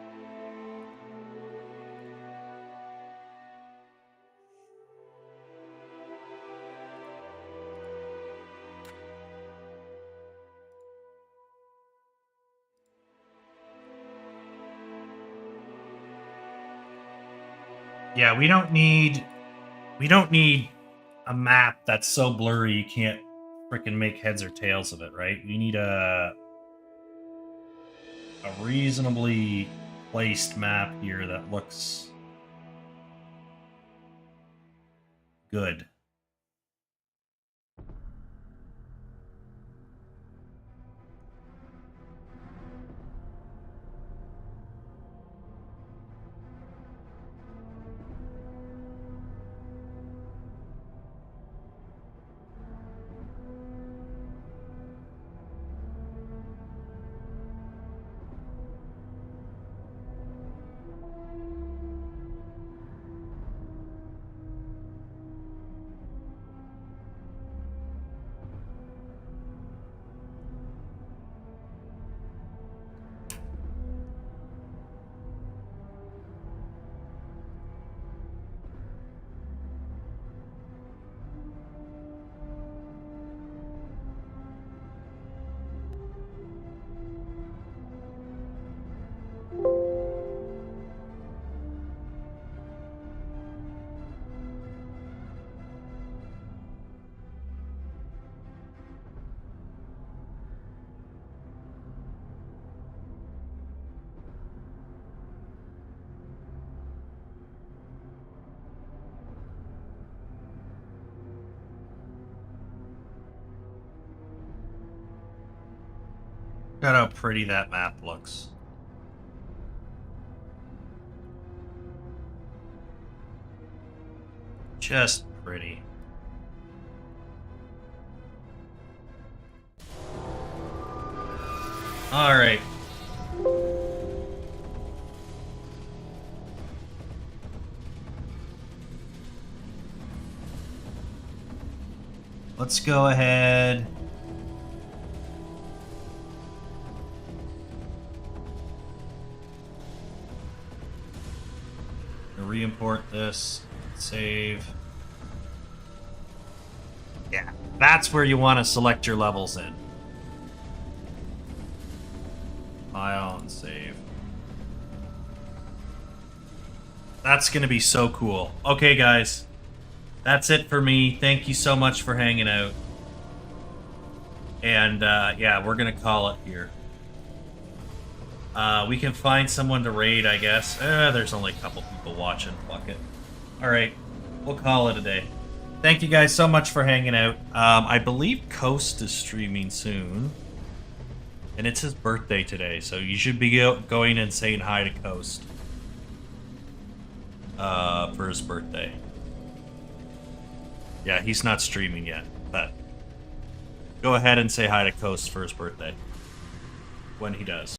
Yeah, we don't need a map that's so blurry you can't freaking make heads or tails of it, right? We need a reasonably placed map here that looks good. Look at how pretty that map looks. Just pretty. All right. Let's go ahead. Re-import this. Save. Yeah, that's where you want to select your levels in. File and save. That's going to be so cool. Okay, guys. That's it for me. Thank you so much for hanging out. And, yeah, we're going to call it here. We can find someone to raid, I guess. There's only a couple people watching. Fuck it. Alright. We'll call it a day. Thank you guys so much for hanging out. I believe Coast is streaming soon. And it's his birthday today, so you should be going and saying hi to Coast. For his birthday. Yeah, he's not streaming yet, but go ahead and say hi to Coast for his birthday. When he does.